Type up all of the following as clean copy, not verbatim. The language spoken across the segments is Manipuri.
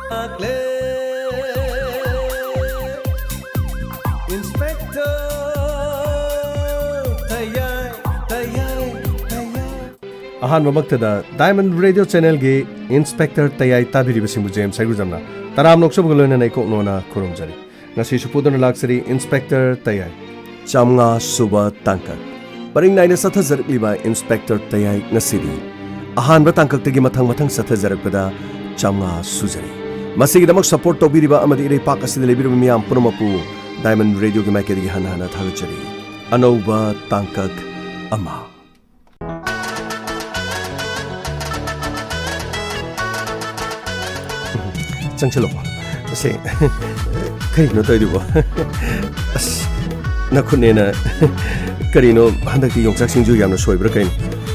Inspector Tayai Tayai Tayai Ahan mamaktada Diamond Radio Channel ge Inspector Tayai tabiri basimu jem saigujamna taram noksob golona nei koknona khurumjari ngasi supudona laksari Inspector Tayai chamnga suba tangkak paring naina sathajarliba Inspector Tayai ngasiri ahan ba tangkak tegi mathang mathang sathajarakpada chamnga sujari masigi damak support tobiriba amadi irei pak asida lebiru miyam punumapu Diamond Radio ki maikedi hana hana thagachari anauba tangkak ama changchalo se kaino toidubo as nakhunena karino handaki yongchak singju yamna soibra kaino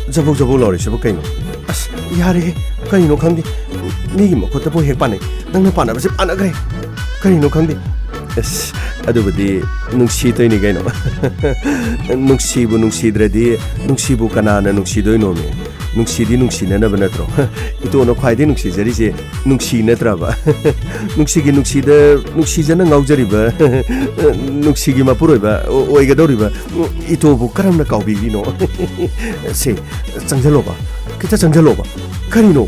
jabok lori sebo kaino as yare kaino khangdi migi mokota bo hek pane nangna pana base anagre kaino khangdi as adubadi nungsi toini kaino nungsibu nungsidradi nungsibu kanana nungsidoino me nungsidi nungsina banatro ito no khwaidi nungsi jari je nungsi natraba nungsigi nungsida nungsijana ngaujariba nungsigi mapuroiba oigadoriba ito bu karamna kaubigi no se changjaloba kita changjaloba karino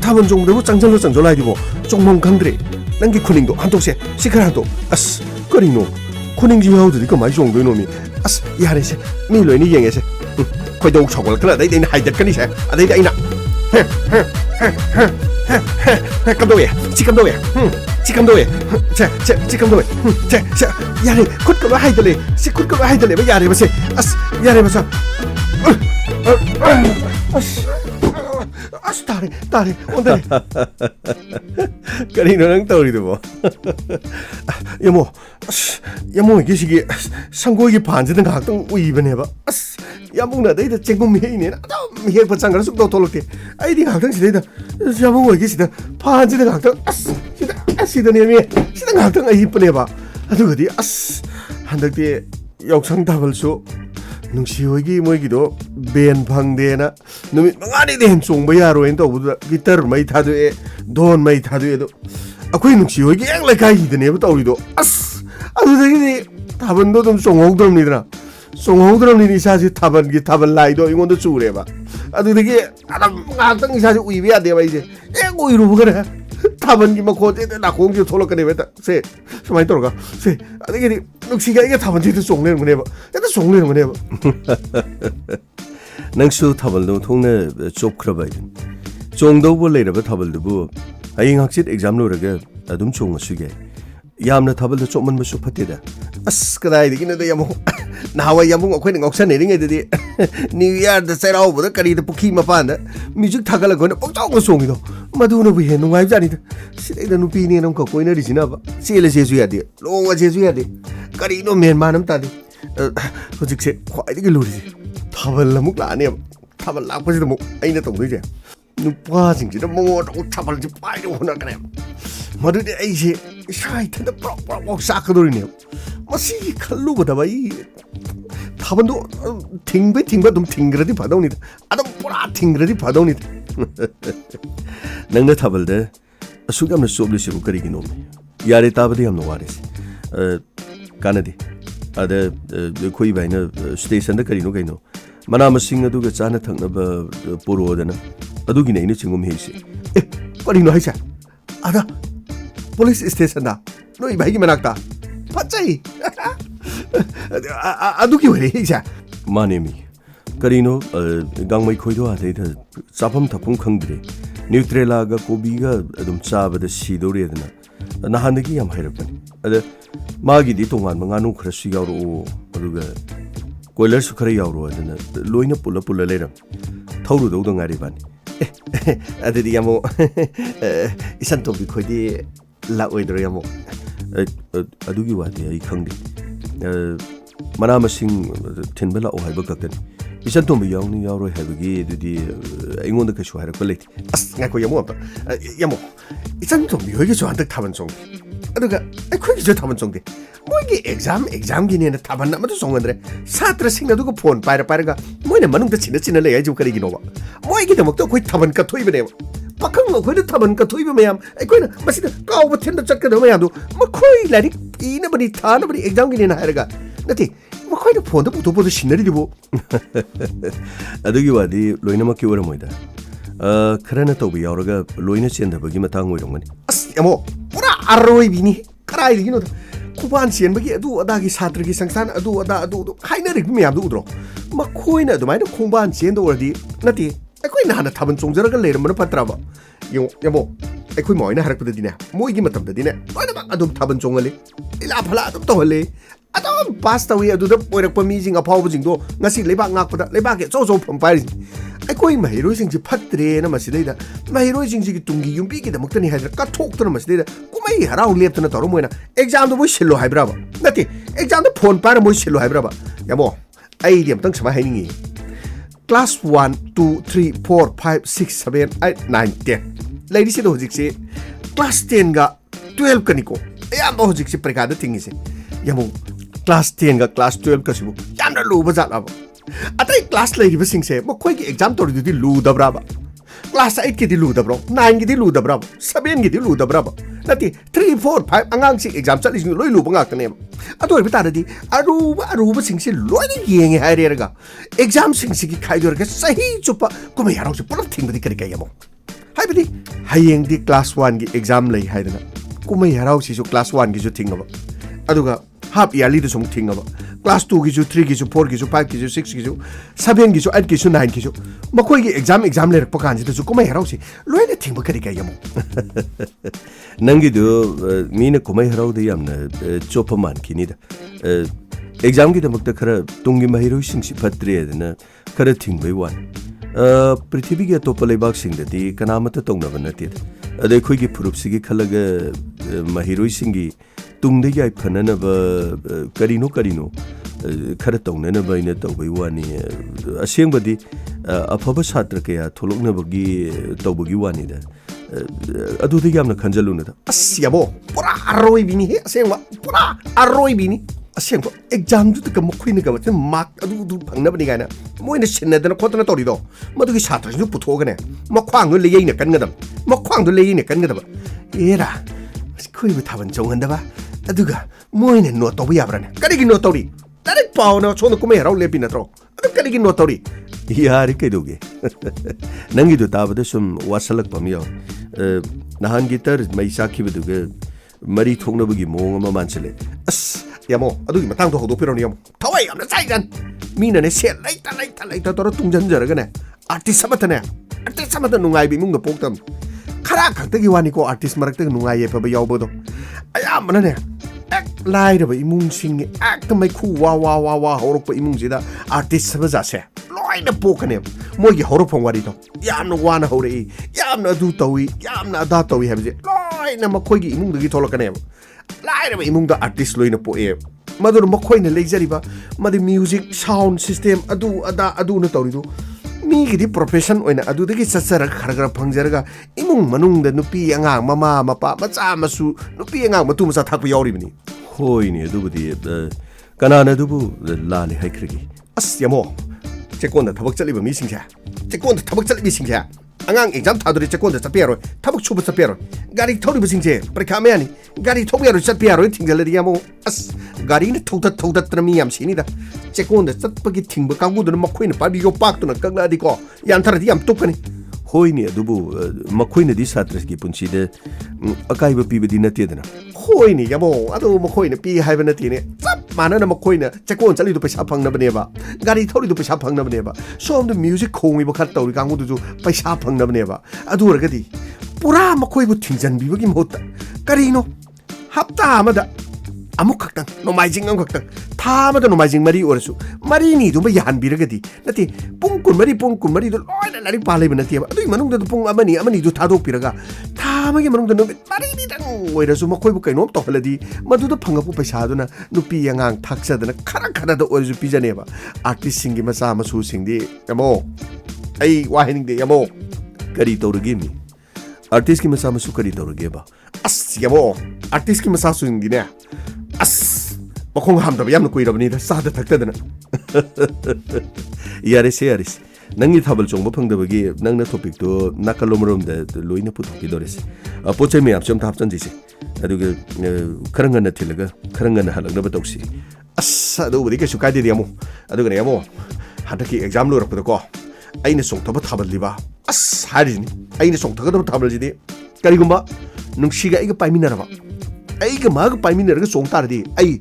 thaban jongdebu changjolai dibo jongmong khangdre nangi khuningdo hantokse sikharanto as karino khuningi yaudri ko mai jongdoino mi as yare se mi loini yengese khoi dau chawal kala dai dai hai dat kani se adai dai na kamdoe chikamdoe chikamdoe che yare khut ka hai dale si khut ka hai dale ba yare ba se as yare ba sa as tare ondare kani no nang tauri do yamo gi sigi sangoi gi phan jin ga tang ui bane ba as yamuna dai da chengum he ne da he pa changar suk do tolokte ai di ga tang si da yamo gi si da phan jin ga tang as si da ne me si da ga tang ai pne ba adu gi as handak de yoksang dabal su nungsi hoigi moigi do ben phangde na numit mangani den chongba yaro en to guitar mai thadu e don mai thadu e do akoi nungsi hoigi ek lakai hi de ne ba tawri do as adu de taban do dum chonghogdom ni dra chonghogdom ni sa ji taban lai do ingon do chure ba adu de adam ngak tang sa ji ui ba de ba ise ek ui ru ba taban gi ma ko de na khong ji tholok ne ba ta se samai tor ga se adu gi nungsi ga ge taban ji de chongle ne ba eta chongle ne ba nangsu tabal do thongna chop khrabai chongdo bo leiraba tabal du aying haksit exam lo raga adum chong asuge yamna tabal da chopman masu phateda as kadai digina da yamo nawa yamo akhoi na ngoksan ring de new year da serao bo da kari da pukhi ma pan da music thagala gona pokchong ko songi do madu no bi he nungai jani da sidai da nupi ni nam ko koina ri sina ba sele jesu ya de longa jesu ya de kari no men manam ta de hojik se khwai de luri tabal lamuk la ne tabal la pa ji mo aina tong doi je nupa jing ji da mo do tabal ji pai do na kare madu de ai je sai ta da pro sa ka dori ne masi khallu ba da bai tabal do tingba dum tingra di phadau ni adam pura tingra di phadau ni nang na tabal de asugam na sobli se kari gi no yare tabadi am no waris kanadi ada khoi bai na station da kari no kai no mana masing adu ga chana thakna ba puro dana adu gi nei ne chingum he se kari no haisa ada police station da no ibai gi manak ta phachai adu gi wari haisa mane mi kari no gangmai khoi do adai da chapam thapum khangdre neutrela ga kobi ga adum chaba da sidore dana nahandagi yam hairapani ada magi di tongan manganu khra su yauro aduga koiler su khara yauro adana loina pula leram thawru do ngari bani adedi yamo isan to bi khodi la oidro yamo adugi wadi ai khangdi mana masing thinbela o haiba kakten isan to bi yawni yauro haibagi adudi aingonda ka su haira ko leti as ngako yamo isan to bi hoige so handak thaban song aduga akhoi gi thaban song de moigi exam gi ne thaban na ma to song andre satra sing aduga phone paira ga moine manung ta china le ai ju kari gi no ba moigi de mok to khoi thaban ka thoi bane pakhang khoi na thaban ka thoi ba mayam ai khoi na masida kaw ba then da chat ka do mayam do ma khoi lari ina bani tha na bani exam gi ne na haraga nati ma khoi na phone da puto puto sinari di bo adugi wadi loina ma ki ora moida khara na tobi yauraga loina chen da bagi matang ngoi rongani as yamo pura arroi bini karai gi no kuban chen bagi adu ada gi satra gi sangsan adu ada adu haina ri mayam do udro ma khoi na do mai do kuban chen do ordi nati ai khoi na hana thaban chongjara ga leram na patra ba yamo ai khoi moi na harak pada dine moi gi matam da dine loina ma adum thaban chongali ila phala adum to hale adum pass tawi adu da poirak pa mi jing aphaw jing do ngasi lebak ngak pada lebak ke zo pham pai ai khoi mahiroi sing ji phatre na masidai da mahiroi sing ji gi tungi yumbi gi da muktani haidra ka thok to na masidai da kumai harau lep to na toru moina exam do boi silo haibra ba nati exam do phone pa na moi silo haibra ba yamo ai diam tang sama hainingi class 1 2 3 4 5 6 7 8 9 10 ladies do hojik se class 10 ga 12 kaniko ayam bo hojik se prekha da tingi se yamo class 10 ga class 12 ka sibu yamna lu ba jat aba atai class lai ri sing se mo khoi gi exam tor di lu dabra ba class 8 ki di lu dabro 9 ki di lu dabra 7 ki di lu dabra ba nati 3 4 5 angang si exam chat li loi lu ba ngak ne adoi bi ta di aru sing se loi ni yeng hai re ga exam sing si ki khai dor ga sahi chupa ko me yarau se pura thing bi kari ka yamo hai bi hayeng di class 1 gi exam lai hai na ko me yarau si so class 1 gi jo thing ba aduga half yearly da song thing ba class 2 gi ju 3 gi ju 4 gi ju 5 gi ju 6 gi ju 7 gi ju 8 gi ju 9 gi ju makoi gi exam le pa kan ji da su ko mai harau si loi na thing ba kari ka yamo nangi do mina ko mai harau da yamna chopa man kini da exam gi da makta khara tungi mahiroi sing si phatre da na khara thing bai wan prithvi gi to palai bak sing da di kanamata tongna ba na ti adai khoi gi phurup si gi khalaga mahiroi sing gi tungde gi ai phanana ba karino khara tongna na bai na to bai wani aseng badi afaba satra ke ya tholokna bagi to bagi wani da adu de yamna khanjalu na da asyamo pura arroi bini he aseng wa pura arroi bini aseng ko exam du ka mokhoi na ga mark adu du phangna bani ga na moi na sinna da khotna tori do madu gi satra ju putho ga ne makhwang do lei na kan ga dam makhwang do lei na kan ga da era khoi bu thaban chong han da ba aduga moi ne no to ya bra ne kari gi no tori direct pau na chon ko me rau le pin na tro adu kari gi no tori yari kai doge nangi do ta bada sum wasalak pam yo nahan gitar mai sakhi bu ga mari thokna bu gi mong ma manchele as yamo adu gi matang to hodo piro ni yamo thawai amna sai gan mi na ne se lai ta to tung jan jar ga ne artist samat nungai bi mung ga pok tam khara khak ta gi wani ko artist marak ta nungai ye pa ba yaw bo do aya mana ne ek lai da ba imung sing ek ta mai khu wa horok pa imung jida artist sa ja se loi na pok ne mo gi horok phang wari to yam na wa na hore yam na du tawi yam na da tawi ha je loi na ma khoi gi imung da gi tholok ne lai da ba imung da artist loi na po e madur ma khoi na leijari ba madi music sound system adu na tawri do mi gi di profession oina adu de gi satsara khara phangjarga imung manung da nupi angang mama mapa macha masu nupi angang matu masa thakpa yauri bini hoi ni adu budi kanana du bu la le hai khri as yamo chekon da thabak chali ba mi singja chekon da thabak chali bi singja angang exam thadori chekon da chapero thabak chuba chapero gari thori bi singje parikha me ani gari thobya ro chapero thingjal ri yamo as gari ni thoda trami yam sini da chekon da chapagi thingba kangu da makhoi na pa bi yo pak to na kagla di ko yan thar di yam tukani hoi ni adu bu makhoi na di satras gi punchi de akai ba pi ba di na te dana hoi ni yamo adu makhoi na pi hai ba na ti ne chap mana na makhoi na chekon chali do paisa phang na bane ba gari thori do paisa phang na bane ba som the music khongi ba khat tawri kangu du paisa phang na bane ba adu ra ga di pura makhoi bu thingjan bi ba gi mota kari no hapta amada amuk khakta no maijing ang khakta tha amada no maijing mari orasu mari ni du ba yan bi ra ga di nati pung kun mari do loi na lari pa le ba nati ba adu manung da pung amani du tha dok pi ra ga tha ma gi manung da no mari ni dang oirasu makhoi bu kainom to haladi madu da phanga pu paisa du na nupi angang thaksa da khara da orasu pi jane ba artist sing gi macha masu sing di yamo ai wa hining de yamo kari tawragi mi artist ki macha masu kari tawrage ba as yamo artist ki macha su sing di ne as makhong ham da yam na koi rabani da sa da thakta da na yaris ꯅꯪꯒꯤ ꯊꯥꯕꯜ ꯆꯣꯡꯕ ꯐꯪꯗꯕꯒꯤ ꯅꯪꯅ ꯇꯣꯄꯤꯛꯇꯣ ꯅꯥꯀꯜꯂꯣꯝꯗ ꯂꯣꯏꯅ ꯄꯨꯊꯣꯛꯄꯤꯗꯣꯔꯤꯁꯦ ꯄꯣꯠ ꯆꯩ ꯃꯌꯥꯝꯁꯨ ꯑꯝꯇ ꯍꯥꯞꯆꯟꯁꯤꯁꯦ ꯑꯗꯨꯒ ꯈꯔ ꯉꯟꯅ ꯊꯤꯜꯂꯒ ꯈꯔ ꯉꯟꯅ ꯍꯜꯂꯛꯅꯕ ꯇꯧꯁꯤ ꯑꯁ ꯑꯗꯨꯕꯨꯗꯤ ꯀꯩꯁꯨ ꯀꯥꯏꯗꯦꯗꯤ ꯑꯃꯨꯛ ꯑꯗꯨꯒꯅꯦ ꯑꯃꯨꯛ ꯍꯟꯗꯛꯀꯤ ꯑꯦꯛꯖꯥꯝ ꯂꯣꯏꯔꯛꯄꯗꯀꯣ ꯑꯩꯅ ꯆꯣꯡꯊꯕ ꯊꯥꯕꯜꯂꯤꯕ ꯑꯁ ꯍꯥꯏꯔꯤꯁꯤꯅꯤ ꯑꯩꯅ ꯆꯣꯡꯊꯒꯗꯕ ꯊꯥꯕꯜꯁꯤꯗꯤ ꯀꯔꯤꯒꯨꯝꯕ ꯅꯨꯡꯁꯤꯒ ꯑꯩꯒ ꯄꯥꯏꯃꯤꯟꯅꯔꯕ ꯑꯩꯒ ꯃꯥꯒ ꯄꯥꯏꯃꯤꯟꯅꯔꯒ ꯆꯣꯡ ꯇꯥꯔꯗꯤ ꯑꯩ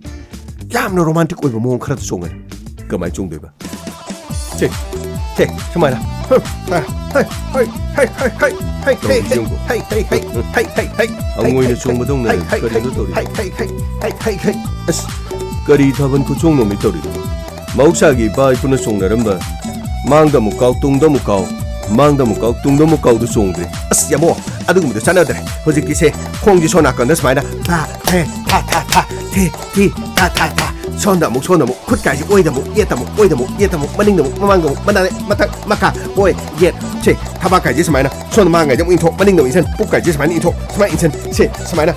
ꯌꯥꯝꯅ ꯔꯣꯃꯥꯟꯇꯤꯛ ꯑꯣꯏꯕ ꯃꯑꯣꯡ ꯈꯔꯗ ꯆꯣꯡꯒꯅꯤ ꯀꯃꯥꯏꯅ ꯆꯣꯡꯗꯣꯏꯕ ꯁꯦ ꯁꯨꯃꯥꯏꯅ ꯑꯉꯣꯏꯅ ꯆꯣꯡꯕꯗꯧꯅ ꯀꯔꯤꯅꯣ ꯇꯧꯔꯤ ꯑꯁ ꯀꯔꯤ ꯊꯥꯕꯜ ꯈꯨꯆꯣꯡꯅꯣꯃꯤ ꯇꯧꯔꯤꯗꯣ ꯃꯍꯧꯁꯥꯒꯤ ꯏꯄꯥ ꯏꯄꯨꯅ ꯆꯣꯡꯅꯔꯝꯕ ꯃꯥꯡꯗ ꯑꯃꯨꯛ ꯀꯥꯎ ꯇꯨꯡꯗ ꯑꯃꯨꯛ ꯀꯥꯎ ꯃꯥꯡꯗ ꯑꯃꯨꯛ ꯀꯥꯎ ꯇꯨꯡꯗ ꯑꯃꯨꯛ ꯀꯥꯎꯗ ꯆꯣꯡꯗ꯭ꯔꯦ ꯑꯁ ꯌꯥꯝꯃꯣ ꯑꯗꯨꯒꯨꯝꯕꯗꯣ ꯆꯠꯅꯗ꯭ꯔꯦ ꯍꯧꯖꯤꯛꯀꯤꯁꯦ ꯈꯣꯡꯁꯦ ꯁꯣꯟ ꯅꯥꯀꯟꯗ ꯁꯨꯃꯥꯏꯅ ꯊꯥ ꯊꯦ ꯊꯥ ꯊꯥ ꯊꯥ ꯊꯦ ꯊꯤ ꯊꯥ ꯊꯥ ꯊꯥ ꯁꯣꯟꯗ ꯑꯃꯨꯛ ꯈꯨꯠꯀꯥꯏꯁꯦ ꯑꯣꯏꯗ ꯑꯃꯨꯛ ꯌꯦꯠꯇ ꯑꯃꯨꯛ ꯑꯣꯏꯗ ꯑꯃꯨꯛ ꯌꯦꯠꯇ ꯑꯃꯨꯛ ꯃꯅꯤꯡꯗ ꯑꯃꯨꯛ ꯃꯃꯥꯡꯗ ꯑꯃꯨꯛ ꯃꯊꯛ ꯃꯈꯥ ꯑꯣꯏ ꯌꯦꯠ ꯁꯦ ꯊꯕꯥꯛꯀꯥꯏꯁꯦ ꯁꯨꯃꯥꯏꯅ ꯁꯣꯟꯗ ꯃꯥꯡꯉꯥꯏꯗ ꯑꯃꯨꯛ ꯏꯟꯊꯣꯛ ꯃꯅꯤꯡꯗ ꯑꯃꯨꯛ ꯏꯟꯁꯟ ꯄꯨꯛꯀꯥꯏꯁꯦ ꯁꯨꯃꯥꯏꯅ ꯏꯟꯊꯣꯛ ꯁꯨꯃꯥꯏꯅ ꯏꯟꯁꯟ ꯁꯦ ꯁꯨꯃꯥꯏꯅ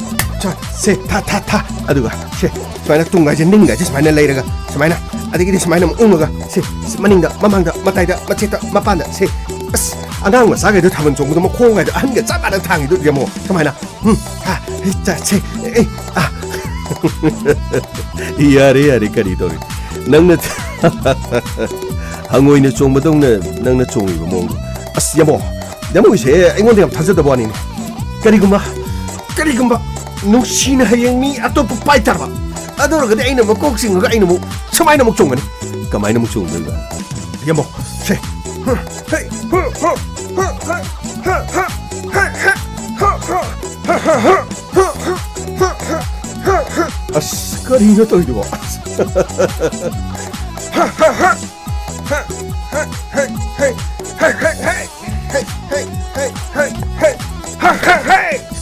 ꯁꯦ ꯊꯥ ꯊꯥ ꯊꯥ ꯑꯗꯨꯒ ꯁꯦ ꯁꯨꯃꯥꯏꯅ ꯇꯨꯡꯒꯥꯏꯁꯦ ꯅꯤꯡꯒꯥꯏꯁꯦ ꯁꯨꯃꯥꯏꯅ ꯂꯩꯔꯒ ꯁꯨꯃꯥꯏꯅ ꯑꯗꯒꯤꯗꯤ ꯁꯨꯃꯥꯏꯅ ꯑꯃꯨꯛ ꯎꯡꯉꯒ ꯁꯦ ꯃꯅꯤꯡꯗ ꯃꯃꯥꯡꯗ ꯃꯇꯥꯏꯗ ꯃꯆꯦꯠꯇ ꯃꯄꯥꯟꯗ ꯁꯦ ꯑꯁ ꯑꯉꯥꯡ ꯃꯆꯥꯈꯩꯗꯣ ꯊꯥꯕꯜ ꯆꯣꯡꯕꯗ ꯃꯈꯣꯡꯒꯥꯏꯗꯣ ꯑꯍꯟꯒ ꯆꯞ ꯃꯥꯟꯅ ꯊꯥꯡꯉꯤꯗꯣ ꯌꯦꯡꯉꯣ ꯁꯨꯃꯥꯏꯅ ꯁꯦ ꯌꯥꯔꯦ ꯀꯔꯤ ꯇꯧꯔꯤ ꯅꯪꯅ ꯍꯪꯉꯣꯏꯅ ꯆꯣꯡꯕꯗꯧꯅ ꯅꯪꯅ ꯆꯣꯡꯉꯤꯕ ꯃꯑꯣꯡꯗꯣ ꯑꯁ ꯌꯥꯝꯃꯣꯏꯁꯦ ꯑꯩꯉꯣꯟꯗ ꯌꯥꯝ ꯊꯥꯖꯗꯕ ꯋꯥꯅꯤꯅꯦ ꯀꯔꯤꯒꯨꯝꯕ ꯅꯨꯡꯁꯤꯅ ꯍꯌꯦꯡ ꯃꯤ ꯑꯇꯣꯞꯄ ꯄꯥꯏꯇꯥꯔꯕ ꯑꯗꯨ ꯑꯣꯏꯔꯒꯗꯤ ꯑꯩꯅ ꯑꯃꯨꯛ ꯀꯣꯛ ꯆꯤꯡꯉꯒ ꯑꯩꯅ ꯑꯃꯨꯛ ꯁꯨꯃꯥꯏꯅ ꯑꯃꯨꯛ ꯆꯣꯡꯒꯅꯤ ꯀꯃꯥꯏꯅ ꯑꯃꯨꯛ ꯆꯣꯡꯗꯣꯏꯕ ꯌꯥꯝꯃꯣ ꯁꯦ ꯑꯁ ꯀꯔꯤꯅꯣ ꯇꯧꯔꯤꯗꯨꯕꯣ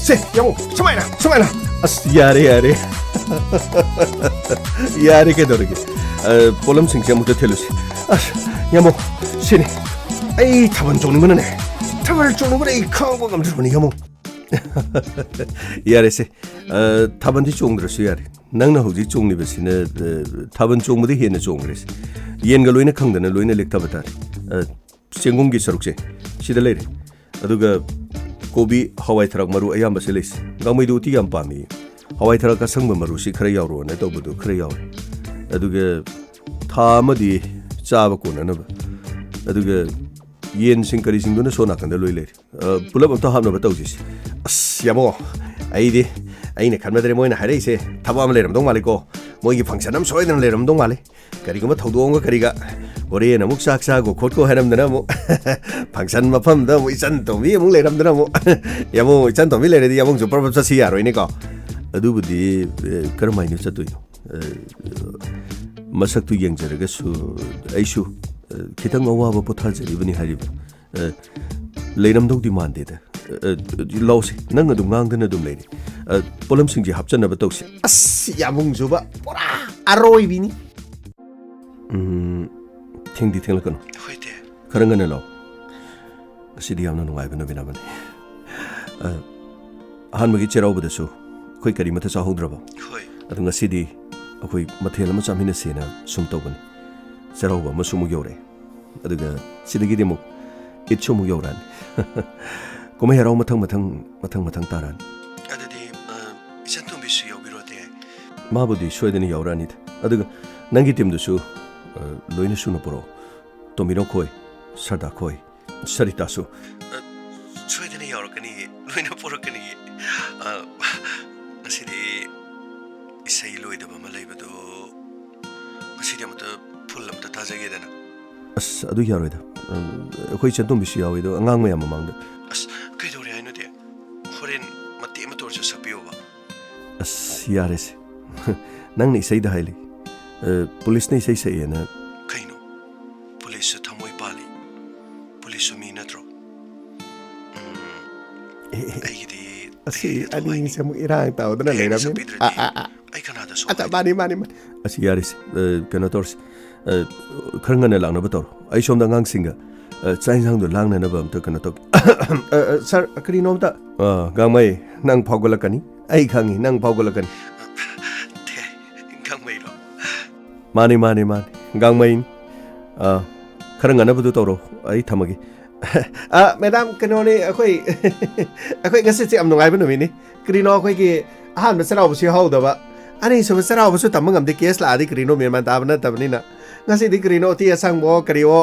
세 영호 스마이나 아스 야래 야래 개더르게 볼럼 싱싱부터 텔루시 아스 야모 시니 에이 타번 쪼는 거는 타번 쪼는 거는 이 커버 감들보니 야모 야래세 타번디 쫑들었어 야래 낭나 호지 쫑리베시네 타번 쫑무디 헤네 쫑그레스 옌가 로이네 캉다네 로이네 렉타바타 ꯆꯦꯡꯒꯨꯝꯒꯤ ꯁꯔꯨꯛꯁꯦ ꯁꯤꯗ ꯂꯩꯔꯦ ꯑꯗꯨꯒ ꯀꯣꯕꯤ ꯍꯋꯥꯏ ꯊꯔꯥꯛ ꯃꯔꯨ ꯑꯌꯥꯝꯕꯁꯦ ꯂꯩꯁꯦ ꯒꯥꯡꯃꯩꯗ ꯎꯇꯤ ꯌꯥꯝ ꯄꯥꯝꯃꯤ ꯍꯋꯥꯏ ꯊꯔꯥꯛ ꯑꯁꯪꯕ ꯃꯔꯨꯁꯤ ꯈꯔ ꯌꯥꯎꯔꯣꯅ ꯇꯧꯕꯗꯣ ꯈꯔ ꯌꯥꯎꯔꯦ ꯑꯗꯨꯒ ꯊꯥ ꯑꯃꯗꯤ ꯆꯥꯕ ꯀꯣꯟꯅꯅꯕ ꯑꯗꯨꯒ ꯌꯦꯟꯁꯤꯡ ꯀꯔꯤꯁꯤꯡꯗꯨꯅ ꯁꯣ ꯅꯥꯀꯟꯗ ꯂꯣꯏ ꯂꯩꯔꯦ ꯄꯨꯂꯞ ꯑꯝꯇ ꯍꯥꯞꯅꯕ ꯇꯧꯁꯤꯁꯦ ꯑꯁ ꯌꯥꯝꯃꯣ ꯑꯩꯅ ꯈꯟꯕꯗꯗꯤ ꯃꯣꯏꯅ ꯍꯥꯏꯔꯛꯏꯁే ꯊꯕꯛ ꯑꯃ ꯂꯩꯔꯝꯗꯧ ꯃꯥꯜꯂꯤꯀꯣ ꯃꯣꯏꯒꯤ ꯐꯪꯁꯟ ꯑꯃ ꯁꯣꯏꯗꯅ ꯂꯩꯔꯝꯗꯧ ꯃꯥꯜꯂꯤ ꯀꯔꯤꯒꯨꯝꯕ ꯊꯧꯗꯣꯛ ꯑꯃꯒ ꯀꯔꯤꯒ ꯍꯣꯔꯦꯟ ꯑꯃꯨꯛ ꯆꯥꯛ ꯆꯥꯒꯣ ꯈꯣꯠꯀꯣ ꯍꯥꯏꯔꯝꯗꯅ ꯑꯃꯨꯛ ꯐꯪꯁꯟ ꯃꯐꯝꯗ ꯑꯃꯨꯛ ꯏꯆꯟ ꯇꯣꯝꯕꯤ ꯑꯃꯨꯛ ꯂꯩꯔꯝꯗꯅ ꯑꯃꯨꯛ ꯌꯥꯃꯣ ꯏꯆꯟ ꯇꯣꯝꯕꯤ ꯂꯩꯔꯗꯤ ꯌꯥꯃꯣꯡꯁꯨ ꯄ꯭ꯔꯕ ꯆꯠꯁꯤ ꯌꯥꯔꯣꯏꯅꯦꯀꯣ ꯑꯗꯨꯕꯨꯗꯤ ꯀꯔꯝꯍꯥꯏꯅ ꯆꯠꯇꯣꯏꯅꯣ ꯃꯁꯛꯇꯨ ꯌꯦꯡꯖꯔꯒꯁꯨ ꯑꯩꯁꯨ ꯈꯤꯇꯪ ꯑꯋꯥꯕ ꯄꯣꯊꯥꯖꯔꯤꯕꯅꯤ ꯍꯥꯏꯔꯤꯕ ꯂꯩꯔꯝꯗꯧꯗꯤ ꯃꯥꯟꯗꯦꯗ ꯂꯧꯁꯤ ꯅꯪ ꯑꯗꯨꯝ ꯉꯥꯡꯗꯅ ꯑꯗꯨꯝ ꯂꯩꯔꯤ ꯄꯣꯠꯂꯝꯁꯤꯡꯁꯦ ꯍꯥꯞꯆꯟꯅꯕ ꯇꯧꯁꯤ ꯑꯁ ꯌꯥꯃꯨꯡꯖꯨꯕ ꯄꯨꯔꯥ ꯑꯔꯣꯏꯕꯤꯅꯤ ꯊꯦꯡꯗꯤ ꯊꯦꯡꯂꯛꯀꯅꯨ ꯍꯣꯏꯗꯦ ꯈꯔ ꯉꯟꯅ ꯂꯥꯛꯑꯣ ꯉꯁꯤꯗꯤ ꯌꯥꯝꯅ ꯅꯨꯡꯉꯥꯏꯕ ꯅꯨꯃꯤꯠ ꯑꯃꯅꯤ ꯑꯍꯥꯟꯕꯒꯤ ꯆꯩꯔꯥꯎꯕꯗꯁꯨ ꯑꯩꯈꯣꯏ ꯀꯔꯤꯃꯠꯇ ꯆꯥꯍꯧꯗ꯭ꯔꯕ ꯍꯣꯏ ꯑꯗꯨ ꯉꯁꯤꯗꯤ ꯑꯩꯈꯣꯏ ꯃꯊꯦꯜ ꯑꯃ ꯆꯥꯃꯤꯟꯅꯁꯦꯅ ꯁꯨꯝ ꯇꯧꯕꯅꯤ ꯆꯩꯔꯥꯎꯕ ꯑꯃꯁꯨ ꯑꯃꯨꯛ ꯌꯧꯔꯛꯑꯦ ꯑꯗꯨꯒ ꯁꯤꯗꯒꯤꯗꯤ ꯑꯃꯨꯛ ꯏꯠꯁꯨ ꯑꯃꯨꯛ ꯌꯧꯔꯛꯑꯅꯤ ꯀꯨꯝꯍꯩ ꯍꯔꯥꯎ ꯃꯊꯪ ꯇꯥꯔꯛꯑꯅꯤ ꯑꯗꯨꯗꯤ ꯏꯆꯟ ꯇꯣꯝꯕꯤꯁꯨ ꯌꯥꯎꯕꯤꯔꯣꯗꯦ ꯃꯥꯕꯨꯗꯤ ꯁꯣꯏꯗꯅ ꯌꯧꯔꯛꯑꯅꯤꯗ ꯑꯗꯨꯒ ꯅꯪꯒꯤ ꯇꯤꯝꯗꯨꯁꯨ ꯂꯣꯏꯅ ꯁꯨꯅ ꯄꯨꯔꯛꯑꯣ ꯇꯣꯝꯕꯤꯅꯣ ꯈꯣꯏ ꯁꯔꯗꯥ ꯈꯣꯏ ꯁꯔꯤꯇꯥꯁꯨ ꯁꯣꯏꯗꯅ ꯌꯥꯎꯔꯛꯀꯅꯤ ꯂꯣꯏꯅ ꯄꯨꯔꯛꯀꯅꯤ ꯉꯁꯤꯗꯤ ꯏꯁꯩ ꯂꯣꯏꯗꯕ ꯑꯃ ꯂꯩꯕꯗꯣ ꯉꯁꯤꯗꯤ ꯑꯃꯨꯛꯇ ꯐꯨꯜ ꯑꯝꯇ ꯇꯥꯖꯒꯦꯗꯅ ꯑꯁ ꯑꯗꯨ ꯌꯥꯔꯣꯏꯗ ꯑꯩꯈꯣꯏ ꯏꯆꯟꯇꯣꯝꯕꯤꯁꯨ ꯌꯥꯎꯏ ꯑꯗꯣ ꯑꯉꯥꯡ ꯃꯌꯥꯝ ꯃꯃꯥꯡꯗ ꯑꯁ ꯀꯩꯗꯧꯔꯦ ꯍꯥꯏꯅꯣꯗꯤ ꯍꯣꯔꯦꯟ ꯃꯇꯦꯛ ꯑꯃ ꯇꯧꯔꯁꯨ ꯁꯛꯄꯤꯌꯣꯕ ꯑꯁ ꯌꯥꯔꯦꯁꯦ ꯅꯪꯅ ꯏꯁꯩꯗ ꯍꯥꯏꯂꯤ ꯄꯨꯂꯤꯁꯅ ꯏꯁꯩ ꯁꯛꯑꯦꯅ ꯀꯩꯅꯣ ꯄꯨꯂꯤꯁꯁꯨ ꯊꯃꯣꯏ ꯄꯥꯜꯂꯤ ꯄꯨꯂꯤꯁꯁꯨ ꯃꯤ ꯅꯠꯇ꯭ꯔꯣ ꯑꯩꯒꯤꯗꯤ ꯑꯁꯤ ꯑꯅꯤꯁꯦ ꯑꯃꯨꯛ ꯏꯔꯥꯡ ꯇꯧꯗꯅ ꯂꯩꯔꯝꯃꯤ ꯑꯩ ꯀꯅꯥꯗꯁꯨ ꯃꯥꯅꯤ ꯑꯁꯤ ꯌꯥꯔꯤꯁꯦ ꯀꯩꯅꯣ ꯇꯧꯔꯁꯤ ꯈꯔ ꯉꯟꯅ ꯂꯥꯛꯅꯕ ꯇꯧꯔꯣ ꯑꯩ ꯁꯣꯝꯗ ꯑꯉꯥꯡꯁꯤꯡꯒ ꯆꯥꯛ ꯌꯦꯟꯁꯥꯡꯗꯣ ꯂꯥꯡꯅꯅꯕ ꯑꯝꯇ ꯀꯩꯅꯣ ꯇꯧꯒꯦ ꯁꯥꯔ ꯀꯔꯤꯅꯣꯝꯇ ꯒꯥꯡꯃꯩ ꯅꯪ ꯐꯥꯎꯒꯠꯂꯛꯀꯅꯤ ꯑꯩ ꯈꯪꯉꯤ ꯅꯪ ꯐꯥꯎꯒꯠꯂꯛꯀꯅꯤ ꯒꯥꯡꯃꯩꯔꯣ ꯃꯥꯅꯤ ꯒꯥꯡꯃꯩꯅꯤ ꯈꯔ ꯉꯟꯅꯕꯗꯨ ꯇꯧꯔꯣ ꯑꯩ ꯊꯝꯃꯒꯦ ꯃꯦꯗꯥꯝ ꯀꯩꯅꯣꯅꯤ ꯑꯩꯈꯣꯏ ꯑꯩꯈꯣꯏ ꯉꯁꯤꯁꯦ ꯌꯥꯝ ꯅꯨꯡꯉꯥꯏꯕ ꯅꯨꯃꯤꯠꯅꯤ ꯀꯔꯤꯅꯣ ꯑꯩꯈꯣꯏꯒꯤ ꯑꯍꯥꯟꯕ ꯆꯩꯔꯥꯎꯕꯁꯨ ꯌꯥꯎꯍꯧꯗꯕ ꯑꯅꯤꯁꯨꯕ ꯆꯩꯔꯥꯎꯕꯁꯨ ꯇꯝꯕ ꯉꯝꯗꯦ ꯀꯦꯁ ꯂꯥꯛꯑꯗꯤ ꯀꯔꯤꯅꯣ ꯃꯦꯟꯃꯥꯟ ꯇꯥꯕ ꯅꯠꯇꯕꯅꯤꯅ ꯉꯁꯤꯗꯤ ꯀꯔꯤꯅꯣ ꯎꯇꯤ ꯑꯁꯪꯕꯣ ꯀꯔꯤꯑꯣ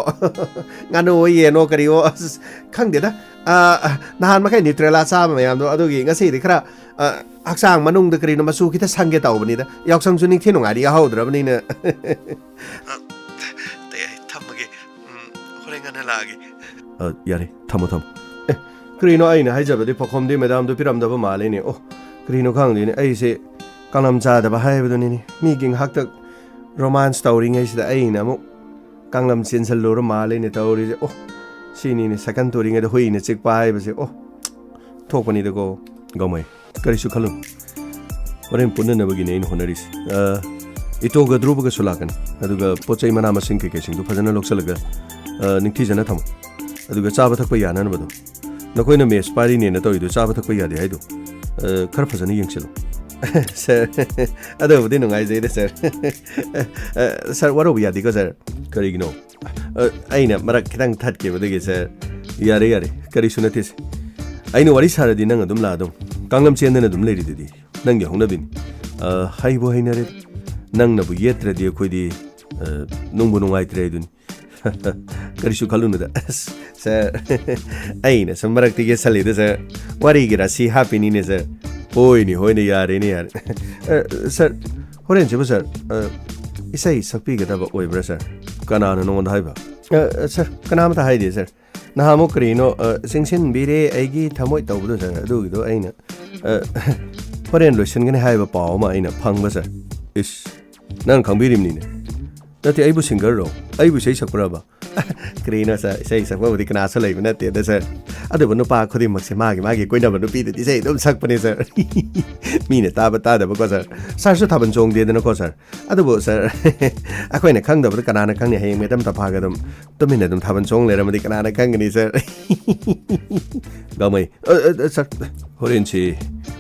ꯉꯥꯅꯨ ꯌꯦꯟꯅꯣ ꯀꯔꯤꯑꯣ ꯑꯁ ꯈꯪꯗꯦꯗ ꯅꯍꯥꯟ ꯃꯈꯩ ꯅ꯭ꯌꯨꯇ꯭ꯔꯦꯂꯥ ꯆꯥꯕ ꯃꯌꯥꯝꯗꯣ ꯑꯗꯨꯒꯤ ꯉꯁꯤꯗꯤ ꯈꯔ ꯍꯛꯆꯥꯡ ꯃꯅꯨꯡꯗ ꯀꯔꯤꯅꯣ ꯃꯆꯨ ꯈꯤꯇ ꯁꯪꯒꯦ ꯇꯧꯕꯅꯤꯗ ꯌꯥꯎꯁꯪꯁꯨ ꯅꯤꯡꯊꯤ ꯅꯨꯡꯉꯥꯏꯗꯤ ꯌꯥꯎꯍꯧꯗ꯭ꯔꯕꯅꯤꯅ ꯊꯝꯃꯒꯦ ꯍꯣꯔꯦꯟ ꯉꯟꯅ ꯂꯥꯛꯑꯒꯦ ꯌꯥꯔꯦ ꯊꯝꯃꯣ ꯀꯔꯤꯅꯣ ꯑꯩꯅ ꯍꯥꯏꯖꯕꯗꯤ ꯄꯥꯈꯣꯝꯗꯤ ꯃꯦꯗꯥꯝꯗꯣ ꯄꯤꯔꯝꯗꯕ ꯃꯥꯜꯂꯤꯅꯦ ꯑꯣ ꯀꯔꯤꯅꯣ ꯈꯪꯗꯦꯅꯦ ꯑꯩꯁꯦ ꯀꯥꯡꯂꯝ ꯆꯥꯗꯕ ꯍꯥꯏꯕꯗꯨꯅꯤꯅꯦ ꯃꯤꯒꯤ ꯉꯥꯏꯍꯥꯛꯇ ꯔꯣꯃꯥꯟꯁ ꯇꯧꯔꯤꯉꯩꯁꯤꯗ ꯑꯩꯅ ꯑꯃꯨꯛ ꯀꯥꯡꯂꯝ ꯆꯦꯟꯁꯤꯜꯂꯨꯔ ꯃꯥꯜꯂꯤꯅꯦ ꯇꯧꯔꯤꯁꯦ ꯑꯣ ꯁꯤꯅꯤꯅꯦ ꯁꯥꯏꯀꯜ ꯇꯣꯔꯤꯉꯩꯗ ꯍꯨꯏꯅ ꯆꯤꯛꯄ ꯍꯥꯏꯕꯁꯦ ꯑꯣ ꯊꯣꯛꯄꯅꯤꯗꯀꯣ ꯒꯧꯃꯩ ꯀꯔꯤꯁꯨ ꯈꯜꯂꯨꯅꯨ ꯍꯣꯔꯦꯟ ꯄꯨꯟꯅꯅꯕꯒꯤꯅꯦ ꯑꯩꯅ ꯍꯣꯠꯅꯔꯤꯁꯤ ꯏꯇꯣꯒ ꯙ꯭ꯔꯨꯕꯒꯁꯨ ꯂꯥꯛꯀꯅꯤ ꯑꯗꯨꯒ ꯄꯣꯠ ꯆꯩ ꯃꯅꯥ ꯃꯁꯤꯡ ꯀꯩꯀꯩꯁꯤꯡꯗꯨ ꯐꯖꯅ ꯂꯧꯁꯤꯜꯂꯒ ꯅꯤꯡꯊꯤꯖꯅ ꯊꯝꯃꯣ ꯑꯗꯨꯒ ꯆꯥꯕ ꯊꯛꯄ ꯌꯥꯅꯅꯕꯗꯣ ꯅꯈꯣꯏꯅ ꯃꯦꯁ ꯄꯥꯏꯔꯤꯅꯦꯅ ꯇꯧꯔꯤꯗꯣ ꯆꯥꯕ ꯊꯛꯄ ꯌꯥꯗꯦ ꯍꯥꯏꯗꯣ ꯈꯔ ꯐꯖꯅ ꯌꯦꯡꯁꯤꯜꯂꯨ ꯁꯥꯔ ꯑꯗꯨꯕꯨꯗꯤ ꯅꯨꯡꯉꯥꯏꯖꯩꯗ ꯁꯥꯔ ꯁꯥꯔ ꯋꯥꯔꯧꯕ ꯌꯥꯗꯦꯀꯣ ꯁꯥꯔ ꯀꯔꯤꯒꯤꯅꯣ ꯑꯩꯅ ꯃꯔꯛ ꯈꯤꯇꯪ ꯊꯠꯈꯤꯕꯗꯒꯤ ꯁꯥꯔ ꯌꯥꯔꯦ ꯀꯔꯤꯁꯨ ꯅꯠꯇꯦꯁꯦ ꯑꯩꯅ ꯋꯥꯔꯤ ꯁꯥꯔꯗꯤ ꯅꯪ ꯑꯗꯨꯝ ꯂꯥꯛꯑꯗꯧ ꯀꯥꯡꯂꯝ ꯆꯦꯟꯗꯅ ꯑꯗꯨꯝ ꯂꯩꯔꯤꯗꯨꯗꯤ ꯅꯪꯒꯤ ꯍꯧꯅꯕꯤꯅꯤ ꯍꯩꯕꯨ ꯍꯩꯅꯔꯦ ꯅꯪꯅꯕꯨ ꯌꯦꯠꯇ꯭ꯔꯗꯤ ꯑꯩꯈꯣꯏꯗꯤ ꯅꯨꯡꯕꯨ ꯅꯨꯡꯉꯥꯏꯇ꯭ꯔꯦ ꯑꯗꯨꯅꯤ ꯀꯔꯤꯁꯨ ꯈꯜꯂꯨꯅꯨꯗ ꯁꯥꯔ ꯑꯩꯅ ꯁꯨꯝ ꯃꯔꯛꯇ ꯌꯦꯠꯁꯜꯂꯤꯗ ꯁꯥꯔ ꯋꯥꯔꯤꯒꯤ ꯔꯥꯁꯤ ꯍꯥꯞꯄꯤꯅꯤꯅꯦ ꯁꯥꯔ ꯍꯣꯏꯅꯦ ꯌꯥꯔꯦ ꯁꯥꯔ ꯍꯣꯔꯦꯟꯁꯤꯕꯨ ꯁꯥꯔ ꯏꯁꯩ ꯁꯛꯄꯤꯒꯗꯕ ꯑꯣꯏꯕ꯭ꯔꯥ ꯁꯥꯔ ꯀꯅꯥꯅ ꯅꯉꯣꯟꯗ ꯍꯥꯏꯕ ꯁꯥꯔ ꯀꯅꯥꯃꯇ ꯍꯥꯏꯗꯦ ꯁꯥꯔ ꯅꯍꯥꯟꯃꯨꯛ ꯀꯔꯤꯅꯣ ꯆꯤꯡꯁꯤꯟꯕꯤꯔꯦ ꯑꯩꯒꯤ ꯊꯃꯣꯏ ꯇꯧꯕꯗꯣ ꯁꯥꯔ ꯑꯗꯨꯒꯤꯗꯣ ꯑꯩꯅ ꯍꯣꯔꯦꯟ ꯂꯣꯏꯁꯤꯟꯒꯅꯤ ꯍꯥꯏꯕ ꯄꯥꯎ ꯑꯃ ꯑꯩꯅ ꯐꯪꯕ ꯁꯥꯔ ꯏꯁ ꯅꯪ ꯈꯪꯕꯤꯔꯤꯕꯅꯤꯅꯦ ꯅꯠꯇꯦ ꯑꯩꯕꯨ ꯁꯤꯡꯒꯔꯔꯣ ꯑꯩꯕꯨ ꯏꯁꯩ ꯁꯛꯄ꯭ꯔꯕ ꯀꯔꯤꯅꯣ ꯁꯥꯔ ꯏꯁꯩ ꯁꯛꯄꯕꯨꯗꯤ ꯀꯅꯥꯁꯨ ꯂꯩꯕ ꯅꯠꯇꯦꯗ ꯁꯥꯔ ꯑꯗꯨꯕꯨ ꯅꯨꯄꯥ ꯈꯨꯗꯤꯡꯃꯛꯁꯦ ꯃꯥꯒꯤ ꯀꯣꯏꯅꯕ ꯅꯨꯄꯤꯗꯗꯤ ꯏꯁꯩ ꯑꯗꯨꯝ ꯁꯛꯄꯅꯦ ꯁꯥꯔ ꯃꯤꯅ ꯇꯥꯕ ꯇꯥꯗꯕꯀꯣ ꯁꯥꯔ ꯁꯥꯔꯁꯨ ꯊꯥꯕꯜ ꯆꯣꯡꯗꯦꯗꯅꯀോ ꯁꯥꯔ ꯑꯗꯨꯕꯨ ꯁꯥꯔ ꯑꯩꯈꯣꯏꯅ ꯈꯪꯗꯕꯗ ꯀꯅꯥꯅ ꯈꯪꯅꯤ ꯍꯌꯦꯡ ꯃꯦꯗꯥꯝ ꯇꯐꯥꯒ ꯑꯗꯨꯝ ꯇꯨꯃꯤꯟꯅ ꯑꯗꯨꯝ ꯊꯥꯕꯜ ꯆꯣꯡ ꯂꯩꯔꯝꯃꯗꯤ ꯀꯅꯥꯅ ꯈꯪꯒꯅꯤ ꯁꯥꯔ ꯒꯧꯃꯩ ꯁꯥꯔ ꯍꯣꯔꯦꯟꯁꯤ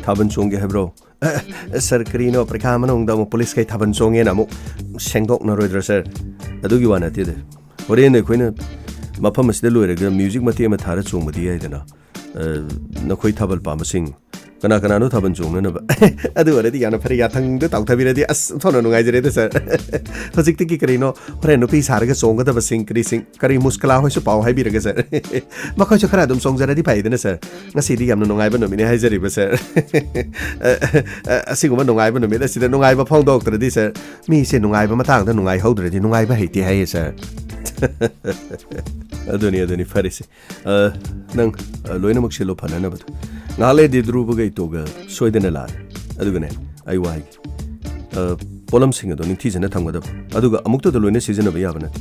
ꯊꯥꯕꯜ ꯆꯣꯡꯒꯦ ꯍꯥꯏꯕ꯭ꯔꯣ ꯁꯥꯔ ꯀꯔꯤꯅꯣ ꯄꯔꯤꯈꯥ ꯃꯅꯨꯡꯗ ꯑꯃꯨꯛ ꯄꯨꯂꯤꯁꯈꯩ ꯊꯥꯕꯜ ꯆꯣꯡꯉꯦꯅ ꯑꯃꯨꯛ ꯁꯦꯡꯗꯣꯛꯅꯔꯣꯏꯗ꯭ꯔꯥ ꯁꯥꯔ ꯑꯗꯨꯒꯤ ꯋꯥ ꯅꯠꯇꯦꯗ ꯍꯣꯔꯦꯟ ꯑꯩꯈꯣꯏꯅ ꯃꯐꯝ ꯑꯁꯤꯗ ꯂꯣꯏꯔꯒ ꯃ꯭ꯌꯨꯖꯤꯛ ꯃꯇꯦꯛ ꯑꯃ ꯊꯥꯔ ꯆꯣꯡꯕꯗꯤ ꯌꯥꯏꯗꯅ ꯅꯈꯣꯏ ꯊꯥꯕꯜ ꯄꯥꯝꯕꯁꯤꯡ ꯀꯅꯥꯅꯣ ꯊꯥꯕꯜ ꯆꯣꯡꯅꯅꯕ ꯑꯗꯨ ꯑꯣꯏꯔꯗꯤ ꯌꯥꯝꯅ ꯐꯔꯦ ꯌꯥꯊꯪꯗ ꯇꯥꯎꯊꯕꯤꯔꯗꯤ ꯑꯁ ꯑꯣꯟꯊꯣꯛꯅ ꯅꯨꯡꯉꯥꯏꯖꯔꯦꯗ ꯁꯥꯔ ꯍꯧꯖꯤꯛꯇꯒꯤ ꯀꯔꯤꯅோ ꯍꯣꯔꯦꯟ ꯅꯨꯄꯤ ꯁꯥꯔꯒ ꯆꯣꯡꯒꯗꯕꯁꯤꯡ ꯀꯔꯤ ꯃꯨꯁꯀꯂꯥ ꯍꯣꯏꯁꯨ ꯄꯥꯎ ꯍꯥꯏꯕꯤꯔꯒ ꯁꯥꯔ ꯃꯈꯣꯏꯁꯨ ꯈꯔ ꯑꯗꯨꯝ ꯆꯣꯡꯖꯔꯗꯤ ꯐꯩꯗꯅ ꯁꯥꯔ ꯉꯁꯤꯗꯤ ꯌꯥꯝꯅ ꯅꯨꯡꯉꯥꯏꯕ ꯅꯨꯃꯤꯠꯅꯤ ꯍꯥꯏꯖꯔꯤꯕ ꯁꯥꯔ ꯑꯁꯤꯒꯨꯝꯕ ꯅꯨꯡꯉꯥꯏꯕ ꯅꯨꯃꯤꯠ ꯑꯁꯤꯗ ꯅꯨꯡꯉꯥꯏꯕ ꯐꯣꯡꯗꯣꯛꯇ꯭ꯔꯗꯤ ꯁꯥꯔ ꯃꯤꯁꯦ ꯅꯨꯡꯉꯥꯏꯕ ꯃꯇꯥꯡꯗ ꯅꯨꯡꯉꯥꯏꯍꯧꯗ꯭ꯔꯗꯤ ꯅꯨꯡꯉꯥꯏꯕ ꯍꯩꯇꯦ ꯍꯥꯏꯌꯦ ꯁꯥꯔ ꯑꯗꯨꯅꯤ ꯐꯔꯦꯁꯦ ꯅꯪ ꯂꯣꯏꯅꯃꯛ ꯁꯤꯜꯂꯣ ꯐꯅꯅꯕꯗꯣ ꯉꯥꯏꯍꯥꯛ ꯂꯩꯔꯗꯤ ꯙ꯭ꯔꯨꯕꯒ ꯏꯇꯣꯒ ꯁꯣꯏꯗꯅ ꯂꯥꯛꯑꯦ ꯑꯗꯨꯒꯅꯦ ꯑꯩ ꯋꯥꯍꯩꯒꯦ ꯄꯣꯠꯂꯝꯁꯤꯡ ꯑꯗꯣ ꯅꯤꯡꯊꯤꯖꯅ ꯊꯝꯒꯗꯕ ꯑꯗꯨꯒ ꯑꯃꯨꯛꯇꯗ ꯂꯣꯏꯅ ꯁꯤꯖꯤꯟꯅꯕ ꯌꯥꯕ ꯅꯠꯇꯦ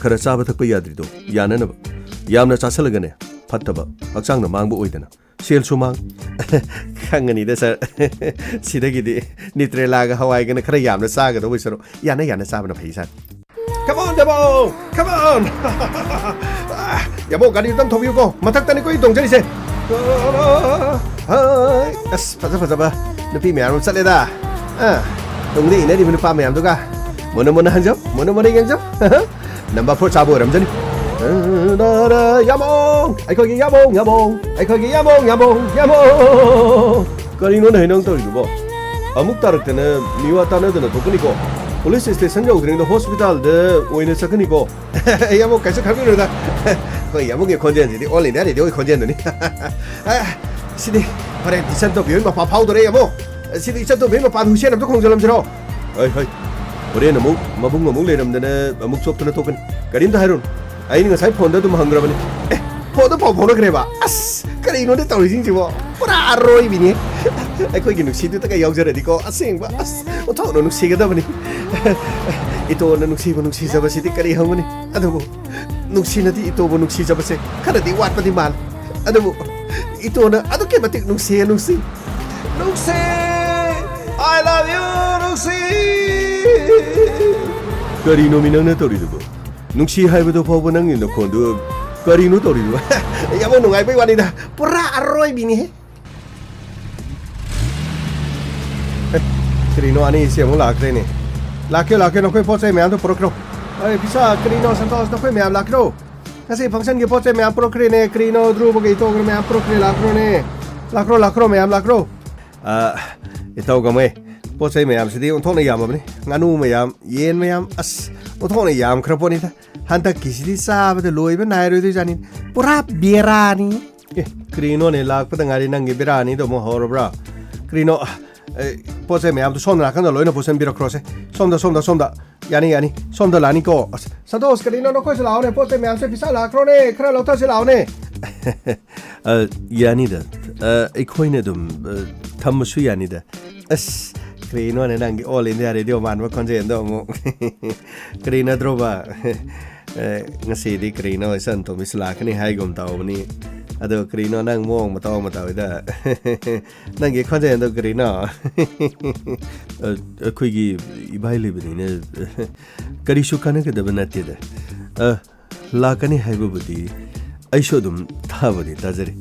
ꯈꯔ ꯆꯥꯕ ꯊꯛꯄ ꯌꯥꯗ꯭ꯔꯤꯗꯣ ꯌꯥꯅꯅꯕ ꯌꯥꯝꯅ ꯆꯥꯁꯤꯜꯂꯒꯅꯦ ꯐꯠꯇꯕ ꯍꯛꯆꯥꯡꯅ ꯃꯥꯡꯕ ꯑꯣꯏꯗꯅ ꯁꯦꯜꯁꯨ ꯃꯥꯡ ꯈꯪꯒꯅꯤꯗ ꯁꯥꯔ ꯁꯤꯗꯒꯤꯗꯤ ꯅꯤꯇ꯭ꯔꯦꯂꯥꯒ ꯍꯋꯥꯏꯒꯅ ꯈꯔ ꯌꯥꯝꯅ ꯆꯥꯒꯗꯧꯕ ꯁꯔꯨꯛ ꯌꯥꯅ ꯆꯥꯕꯅ ꯐꯩ ꯁꯥꯔ Come on, Yabo! Come on! Yabo, ga리 좀 더비우고 마탁다니 거기 동전이세. 아스, 파자. 누피 매암 살래다. 동네 이내리 문 파 매암도가. 뭐는 한점? 뭐는 이경점? 넘버 4 잡고 람전이. 나라 야몽! 아이 거기 야몽! 아이 거기 야몽! 가리노는 해낭 떨리고 뭐. 아묵 따를 때는 미와 따내드는 도kun이고 폴리스 스테이션 여기는 호스피탈데 오이네 sak은이고 야몽 계속 가고 그러다 그 야몽의 건전지 올리네 여기 건전지 시디 그래 디센터 비용 막 파우더래 야몽 시디 디센터 비용 막 후시에 남도 공절람 들어 어이 우리는 뭐 마붕 레름데네 아묵 좁트네 토큰 가림도 하룬 아이는 사이 폰데도 한그라버니 포도 그래 봐 아스 그래 이놈들 떨어진지 뭐 뿌라 로이 비니 ꯑꯩꯈꯣꯏꯒꯤ ꯅꯨꯡꯁꯤꯗꯨꯇꯒ ꯌꯥꯎꯖꯔꯗꯤꯀꯣ ꯑꯁꯦꯡꯕ ꯑꯁ ꯑꯣꯟꯊꯣꯛꯅ ꯅꯨꯡꯁꯤꯒꯗꯕꯅꯤ ꯏꯇꯣꯅ ꯅꯨꯡꯁꯤꯕ ꯅꯨꯡꯁꯤꯖꯕꯁꯤꯗꯤ ꯀꯔꯤ ꯍꯪꯒꯅꯤ ꯑꯗꯨꯕꯨ ꯅꯨꯡꯁꯤꯅꯗꯤ ꯏꯇꯣꯕꯨ ꯅꯨꯡꯁꯤꯖꯕꯁꯦ ꯈꯔꯗꯤ ꯋꯥꯠꯄꯗꯤ ꯃꯥꯜꯂꯤ ꯑꯗꯨꯕꯨ ꯏꯇꯣꯅ ꯑꯗꯨꯛꯀꯤ ꯃꯇꯤꯛ ꯅꯨꯡꯁꯤ I love you ꯅꯨꯡꯁꯤ ꯀꯔꯤꯅꯣꯃꯤ ꯅꯪꯅ ꯇꯧꯔꯤꯗꯨꯕꯣ ꯅꯨꯡꯁꯤ ꯍꯥꯏꯕꯗꯣ ꯐꯥꯎꯕ ꯅꯪꯒꯤ ꯅꯈꯣꯟꯗꯨ ꯀꯔꯤꯅꯣ ꯇꯧꯔꯤꯗꯨꯕꯣ ꯌꯥꯝ ꯅꯨꯡꯉꯥꯏꯕꯩ ꯋꯥꯅꯤꯗ ꯄꯨꯔꯥ ꯑꯔꯣꯏꯕꯤꯅꯤ Krino ani siamo lacrine. Lacchio, non puoi portare me ando procro. Pisa, Krino, Santos, non puoi me lacrino. ngasi function ge poche me am procre ne krino dru bo ge to me am procre lakro ne lakro me am lakro ito ga me poche me am sidi on thone yam bani nganu me yam yen me yam as on thone yam kraponi ta hanta kisidi sa ba de loi ba nai ro de janin pura berani krino ne lak pa ngari nang ge berani do mo hor bra krino poche me am to son la kan lo no posen biro cross somda yani somda lani ko santos krino no ko se lao ne poche me am se pisa la kro ne kra lo ta se lao ne yani da ekhoi dum tham su yani da as krino ne nang all in there radio man wa konje ndo mo krino droba ngasi di krino san to misla kani hai gom taw ni ado krino nang mong ma taw da nang ge konje ndo krino khoi gi ibai le bani ne kari su kana ke da banate da la kani hai bu budi ai sho dum tha budi ta jare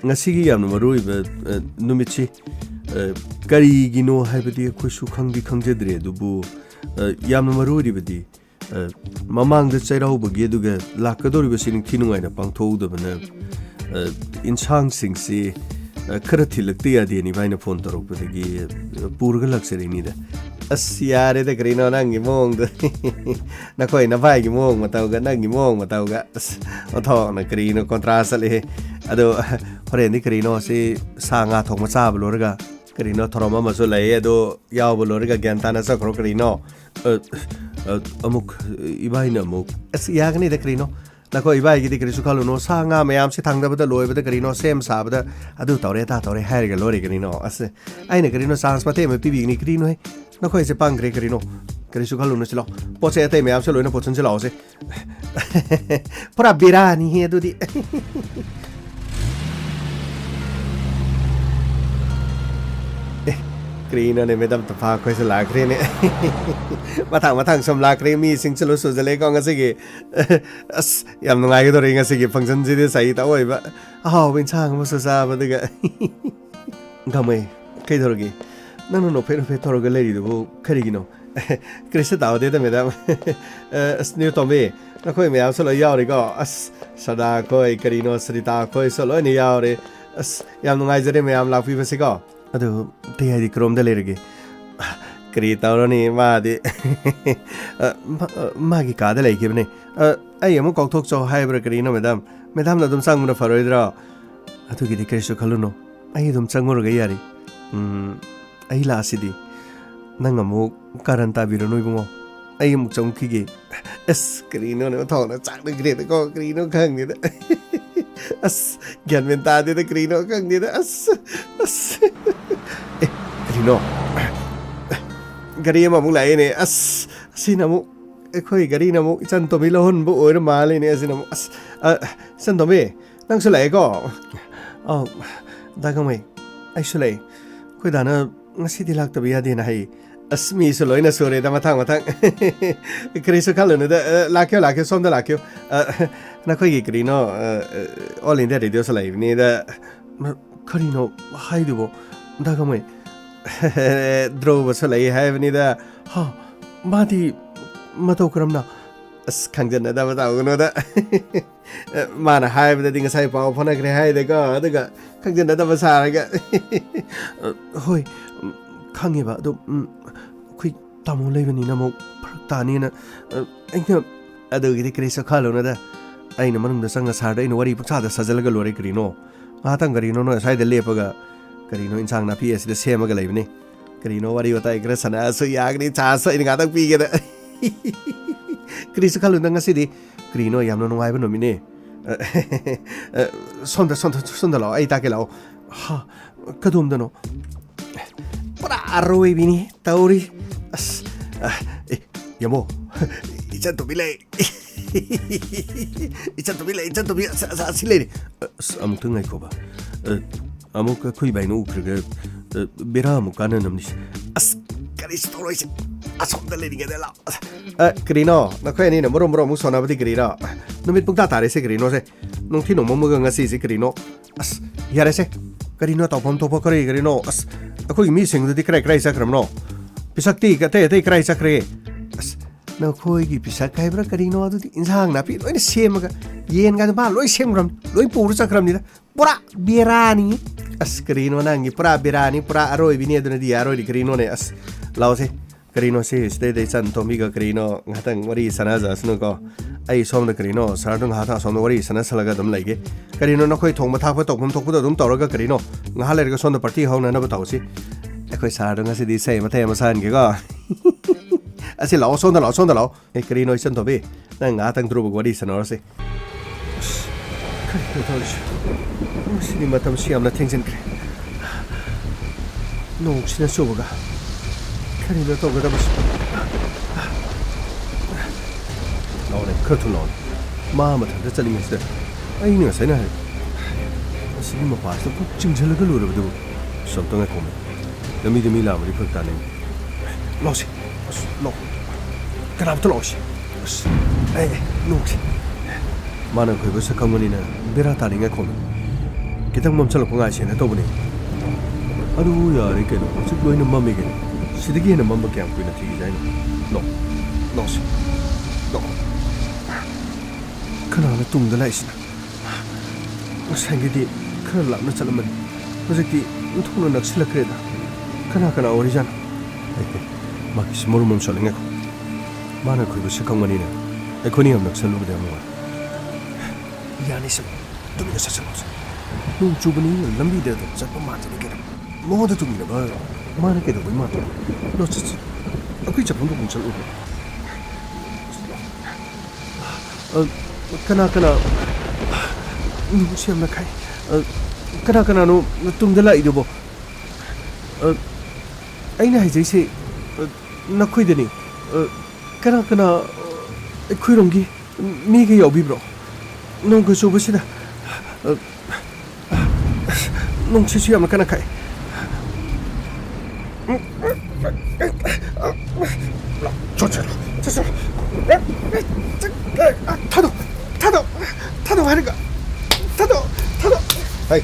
ngasi gi yam no roi ba numichi kari gi no hai budi khoi su khangdi khangjadre dubu yam no roi budi mamang da chairau bagi duga lakadori basining thinungai na pangthou da bana insang singsi khara thilakti adi ni baina phone tarok pudagi purga laksari ni da as yare da grino nang gi mong da na koi na vai gi mong matau ga nang gi mong matau ga otho na grino contrast le ado hore ni grino si sanga thong ma cha blorga grino thoroma ma so lai ado yaw blorga gyantana sa kro grino amuk ibai na amuk as yagni da grino na ko ibai gi dikri su khalu no sanga mayam si thangda bada loi bada grino sem sa bada adu tore ta tore hair ga lori grino as ai na grino sans pate me pibi ni grino he na ko se pang grino kri su khalu no silo poche te mayam se loi na pochon silo se pura birani he du di grino ne medam ta pha ko se la grine mathang som la kre mi sing chalo su jale ko ngasi gi as yam ngai gi do ri ngasi gi function ji de sai ta oi ba ha win chang mo su sa ba de ga gamai kai do gi no pe to ga le ri do khari gi no krisa da de da medam as new to me na ko me am so lo yaw ri ko as sada ko grino srita ko so lo ni yaw ri as yam ngai jare me am la pi ba se ko ado TAYAI di krom da lerge krita ni ma di ma gi ka da lai ke ne ai amu kok thok cho hai bra krino medam na dum sang na faroi dra atu gi di kreso khaluno ai dum changor ga yari ai la sidi nang amu karanta biro noi bungo ai mu chong ki ge es krino ne thong na chak de gre ko krino khang ni da as gyan men ta de krino khang ni da as krino gari ma mu lai ne as sina mu khoi gari na mu chan to bi lon bu oi ma le ne sina mu as san to me nang su lai ko da ga mai ai su lai khoi da na ngasi di lak to bi ya de na hai as mi su loi na su re da mathang krisu khalu ne da lakyo som da lakyo na khoi gi krino all in the radio su lai ni da krino hai du bo da ga mai drova su lai hai ni da ha ma di ma to kram na as khangjan da ba ta no da ma na hai ba ding sai pa phone kre hai de ga da ga khangjan da ba sa ga hoi khangi ba do kui tamo le ni na mo ta ni na ai na adu gi kre sa khalo na da ai na manung da sanga sa da ina wari pa da sa jal ga lore krino ma tang krino no sai da le pa ga krino insang na ps da sema ga le ni krino wari wata ikra sana so yag ni cha sa ina ga ta pi ga da krisa khalo na ngasi di krino yam no ngai ba no mi ne sonda lo ai ta ke lo ha kadum da no para arroi bini tauri as yamo ichan to bile ichan to bi sa sile am tu ngai ko ba amu ka khui bai no ukre bera mu kana namni as kari storoi asom da le ni ga la krino na khoi ni na moro mu sona ba di krino no mit pungta tare se krino se nong thi no mo ga ngasi se krino as yare se krino to pom to po kari krino as akoi mi sing di krai sakram no pisakti ka te krai sakre as ꯅꯈꯣꯏꯒꯤ ꯄꯤꯁꯛ ꯍꯥꯏꯕ꯭ꯔꯥ ꯀꯔꯤꯅꯣ ꯑꯗꯨꯗꯤ ꯏꯟꯁꯥꯡ ꯅꯥꯄꯤ ꯂꯣꯏꯅ ꯁꯦꯝꯃꯒ ꯌꯦꯟꯒꯥꯗꯣ ꯃꯥ ꯂꯣꯏ ꯁꯦꯝꯈ꯭ꯔꯕꯅꯤ ꯂꯣꯏ ꯄꯨꯔ ꯆꯠꯈ꯭ꯔꯕꯅꯤꯗ ꯄꯨꯔꯥ ꯕꯦꯔꯥꯅꯤ ꯑꯁ ꯀꯔꯤꯅꯣ ꯅꯪꯒꯤ ꯄꯨꯔꯥ ꯕꯦꯔꯥꯅꯤ ꯄꯨꯔꯥ ꯑꯔꯣꯏꯕꯤꯅꯤ ꯑꯗꯨꯅꯗꯤ ꯌꯥꯔꯣꯏꯗꯤ ꯀꯔꯤꯅꯣꯅꯦ ꯑꯁ ꯂꯥꯎꯁꯦ ꯀꯔꯤꯅꯣ ꯁꯤ ꯁꯤꯗꯩꯗꯩ ꯆꯟ ꯊꯣꯝꯕꯤꯒ ꯀꯔꯤꯅꯣ ꯉꯥꯛꯇꯪ ꯋꯥꯔꯤ ꯁꯥꯟꯅꯖꯁꯅꯨꯀꯣ ꯑꯩ ꯁꯣꯝꯗ ꯀꯔꯤꯅꯣ ꯁꯥꯔꯗꯣ ꯉꯥꯏꯍꯥꯛꯇꯪ ꯑꯁꯣꯝꯗ ꯋꯥꯔꯤ ꯁꯥꯟꯅꯁꯜꯂꯒ ꯑꯗꯨꯝ ꯂꯩꯒꯦ ꯀꯔꯤꯅꯣ ꯅꯈꯣꯏ ꯊꯣꯡꯕ ꯊꯥꯛꯄ ꯇꯧꯐꯝ ꯊꯣꯛꯄꯗꯣ ꯑꯗꯨꯝ ꯇꯧꯔꯒ ꯀꯔꯤꯅꯣ ꯉꯥꯏꯍꯥꯛ ꯂꯩꯔꯒ ꯁꯣꯝꯗ ꯄꯥꯔꯇꯤ ꯍꯧꯅꯅꯕ ꯇꯧꯁꯤ ꯑꯩꯈꯣꯏ ꯁꯥꯔꯗꯣ ꯉꯁꯤꯗꯤ ꯏꯁꯩ ꯃꯊꯩ ꯑꯃ ꯁꯥꯍꯟꯒꯦꯀꯣ ꯑꯁꯤ ꯂꯥꯛꯑꯣ ꯁꯣꯝꯗ ꯂꯥꯛꯑꯣ ꯁꯣꯝꯗ ꯂꯥꯛꯑꯣ ꯀꯔꯤꯅꯣ ꯏꯆꯟ ꯊꯣꯝꯕꯤ ꯅꯪ ꯉꯥꯏꯍꯥꯛꯇꯪ ꯇ꯭ꯔꯨꯕ ꯋꯥꯔꯤ ꯁꯥꯟꯅꯔꯁꯤ ꯀꯔꯤꯅꯣ ꯇꯧꯔꯤꯁꯤ ꯉꯁꯤꯗꯤ ꯃꯇꯝꯁꯤ ꯌꯥꯝꯅ ꯊꯦꯡꯖꯤꯟꯈ꯭ꯔꯦ ꯅꯣꯡꯁꯤꯅ ꯆꯨꯕꯒ ꯀꯔꯤꯅꯣ ꯇꯧꯒꯗꯕꯁꯤ ꯂꯥꯎꯅꯦ ꯈꯔ ꯊꯨꯅ ꯂꯥꯎꯅꯦ ꯃꯥ ꯃꯊꯟꯇ ꯆꯠꯂꯤꯉꯩꯁꯤꯗ ꯑꯩꯅ ꯉꯁꯥꯏꯅ ꯍꯥꯏ ꯑꯁꯤꯒꯤ ꯃꯄꯥꯁꯤꯗ ꯄꯨꯛ ꯆꯤꯡꯁꯤꯜꯂꯒ ꯂꯣꯏꯔꯕꯗꯨꯕꯨ ꯁꯣꯝꯇ ꯉꯥꯏꯈꯣꯃꯦ ꯂꯝꯕꯤꯗ ꯃꯤ ꯂꯥꯛꯑꯃꯗꯤ ꯐꯔꯛ ꯇꯥꯅꯩ ꯂꯥꯎꯁꯤ ꯑꯁ ꯂꯥꯎ ꯀꯅꯥꯝꯇ ꯂꯥꯛꯑꯣꯁꯤ ꯑꯁ ꯅꯣꯡꯁꯤ ꯃꯥꯅ ꯑꯩꯈꯣꯏꯕꯨ ꯁꯛꯈꯪꯕꯅꯤꯅ ꯕꯦꯔꯥ ꯇꯥꯅꯤꯡꯉꯥꯏ ꯈꯣꯝꯃꯦ ꯈꯤꯇꯪ ꯃꯝꯁꯜꯂꯛꯄ ꯉꯥꯏꯁꯦꯅ ꯇꯧꯕꯅꯤ ꯑꯗꯨ ꯌꯥꯔꯦ ꯀꯩꯅꯣ ꯍꯧꯖꯤꯛ ꯂꯣꯏꯅ ꯃꯝꯃꯤ ꯀꯩꯅꯣ ꯁꯤꯗꯒꯤ ꯍꯦꯟꯅ ꯃꯝꯕ ꯀꯌꯥꯝ ꯀꯨꯏꯅ ꯊꯤꯈꯤꯁꯦ ꯍꯥꯏꯅꯣ ꯂꯥꯎꯁꯤ ꯂꯥꯎ ꯀꯅꯥꯅ ꯇꯨꯡꯗ ꯂꯥꯛꯏꯁꯤꯅ ꯉꯁꯥꯏꯒꯤꯗꯤ ꯈꯔ ꯂꯥꯞꯅ ꯆꯠꯂꯝꯕꯅꯤ ꯍꯧꯖꯤꯛꯇꯤ ꯊꯨꯅ ꯅꯛꯁꯤꯜꯂꯛꯈ꯭ꯔꯦꯗ ꯀꯅꯥ ꯑꯣꯏꯔꯤꯖꯥꯠꯅꯣ ꯃꯥꯒꯤꯁꯤ ꯃꯔꯨꯝ ꯑꯃ ꯆꯠꯂꯤꯉꯥꯏꯈꯣ ꯃꯥꯅ ꯑꯩꯈꯣꯏꯕꯨ ꯁꯛꯈꯪꯕꯅꯤꯅ ꯑꯩꯈꯣꯏꯅ ꯌꯥꯝ ꯅꯛꯁꯜꯂꯨꯕꯗ ꯌꯥꯝ ꯅꯨꯡꯉꯥꯏ ꯌꯥꯅꯤ ꯁꯨꯝ ꯇꯨꯃꯤꯟꯅ ꯆꯠꯁꯜꯂꯣꯁꯦ ꯅꯣꯡ ꯆꯨꯕꯅꯤꯅ ꯂꯝꯕꯤꯗ ꯑꯗꯨꯝ ꯆꯠꯄ ꯃꯥꯟꯖꯅꯤ ꯀꯩꯅꯣ ꯃꯉꯣꯟꯗ ꯇꯨꯃꯤꯟꯅꯕ ꯃꯥꯅ ꯀꯩꯗꯧꯕꯩ ꯃꯥꯟꯗꯣ ꯂꯣ ꯆꯠꯁꯤ ꯑꯩꯈꯣꯏ ꯆꯠꯐꯝꯗꯣ ꯑꯃꯨꯛ ꯆꯠꯂꯨꯕ ꯀꯅꯥ ꯅꯨꯡꯁꯤ ꯌꯥꯝꯅ ꯈꯥꯏ ꯀꯅꯥꯅꯣ ꯇꯨꯡꯗ ꯂꯥꯛꯏꯗꯨꯕꯣ ꯑꯩꯅ ꯍꯥꯏꯖꯩꯁꯦ ꯅꯈꯣꯏꯗꯅꯤ ꯀꯅꯥ ꯑꯩꯈꯣꯏꯔꯣꯝꯒꯤ ꯃꯤꯒ ꯌꯥꯎꯕꯤꯕ꯭ꯔോ ꯅꯣꯡꯒ ꯆꯨꯕꯁꯤꯗ ꯅꯨꯡꯁꯤꯠꯁꯨ ꯌꯥꯝꯅ ꯀꯟꯅ ꯈꯥꯏ 타도 하니까 타도 아이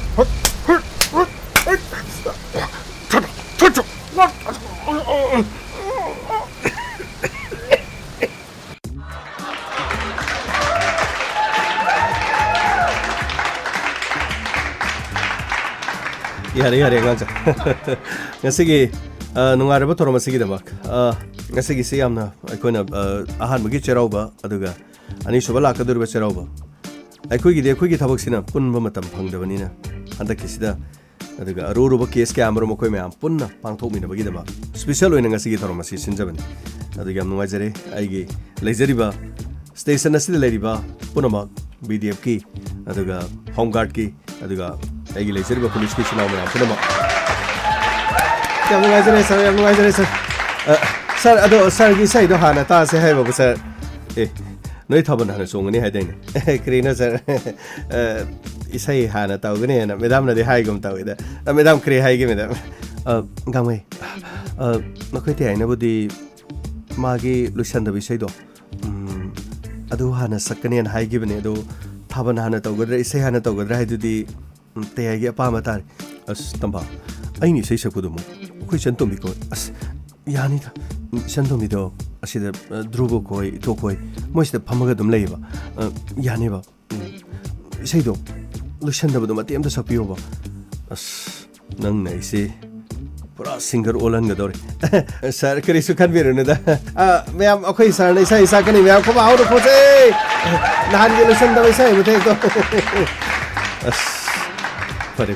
타도 야래 가자 ngasi기 nungaraba toroma sigidamak ngasigi se yamna aikoina ahanbagi cherauba aduga ani suba lakadurba cherauba aikoigi thabaksina punba matam phangdabanina handakisida aduga aruruba case camera mokoi mayam punna pangthokminabagi daba special oina ngasigi toroma si sinjabani aduga yam nuwaijare aigi leijariba station asida leiriba punama BDF ki aduga home guard ki aduga aigi leijariba police ki chinaw mayam punama yam nuwaijare sir sir ado sir gi sai do hana ta se haiba sir noi thaban hana songani haidane krina sir isai hana tawgani na madam na de hai gum tawida madam kre hai gi madam gamai nakhoi te aina budi magi lusan da bisai do adu hana sakani an hai gi bane do thaban hana tawgadra isai hana tawgadra hai dudi te ai gi apa matar as tamba aini sei sakudu mo koi chantombi ko as yani da chantombi do asida drubo koi to koi moisida phamaga dum leiba yani ba isai do lusan da budum atem da sapiyo ba as nang nei se pura singer olan ga dore sir kari su khan biru da ma'am akhoi sir nei sai sa kani ma'am ko ba hauru ko se nahan gi lusan da sai mute to as pare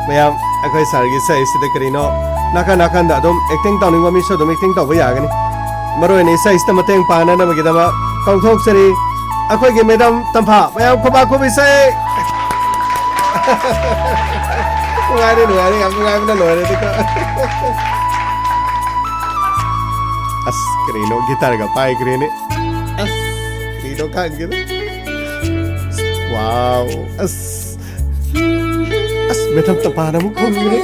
mayam akhoi sir gi sai sida karino nakan da dom acting tawning ma mi so dom acting taw ba yagani maroi ne sai sta mateng pana na magida ma kongthok sari akhoi gi madam tampha mayam khoba khobi sai ngare am ngai na lore dikha as karino gitar ga pai krene as krino kan gi wow as madam tapana mo khomre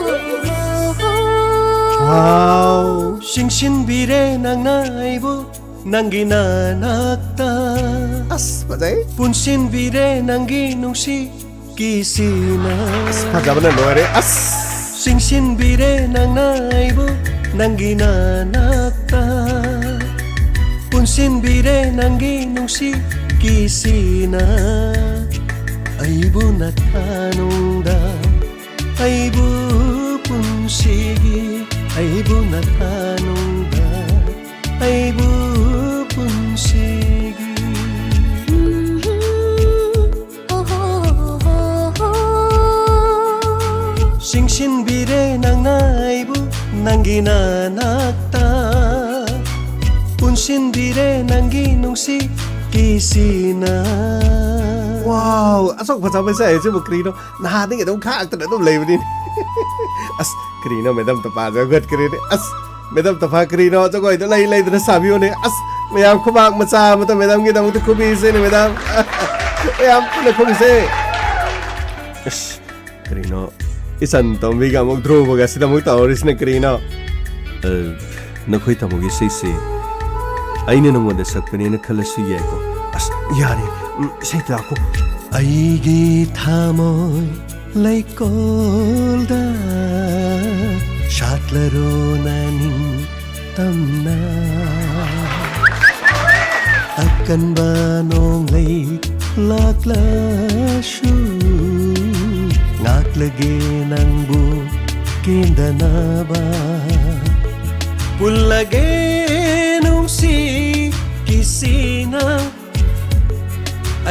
wow shin bire nang naibu nangi na nakta as bazai punshin bire nangi nungsi kisina as pajabana lore as shin bire nang naibu ꯅꯪꯒꯤ ꯅꯥꯅꯥꯛꯇ ꯄꯨꯟꯁꯤꯟꯕꯤꯔꯦ ꯅꯪꯒꯤ ꯅꯨꯡꯁꯤꯒꯤꯁꯤꯅ ꯑꯩꯕꯨ ꯅꯊꯥꯅꯨꯡꯗ ꯑꯩꯕꯨ ꯄꯨꯟꯁꯤꯒꯤ ꯑꯩꯕꯨ ꯅꯊꯥꯅꯨꯡꯗ ꯑꯩꯕꯨ ꯄꯨꯟꯁꯤꯒꯤ 싱신비래 낭나이부 남기나 낙다 운신비래 남기 농시 기시나 wow asok phasa bai sai chu krino na ding dong khak ta dom lei bani as krino madam ta pa ja gat krine as madam ta pa krino cho goi to lei lei da sabio ne as mayam khubak macha mata madam gi dong tu khubi se ne madam mayam ne khubi se as krino isan tombi ga mok dhruva ga sida mok tawris ne krino नखोई तमोगी सैसे आइने नंगोंदे सकपने न खलसु याको as yare sei ta ko आइगी थामोय लैकोल्दा शातलरो नानी तमना अकन बानों लई लाक्लाशु नाक्लगे नंगबु केंदनाबा पुल्लगे नुंसी किसीना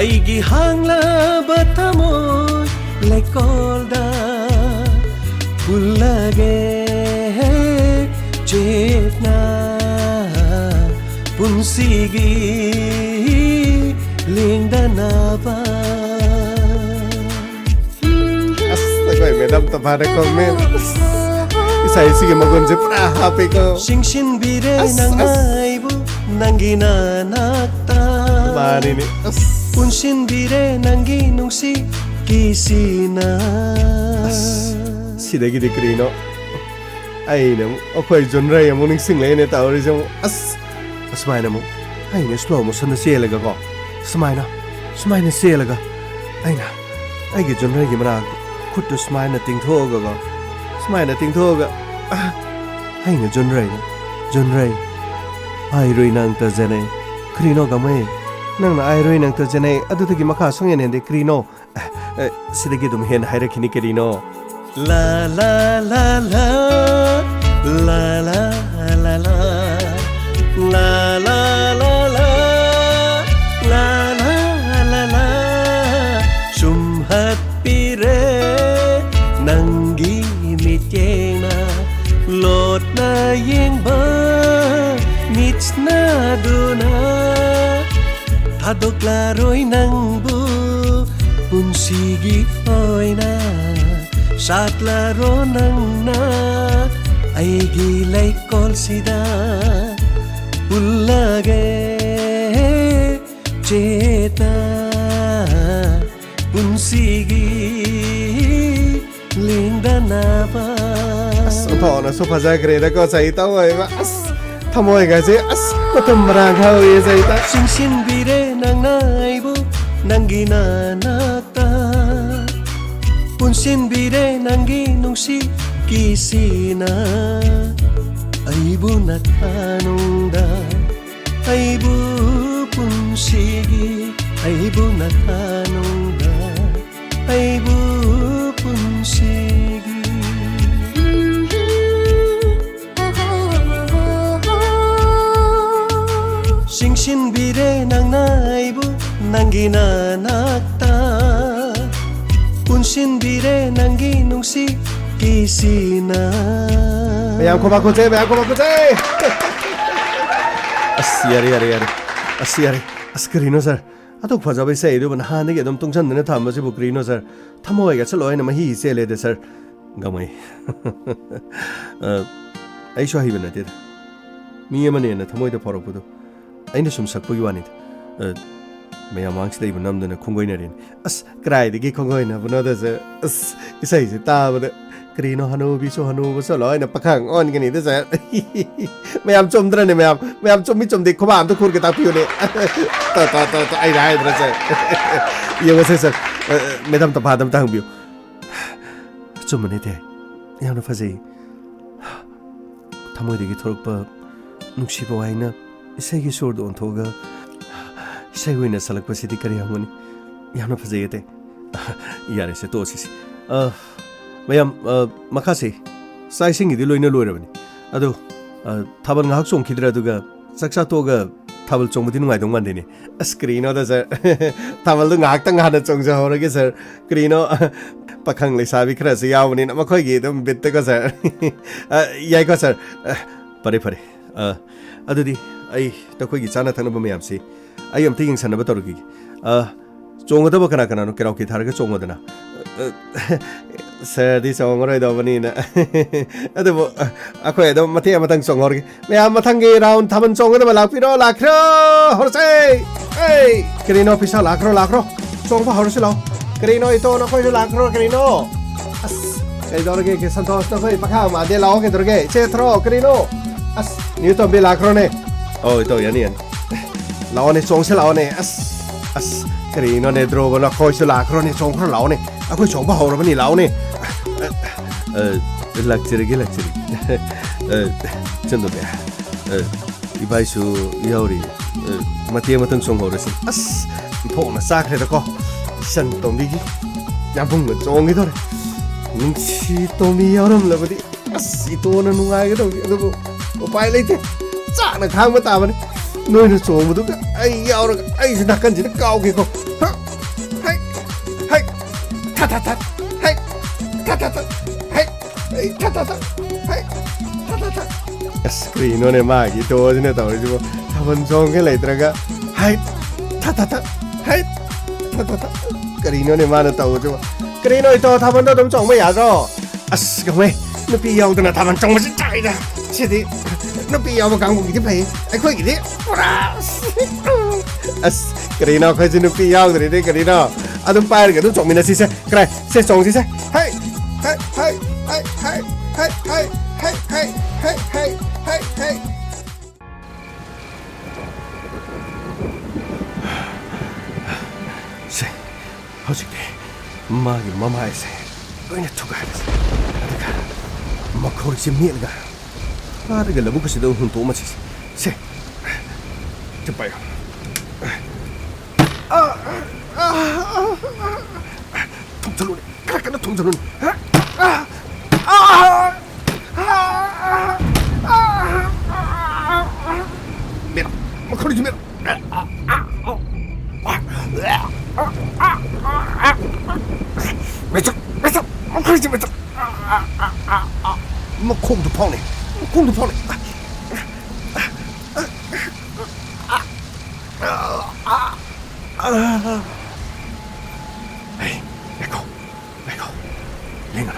आइगी हांगला बतमोय लैकोल्दा पुल्लगे चेतना पुंसीगी लिंगदनाबा as ta koi madam ta pa ko me sai sige magon je pra happy ko 싱신비래 낭나이부 남기나 낙다 mani ni as 운신비래 남기 농시 기시나 sidagi de krino ai na okoi genre ya morning sing le ne tawri jong as asmai na mo ai ne slow motion na se laga ko smai na se laga ai na ai ge genre gi mara khut to smai na ting tho ga ko smai na ting tho ga ai ne genre ai roi nang ta jane krino ga mai nang na ai roi nang ta jane adu ta gi makha song ne de krino sidagi dum hen haira khini krino La La La La La La La La La La La La La La La sumhatpire nangi mitena lotna yengba mitna duna thadokla roi nangbu punsigi oina Satlaro nangna aigi laikol sida pullage cheta punsigi lingdanaba Sothona so phaja greda ko chai ta oi ba as thamoi ga je as patam rang ha ye chai ta singsin bire nangnaibu nangina nakta punsinbire nangi nungsi kisina aibu natanungda aibu punsigi aibu natanungda aibu punsigi singsinbire nangnaibu nangina nakta punsinbire nangi nungsi kisina mayam ko ba ko je as yare as krino sir atok phaja bai sai do ban ha ne ge dom tungchan ne tham ba se bu krino sir thamoi ga chalo na ma hi se le de sir gamai ai sho hi bana te mi amane na thamoi da phorok bu aina sum sak pu gi wani mayam angst dei banam da na khongoi na rin as krai de gi khongoi na bana da se as isai se ta ba krino hanu bi so lo na pakhang on ga ni da sa mayam chomdra ne mayam chom mi chom de khobam to khur ke ta piu ne ta ai rai dra sa ye wa se sir madam ta padam ta biu chom ne te yam na phajai ꯊꯃꯣꯏꯗꯒꯤ ꯊꯣꯔꯛꯄ ꯅꯨꯡꯁꯤꯕ ꯋꯥꯍꯩꯅ ꯏꯁꯩꯒꯤ ꯁꯨꯔꯗ ꯑꯣꯟꯊꯣꯛꯑꯒ ꯏꯁꯩ ꯑꯣꯏꯅ ꯁꯛꯂꯛꯄꯁꯤꯗꯤ ꯀꯔꯤ ꯍꯪꯒꯅꯤ ꯌꯥꯝꯅ ꯐꯖꯩ ꯑꯇꯩ ꯌꯥꯔꯦꯁꯦ ꯇꯣꯛꯑꯁꯤꯁꯦ ꯃꯌꯥꯝ ꯃꯈꯥꯁꯦ ꯆꯥꯛ ꯏꯁꯤꯡꯒꯤꯗꯤ ꯂꯣꯏꯅ ꯂꯣꯏꯔꯕꯅꯤ ꯑꯗꯣ ꯊꯥꯕꯜ ꯉꯥꯏꯍꯥꯛ ꯆꯣꯡꯈꯤꯗ꯭ꯔꯥ ꯑꯗꯨꯒ ꯆꯥꯛꯆꯥ ꯇꯣꯛꯑꯒ ꯊꯥꯕꯜ ꯆꯣꯡꯕꯗꯤ ꯅꯨꯡꯉꯥꯏꯗꯧ ꯃꯥꯟꯗꯦꯅꯦ ꯑꯁ ꯀꯔꯤꯅꯣꯗ ꯁꯥꯔ ꯊꯥꯕꯜꯗꯣ ꯉꯥꯏꯍꯥꯛꯇꯪ ꯍꯥꯟꯅ ꯆꯣꯡꯖꯍꯧꯔꯒꯦ ꯁꯥꯔ ꯀꯔꯤꯅꯣ ꯄꯥꯈꯪ ꯂꯩꯁꯥꯕꯤ ꯈꯔꯁꯨ ꯌꯥꯎꯕꯅꯤꯅ ꯃꯈꯣꯏꯒꯤ ꯑꯗꯨꯝ ꯕꯤꯠꯇꯀꯣ ꯁꯥꯔ ꯌꯥꯏꯀꯣ ꯁꯥꯔ ꯐꯔꯦ ꯐꯔꯦ ꯑꯗꯨꯗꯤ ꯑꯩ ꯅꯈꯣꯏꯒꯤ ꯆꯥꯅ ꯊꯛꯅꯕ ꯃꯌꯥꯝꯁꯤ ꯑꯩ ꯑꯝꯇ ꯌꯦꯡꯁꯟꯅꯕ ꯇꯧꯔꯛꯈꯤꯒꯦ ꯆꯣꯡꯒꯗꯕ ꯀꯅꯥ ꯀꯅꯥꯅꯣ ꯀꯦꯔꯥꯎꯀꯤ ꯊꯥꯔꯒ ꯆꯣꯡꯉꯣꯗꯅ ꯁꯥꯔꯗꯤ ꯆꯣꯡꯉꯔꯣꯏꯗꯧꯕꯅꯤꯅ ꯑꯗꯨꯕꯨ ꯑꯩꯈꯣꯏ ꯑꯗꯨꯝ ꯃꯇꯦꯛ ꯑꯃꯇꯪ ꯆꯣꯡꯍꯧꯔꯒꯦ ꯃꯌꯥꯝ ꯃꯊꯪꯒꯤ ꯔꯥꯎꯟ ꯊꯥꯕꯜ ꯆꯣꯡꯒꯗꯕ ꯂꯥꯛꯄꯤꯔꯣ ꯂꯥꯛꯈ꯭ꯔꯣ ꯍꯧꯔꯁꯦ ꯑꯩ ꯀꯔꯤꯅꯣ ꯄꯩꯁꯥ ꯂꯥꯛꯈ꯭ꯔꯣ ꯆꯣꯡꯕ ꯍꯧꯔꯁꯤ ꯂꯥꯛꯑꯣ ꯀꯔꯤꯅꯣ ꯏꯇꯣ ꯅꯈꯣꯏꯁꯨ ꯂꯥꯛꯈ꯭ꯔꯣ ꯀꯔꯤꯅꯣ ꯑꯁ ꯀꯩꯗꯧꯔꯒꯦ ꯁꯟꯇꯣꯁ ꯅꯈꯣꯏ ꯄꯥꯈꯥ ꯃꯥꯗꯦ ꯂꯥꯛꯑꯣ ꯀꯩꯗꯧꯔꯒꯦ ꯏꯆꯦ ꯊꯔꯣ ꯀꯔꯤꯅꯣ ꯑꯁ ꯅ꯭ꯌꯨꯇꯣꯝꯕꯤ ꯂꯥꯛꯈ꯭ꯔꯣꯅꯦ ꯏꯇꯣ ꯌꯥꯅꯤ ꯂꯥꯛꯑꯣꯅꯦ ꯆꯣꯡꯁꯤ ꯂꯥꯛꯑꯣꯅꯦ ꯑꯁ ꯀꯔꯤꯅꯣꯅꯦ ꯗ꯭ꯔꯣꯕ ꯅꯈꯣꯏꯁꯨ ꯂꯥꯛꯈ꯭ꯔꯣꯅꯦ ꯆꯣꯡꯈ꯭ꯔꯣ ꯂꯥꯛꯑꯣꯅꯦ ꯑꯩꯈꯣꯏ ꯆꯣꯡꯕ ꯍꯧꯔꯕꯅꯤ ꯂꯥꯛꯑꯣꯅꯦ ꯂꯥꯛꯆꯔꯒꯦ ꯆꯟꯗꯣꯕꯤ 이바이수 야우리 마티에 마땅 송호르신 아스 이포나 싸크레다코 산 똥비기 야붕가 쫑이더래 눈치 똥이 여름라버디 아스 이또는 누가이게도 그리고 오빠이 레이테 쫙나 강마 따바네 너희는 쫑무도 아이 야우라 아이 나간지는 까오게고 하이 하이 타타타 하이 타타타 하이 타타타 하이 타타타 스크린온에 막 이도지네 떠가지고 타번 좋은 게 레이더가 하이 타타타 하이 타타타 스크린온에 많은 떠가지고 스크린온에 또 타번도 좀 정말 야죠 아스 그왜 누피 야우드나 타번 정말 진짜이다 시디 누피 야우 강국이 돼 아이코이기 돼 오라 아스 스크린온 거지 누피 야우드리 돼 스크린온 아좀 빠르게 좀 정민아 시세 그래 세 정시세 하이 하이 하이 하이 하이 하이 하이 하이 하이 하이 하이 Hey, hey. 세, 허직대 마기 마마이세 너희네 투가이세 아드가 마코리시 미엘가 아드가 라부카시도 훈토 마치세 세, 좀 봐요 통찰로네 까까나 통찰로네 Mira, mejor mira. Mira, mejor mira. Mà không được phong này. Hey, Echo. Lenga.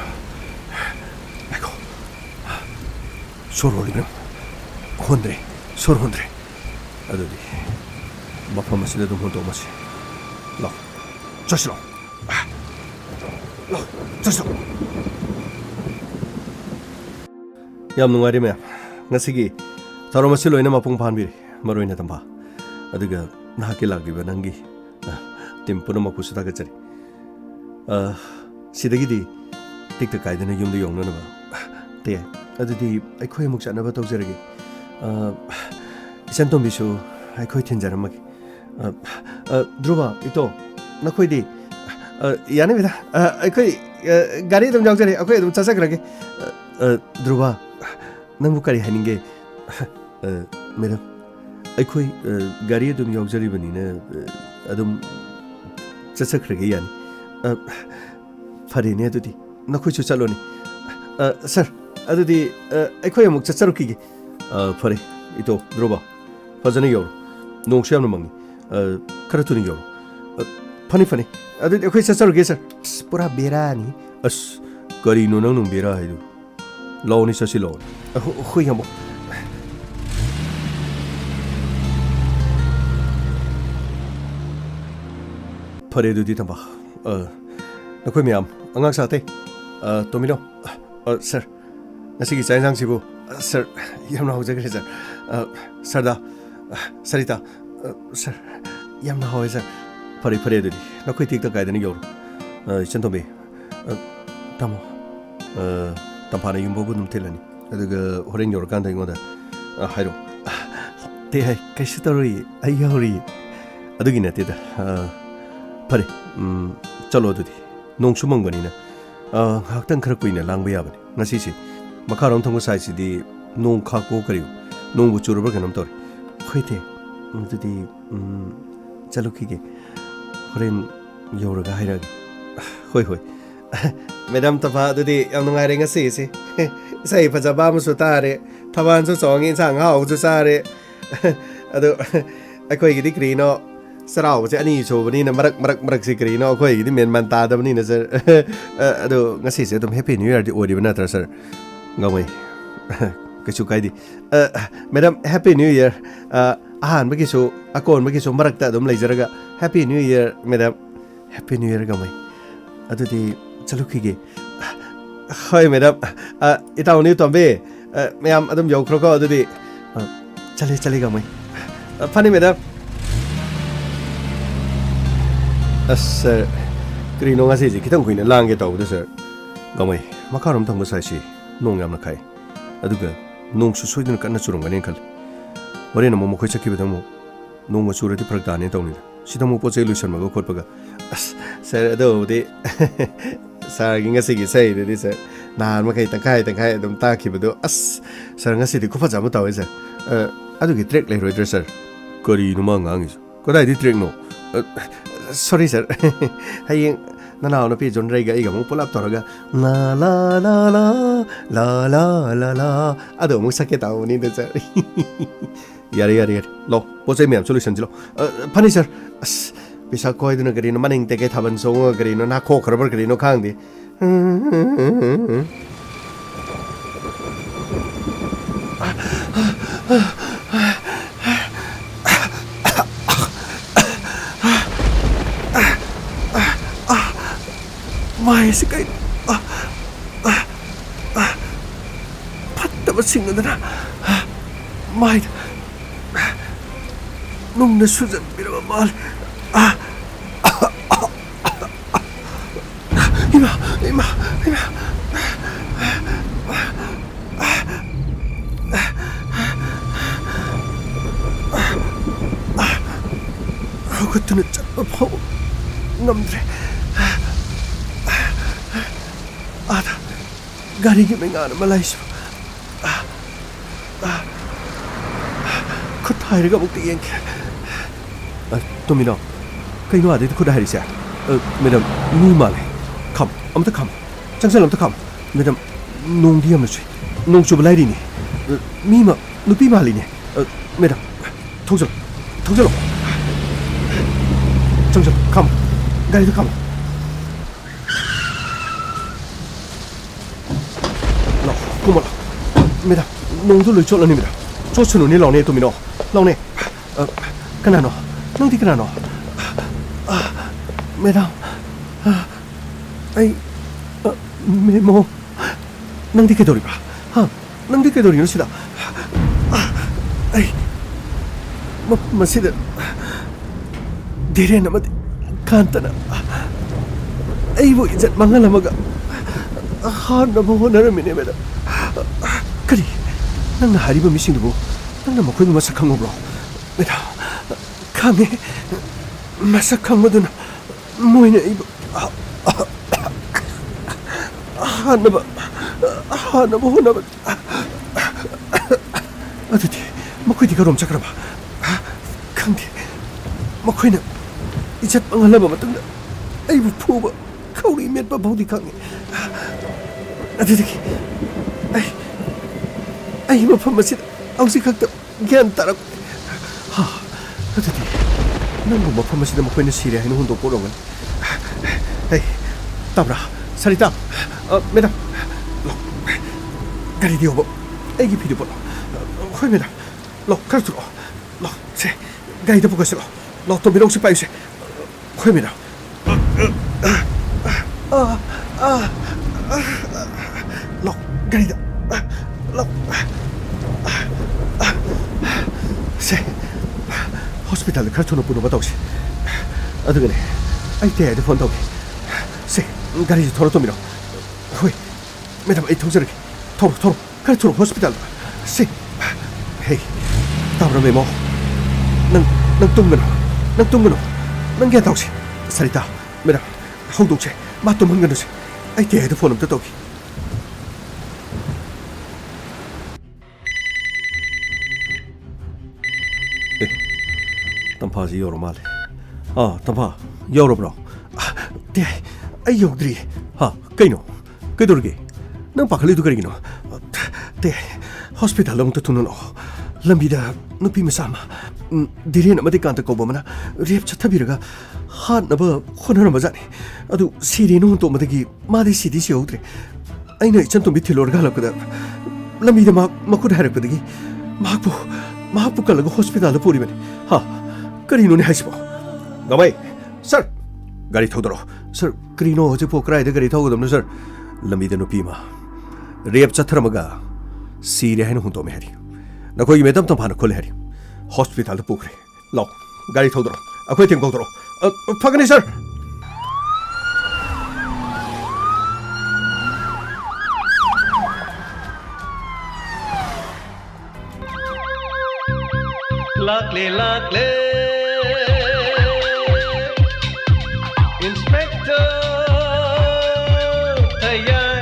Echo. Solo libre. Hondre. 소리 흔들어. 아들이 마파마 시대도 혼도 마시. 너, 저시로. 너, 저시로. ꯌꯥꯝ ꯅꯨꯡꯉꯥꯏꯔꯦ ꯃꯌꯥꯝ ꯉꯁꯤꯒꯤ ꯊꯧꯔꯝ ꯑꯁꯤ ꯂꯣꯏꯅ ꯃꯄꯨꯡ ꯐꯥꯍꯟꯕꯤꯔꯦ ꯃꯔꯨꯑꯣꯏꯅ ꯇꯝꯕ ꯑꯗꯨꯒ ꯅꯍꯥꯛꯀꯤ ꯂꯥꯛꯂꯤꯕ ꯅꯪꯒꯤ ꯇꯤꯝ ꯄꯨꯝꯅꯃꯛꯄꯨꯁꯨ ꯊꯥꯒꯠꯆꯔꯤ ꯁꯤꯗꯒꯤꯗꯤ ꯇꯤꯛꯇ ꯀꯥꯏꯗꯅ ꯌꯨꯝꯗ ꯌꯧꯅꯅꯕ ꯇꯥꯌꯥꯏ ꯑꯗꯨꯗꯤ ꯑꯩꯈꯣꯏ ꯑꯃꯨꯛ ꯆꯠꯅꯕ ꯇꯧꯖꯔꯒꯦ 이찬tom비수 아이코이 틴자람마기 드루바 이또 나코이디 야네비다 아이코이 가리 좀 정전해 아이코이 좀 짜자 그러게 드루바 남부까지 하는 게 매டம் 아이코이 가리에 좀 정전이버니네 좀 짜자 그러게 야니 파리네 두디 나코이 주짤로니 서 아두디 아이코이 목 짜짜로키기 파리 이또 들어봐 파전에 겨울 농시 하는 망니 카르투니 겨울 파니 아들 거기 서서 계서 스포라 베라니 아스 거리 노는 베라 해도 라오니 서시 라오 호이 한번 파레도 뒤담바 너코이 미암 앙악사테 도미노 서 나시기 자연상시부 सर यमना हो जगह सर सरदा सरिता सर यमना हो सर फरे दुदी नखोई ठीक त गायदनि योर चंतोबे तमो तमफाना युम्बोबु नुम थेलनि ꯑꯗꯨꯒ ꯍꯣꯔꯦꯟ ꯌꯧꯔꯀꯥꯟꯗ ꯑꯩꯉꯣꯟꯗ ꯍꯥꯏꯔꯣ ꯇꯦꯍꯥꯏ ꯀꯩꯁꯨ ꯇꯧꯔꯣꯏ ꯑꯩ ꯌꯥꯎꯔꯤ ꯑꯗꯨꯒꯤ ꯅꯠꯇꯦꯗ ꯐꯔꯦ ꯆꯠꯂꯣ ꯑꯗꯨꯗꯤ ꯅꯣꯡꯁꯨ ꯃꯪꯕꯅꯤꯅ ꯉꯥꯏꯍꯥꯛꯇꯪ ꯈꯔ ꯀꯨꯏꯅ ꯂꯥꯡꯕ ꯌꯥꯕꯅꯤ ꯉꯁꯤꯁꯦ ꯃꯈꯥꯔꯣꯝ ꯊꯪꯕ ꯁꯥꯏꯠꯁꯤꯗꯤ ꯅꯣꯡ ꯈꯥꯛꯄꯣ ꯀꯔꯤꯌꯣ ꯅꯣꯡꯕꯨ ꯆꯨꯔꯕ꯭ꯔꯥ ꯀꯩꯅꯣꯝ ꯇꯧꯔꯦ ꯍꯣꯏ ꯇꯦ ꯑꯗꯨꯗꯤ ꯆꯠꯂꯨꯈꯤꯒꯦ ꯍꯣꯔꯦꯟ ꯌꯧꯔꯒ ꯍꯥꯏꯔꯛꯑꯒꯦ ꯍꯣꯏ ꯍꯣꯏ ꯃꯦꯗꯥꯝ ꯇꯐꯥ ꯑꯗꯨꯗꯤ ꯌꯥꯝ ꯅꯨꯡꯉꯥꯏꯔꯦ ꯉꯁꯤꯁꯦ ꯏꯁꯩ ꯐꯖꯕ ꯑꯃꯁꯨ ꯇꯥꯔꯦ ꯊꯕꯥꯜꯁꯨ ꯆꯣꯡꯉꯤ ꯏꯟꯁꯥꯡ ꯑꯍꯥꯎꯕꯁꯨ ꯆꯥꯔꯦ ꯑꯗꯨ ꯑꯩꯈꯣꯏꯒꯤꯗꯤ ꯀꯔꯤꯅꯣ ꯆꯩꯔꯥꯎꯕꯁꯦ ꯑꯅꯤ ꯁꯨꯕꯅꯤꯅ ꯃꯔꯛꯁꯤ ꯀꯔꯤꯅꯣ ꯑꯩꯈꯣꯏꯒꯤꯗꯤ ꯃꯦꯟꯃꯥꯟ ꯇꯥꯗꯕꯅꯤꯅ ꯁꯔ ꯑꯗꯣ ꯉꯁꯤꯁꯦ ꯑꯗꯨꯝ ꯍꯦꯄꯤ ꯅ꯭ꯌꯨ ꯏꯌꯔꯗꯤ ꯑꯣꯏꯔꯤꯕ ꯅꯠꯇ꯭ꯔꯥ ꯁꯔ ꯉꯝꯃꯣꯏ ꯀꯩꯁꯨ ꯀꯥꯏꯗꯦ ꯃꯦꯗꯥꯝ ꯍꯦꯄꯤ ꯅ꯭ꯌꯨ ꯏꯌꯔ ꯑꯍꯥꯟꯕꯒꯤꯁꯨ ꯑꯀꯣꯟꯕꯒꯤꯁꯨ ꯃꯔꯛꯇ ꯑꯗꯨꯝ ꯂꯩꯖꯔꯒ happy new year madam happy new year ꯉꯝꯃꯣꯏ ꯑꯗꯨꯗꯤ ꯆꯠꯂꯨꯈꯤꯒꯦ ꯍꯣꯏ ꯃꯦꯗꯥꯝ ꯏꯇꯥꯎꯅꯤ ꯇꯣꯝꯕꯤ ꯃꯌꯥꯝ ꯑꯗꯨꯝ ꯌꯧꯈ꯭ꯔꯣꯀꯣ ꯑꯗꯨꯗꯤ ꯆꯠꯂꯦ ꯉꯝꯃꯣꯏ ꯐꯅꯤ ꯃꯦꯗꯥꯝ ꯑꯁ ꯁꯔ ꯀꯔꯤꯅꯣ ꯉꯁꯤꯁꯦ ꯈꯤꯇꯪ ꯀꯨꯏꯅ ꯂꯥꯡꯒꯦ ꯇꯧꯕꯗ ꯁꯔ ꯉꯝꯃꯣꯏ ꯃꯈꯥꯔꯣꯝ ꯊꯪꯕ ꯁꯥꯏꯠꯁꯤ ꯅꯣꯡ ꯌꯥꯝꯅ ꯈꯥꯏ ꯑꯗꯨꯒ ꯅꯣꯡꯁꯨ ꯁꯣꯏꯗꯅ ꯀꯟꯅ ꯆꯨꯔꯝꯒꯅꯦꯅ ꯈꯜꯂꯤ ꯍꯣꯔꯦꯟ ꯑꯃꯨꯛ ꯃꯈꯣꯏ ꯆꯠꯈꯤꯕꯗ ꯑꯃꯨꯛ ꯅꯣꯡꯃ ꯆꯨꯔꯗꯤ ꯐꯔꯛ ꯇꯥꯅꯦ ꯇꯧꯅꯤꯗ ꯁꯤꯗ ꯑꯃꯨꯛ ꯄꯣꯠ ꯆꯩ ꯂꯣꯏꯁꯟꯕꯒ ꯈꯣꯠꯄꯒ ꯑꯁ ꯁꯔ ꯑꯗꯨꯕꯨꯗꯤ ꯁꯥꯔꯒꯤ ꯉꯁꯤꯒꯤ ꯏꯁꯩꯗꯨꯗꯤ ꯁꯔ ꯅꯍꯥꯟ ꯃꯈꯩ ꯇꯪꯈꯥꯏ ꯑꯗꯨꯝ ꯇꯥꯈꯤꯕꯗꯣ ꯑꯁ ꯁꯔ ꯉꯁꯤꯗꯤ ꯈꯨꯐꯖ ꯑꯃ ꯇꯧꯋꯦ ꯁꯔ ꯑꯗꯨꯒꯤ ꯇ꯭ꯔꯦꯛ ꯂꯩꯔꯣꯏꯗ꯭ꯔꯥ ꯁꯔ ꯀꯔꯤꯅꯣ ꯃꯥ ꯉꯥꯡꯉꯤꯁꯨ ꯀꯗꯥꯏꯗꯤ ꯇ꯭ꯔꯦꯛꯅꯣ ꯁꯣꯔꯤ ꯁꯔ ꯍꯌꯦꯡ ꯅꯅꯥꯎ ꯅꯨꯄꯤ ꯖꯣꯟꯔꯩꯒ ꯑꯩꯒ ꯑꯃꯨꯛ ꯄꯨꯂꯞ ꯇꯧꯔꯒ ꯂꯥ ꯂꯥ ꯂꯥ ꯂꯥ ꯂꯥ ꯂꯥ ꯂꯥ ꯂꯥ ꯑꯗꯣ ꯑꯃꯨꯛ ꯁꯛꯀꯦ ꯇꯧꯕꯅꯤꯗ ꯁꯔ ꯌꯥꯔꯦ ꯂꯣ ꯄꯣꯠ ꯆꯩ ꯃꯌꯥꯝꯁꯨ ꯂꯣꯏꯁꯟꯁꯤꯜꯂꯣ ꯐꯅꯤ ꯁꯔ ꯑꯁ ꯄꯩꯁꯥ ꯀꯣꯏꯗꯨꯅ ꯀꯔꯤꯅꯣ ꯃꯅꯤꯡ ꯇꯦꯀꯩ ꯊꯥꯕꯜ ꯆꯣꯡꯉꯒ ꯀꯔꯤꯅꯣ ꯅꯥꯈꯣꯛꯈ꯭ꯔꯕ꯭ꯔꯥ ꯀꯔꯤꯅꯣ ꯈꯪꯗꯦ ꯃꯥꯏꯁꯤ ꯀꯩ ꯐꯠꯇꯕꯁꯤꯡ ꯑꯗꯨꯅ ꯃꯥꯏꯗ ꯅꯨꯡꯅ ꯁꯨꯖꯟꯕꯤꯔꯕ ꯃꯥꯜꯂꯦ 이마 그것들은 ጨ법하고 놈들의 아다 가리기 맹하는 말라이쇼 그 타이르가 먹대 옌케 도미노 그이노 아데도 그 타이르시야 매담 누말레 컴 엄터 컴 장선 엄터 컴 매담 농디엄을 수 농주 블라이리니 미마 누피 말리니 매담 통절 정절 컴 가리도 컴 너 고마라 매담 농도를 쫄라닙니다 조수는 이 라운에 도미노 라운에 그나노 농디 그나노 매담 아이 메모 낭디 개돌이봐 낭디 개돌이는 시다 아이 마시다 디레나 마디 칸타나 아이보 이제 망할라 마가 하나 보호나르미네 매담 그리 낭나 하리바 미싱도 보 낭나 먹고 있는 마삭한 거 브로 매담 강해 마삭한 거든 뭐이네 이거 하나 봐 어디디 먹고이디가 롬짝그라봐 강디 먹고이는 이제 빵 할라봐 맞던가 아이고 푸바 카우리 맷바 보디 강해 어디디 아이 뭐 판마시다 아우시 각도 겐 따라 어디디 난 뭐 판마시다 먹고 있는 시리아 해는 혼도 꼬롱은 에이 따브라 사리다 매담 가리 디오보 애기 비디보 호이 매담 로 카르투로 로세 가이드 보고서 로 도미롱시 빠이세 호이 매담 로 가이드 로세 호스피탈 카르투노 부노 바다오시 어드그네 아이테 헤드폰 도기 세 가리지 토로 도미로 호이 매담 이 통제를 토로 खर थोर हॉस्पिटल से हे ताब्रा मेमो नंग तुंगनो नंग क्या ताउसे सरिता मेरा होंदोक से मा तुमहनगनो से आई ते हेड फोन अमता तोगी तंफाजी योरो माले तंफा योरो ब्रो ते आई योद्री हा कइनो कइदोरगे नंग पाखली दु करिगिनो ते हॉस्पिटल अमता तुननो लंबीदा नुपी मसामा दिरेन अमदे कांत कोबमना रेप छथबिरगा हानब खोनरम जाने अदु सिरेनो तो मदगी मादे सिदि सिउद्रे अइना इचन तुमबि थिलोरगा लकदा लंबीदा मखुद हारकदगी माकु कलग हॉस्पिटल पुरिबनि हा करिनो ने हाइसबो गमाई सर गाड़ी थौदरो सर करिनो होजे पोक्राइदे गाड़ी थौगदमनो सर लंबीदा नुपी मा रेप छथरमगा सिरे हैन हुंतो मेहरी नखोई मेदम तम फाना खोले हरी हॉस्पिटल पुखरे लाओ गाड़ी थौदरो अखोई थिंग थौदरो फगनी sir Lakle Inspector Tayai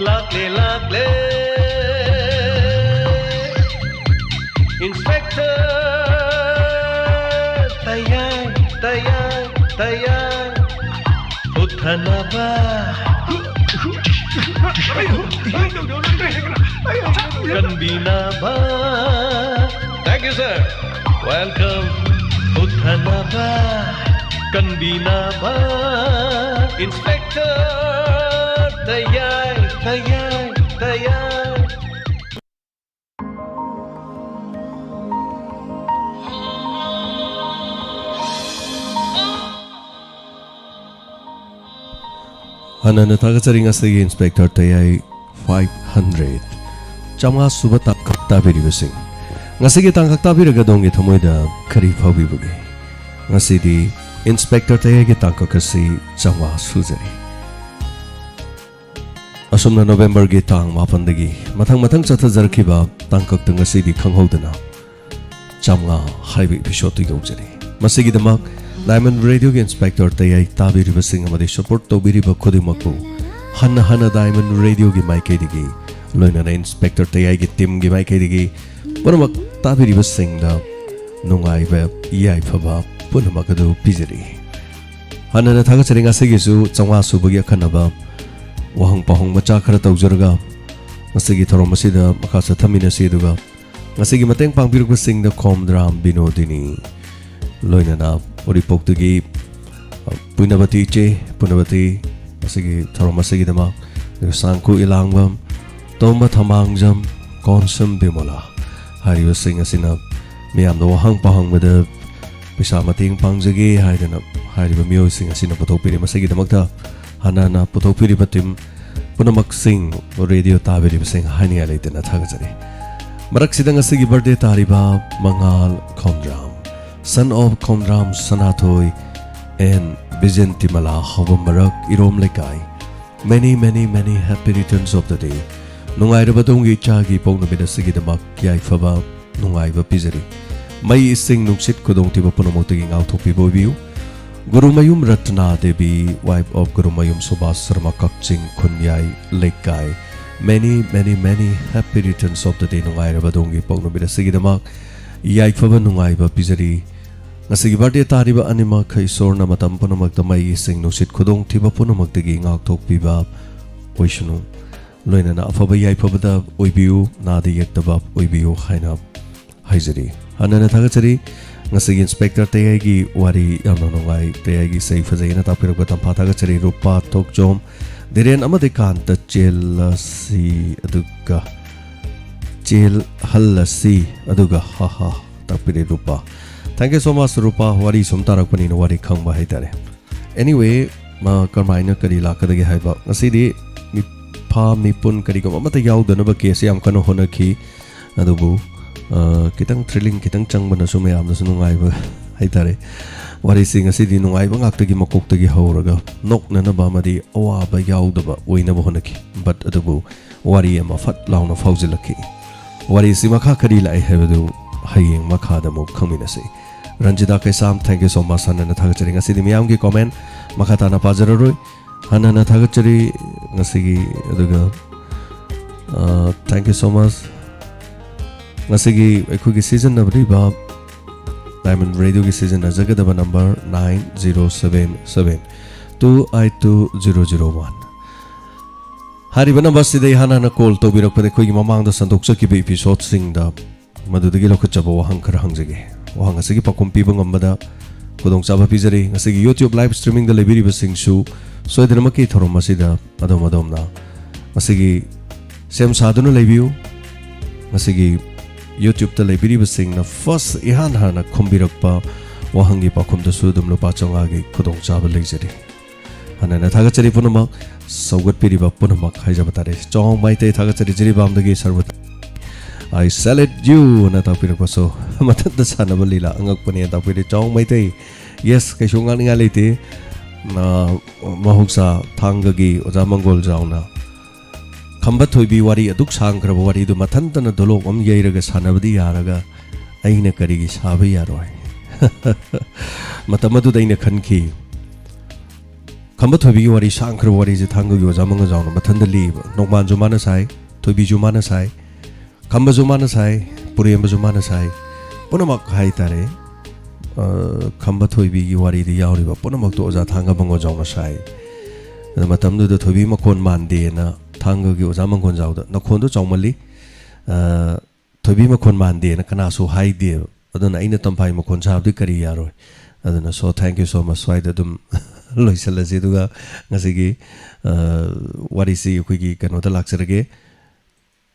Lakle Inspector Tayai Uthanaba Kanbinaba. Thank you, sir. Welcome. Uthanaba. Kanbinaba. Inspector. Tayai. Hanana tagacharing asagi Inspector Tayai 500 Chamga suba tangkak tabiribasing ngasigi tangkak tabiraga dongi thamoida khari phawbibugi ngasidi Inspector Tayai gi tangkak asi chamga sujari asumna November gi tang mapandagi mathang chathajarkhiba tangkak tang ngasidi khanghodana chamga highway episode yojari masigi damak Diamond Radio Inspector Tayai tabiribasing amadi support tobiriba khodimakku Hana Diamond Radio gi maikaidigi loina Inspector Tayai gi team gi maikaidigi punamak tabiribasing da nungaiba yai phaba punamak adu pijari Hana thagacharing asigisu changwa subagi akhanaba wahang pahong macha khara tawjarga masigi thoromasida makasa thamina siduga masigi mateng pangbirubasing da khomdram binodini loina na Oripoktugi Punavati Masigi Thoromasigi dama Sangku ilangwam Tomba thamangjam Konsum bimola Hariwa sing asina Miyam da wahang pahang bada Pisa mating pangjagi Haidana Hariwa miyo sing asina Putopiri masigi damakta Hanana Putopiri batim Punamak sing Radio tabiri basing Hani alaitana thagajari Marak sidang asigi birthday tariba Mangal Khomdram Son of Khomdram Sanatoy and Vijentimala Hawamarak Irom Lekai. Many happy returns of the day. Nungai Rabatungi Chagi Pongamida Sigidamak Yai Faba Nungai Vapizari. May sing Nuksit Kudong Tibapunamoting out of people view. Gurumayum Ratna Devi, wife of Gurumayum Subas Sarmakakching Kunyai Lekai. Many happy returns of the day. Nungai Rabatungi Pongamida Sigidamak Yai Faba Nungai Vapizari. Ngasigi birthday tariba anima kay sorna matam punamakta may ising nusit kudong tiba punamakdagi ngak tokpiba oishunu loina na afaba yai pabada oibiu nadi yaktaba oibiu haina haizari hanana thagachari ngasigi Inspector Tayai gi wari yamna nungai Tayai gi sei fajaina tapirakba tampa thagachari rupa tokjom diren amade kanta chel halasi aduga haha tapire rupa. Thank you so much Rupa wari sumtarak panina wari khangba haitare. Anyway, ma karmaina kari lakadagi haiba. Ngasidi mi pha mi pun kari ko amata yaudanaba case yam kano honaki adubu kitang thrilling kitang changbana sumayam na sunungai ba haitare. warising asidi nungai bang aktagi makok tagi hauraga nok nana ba madi awa ba yaudaba oina ba honaki but adabu wari ama fat launa fauzilaki wari si makha kari lai hebadu hayeng makha da mo khangminase Ranjita Kaisam, thank you so much. Hanana thagachari ngasidi miyam gi comment makha tana pajararoi hanana thagachari ngasigi aduga thank you so much. Ngasigi ekhugi season nabri ba Diamond Radio gi season najagadaba number 9077 282001 hariba number sidai hanana call tobirak pade khogi mamang da sandokchaki be episode sing da madudagi lokhachaba wahang khara hangjage wahang asigi pakum pibang ambada kodong chaba pizari asigi YouTube live streaming da lebiri basing shu soidrama ki thorom asida adom adom na asigi sem sadunu lebiu asigi YouTube ta lebiri basing na first ihan hana khombirakpa wahangi pakum da su dum lo pachonga gi kodong chaba leijari hanana thagachari punama saugat piriba punama khaijaba tare chong maite thagachari jiri bamdagi sarvat I salute you na tapir ko so matad da sana balila angak pani tapir chong mai tai yes kai shunga ninga leite na mahuksa thangagi oja mangol jauna khamba thoibi wari aduk sangra wari du mathan tan dolok om yeiraga sanabdi yaraga aina karigi sabai yaroi matamadu daina khanki khamba thoibi wari sangra wari je thangagi oja mangol jauna mathan da li nokman jumana sai thoibi jumana sai Kamba Zumana sai, Puriamba Zumana sai, Punamak Haitare, Kamba Toibi Wari the Yauriba, Punamak to Oza Tanga Bango Jama sai. The Matamdu the Tobi Makon Mandi and Tanga Giozama Gonzauda, Nakondo Jomali, Tobi Makon Mandi and Kanaso Hai dear, Adana Inatampai Makon Sabi Kariaro. Adana so thank you so much. So I did them Loisala Ziduga Nasigi, what is the Quiggy Kanota Laxerage.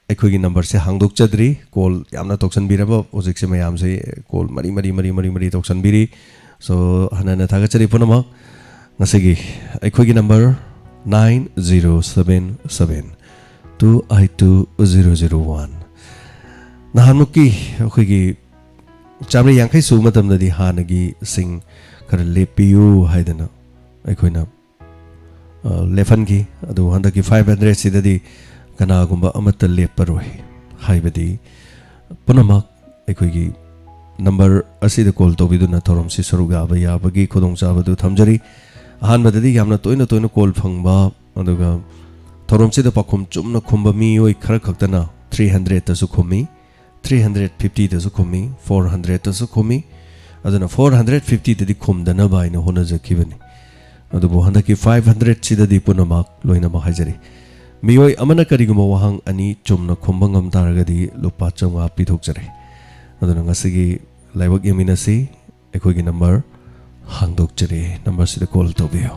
Equigi number se hangduk chadri call yamna toksan biraba ojik se mayam se call mari toksan biri so hanana thagachari punama ngasigi equigi number 9077 282001 nahanuki equigi chamri yankai su matam da di hanagi sing kar lepiu haidana equina lefan ki adu handaki 500 sidadi Kana gumba amata leparoi haibadi punamak equigi number asida call to biduna thorom si saruga baya bagi kodong chabadu thamjari ahan badadi yamna toina call phangba aduga thorom si da pakhum chumna khumba mi oi khar khaktana 300 ta su khumi 350 ta su khumi 400 ta su khumi aduna 450 ta di khumdana baina hona jakibani adubo handaki 500 sida di punamak loina ma hajari Mioi amana kariguma wahang ani chumna khumbangam taragadi lupa chonga pithokjare aduna ngasigi laibak yaminasi ekhogi number hangdokjare number sida call tobiyo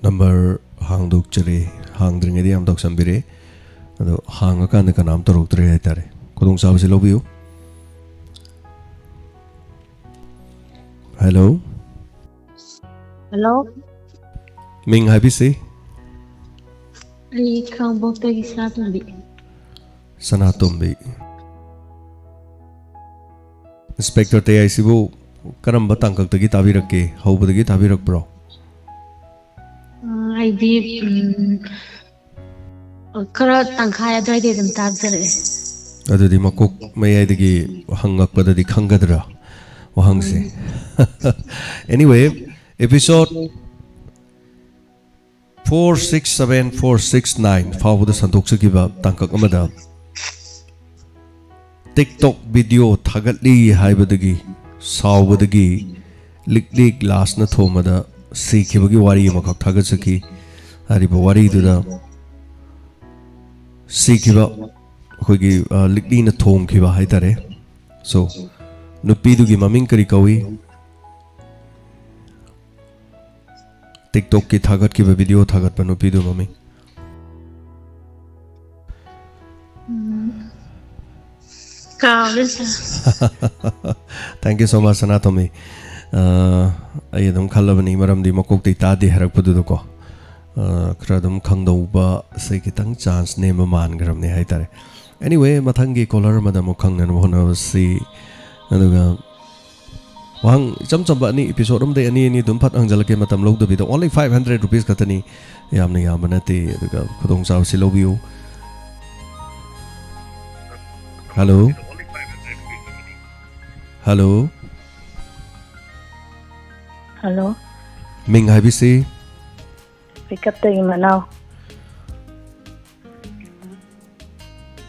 number hangduk chare hangdring edi am tok sambire ado hanga kan ka nam torok tre haitare kodong sab se lobiu hello ming habi se Li khang bok te sanatumbi inspector TAYAI sibu karamba tangkak tagi tabirake haubadagi tabirak bro I be kara tangkhaya dai de dum tak jare adudi makok mayai hangak padadi khangadra wahangse anyway episode 467469 fawda sandoksagiba tangkak amada TikTok video thagatli haibadagi sawbadagi likli glass na thomada sikibagi wari makak thagasaki hariba wari duda sikiba khogi likli na thom khiba haitare so nupi dugi maming kari kawi TikTok ki thagat ki video thagat pa nupi du maming Kaure sir. Thank you so much Sanatomi. Ai adum khalabani maramdi makok ti ta de harak padu ko. Kradum khangdauba sei kitang chance ne ma man gram ne hai tare. Anyway, mathangi caller madam khangnan hona si aduga wang cham cham ba ni episode um de ani dum phat angjal ke matam log do bi only 500 rupees katani yamna yamna te aduga khudong chaw si lobiu. Hello. Hello. Hello. Ming hai bisi. Pick up the Manao.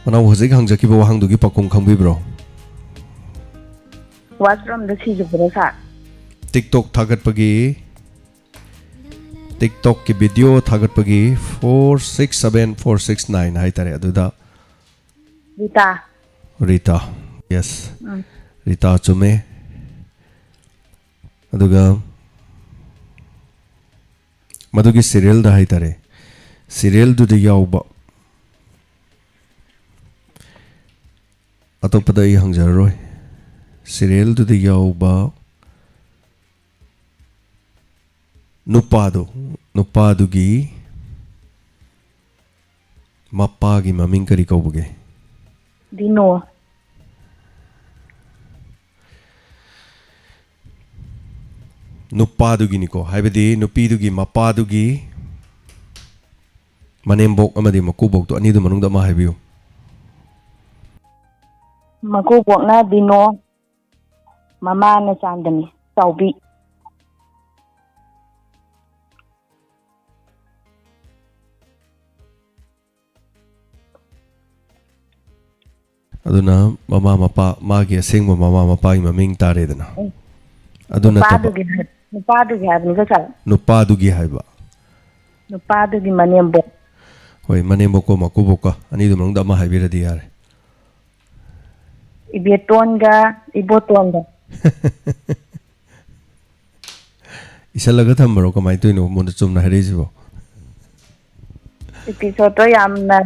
Manao hojik hangjaki bo hang dugi pakong khangbi bro. What's from the sea of TikTok thagat pagi. TikTok ki video thagat pagi 467469 hai tare aduda. Rita. Rita. Yes. Rita chume. Aduga madugi serial da hai tare. Serial du de yauba. Atopada I hangjaroi. Serial du de yauba. Nupado gi mappa gi maming kari kaubage. Dino. Nuppadugi niko haibadi nupidugi mappadugi manembok amadi makubok to ani du manungda ma haibiu Maku Bokna Dino. Mama na Sandani. Saubi. aduna mama mapa magi asengma mama mapa gi maming tare dana aduna taba Nupadugi have Nika. nuppadugi haiba Nupadugi Manembo. hoi manembok ko makubok ani du manungda ma haibira di yare Ibetonga. Ibotonga. isalaga thambaro kamai toino mon chumna harisibo Episode Yamna.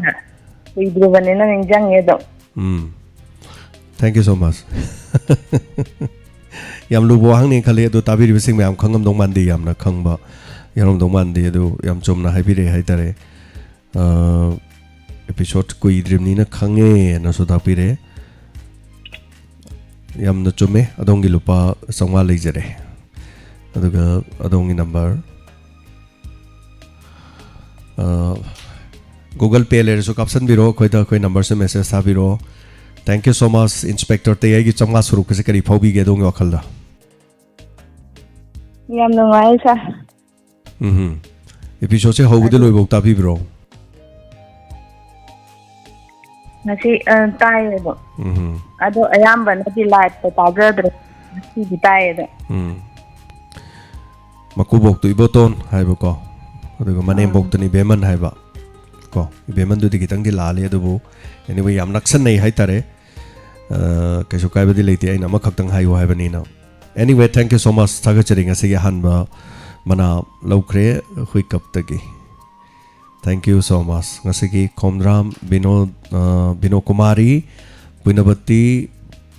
We drew an in Jangedo. Thank you so much. Yam lubo hang ni khale do tabiri bising me am khangam dong mandi yam na khangba yarom dong mandi do yam chomna haibire haitare episode ko idrim ni na khange na so tapire yam na chome adongi lupa sangwa leijare aduga adongi number Google Pay le so caption biro khoida khoi number se message sa biro. Thank you so much Inspector TAYAI gi chamga suru kase kari phaubi ge dong wakal da Yamno Maisa. episode se hobu de loi bok ta bi bro Nasi Tayo. Ado Ayamba Nati Light, the Tagadre. Nasi Tayo. makubok tu iboton haibo ko aduga manembok tu ni beman haiba ko beman du di kitang di lale adubu anyway yam naksan nei hai tare kesu kai badi leiti aina makhaktang hayo haibani na anyway thank you so much thaga charinga se hanba mana lokre hui kap tagi thank you so much ngasigi komram bino kumari puinabati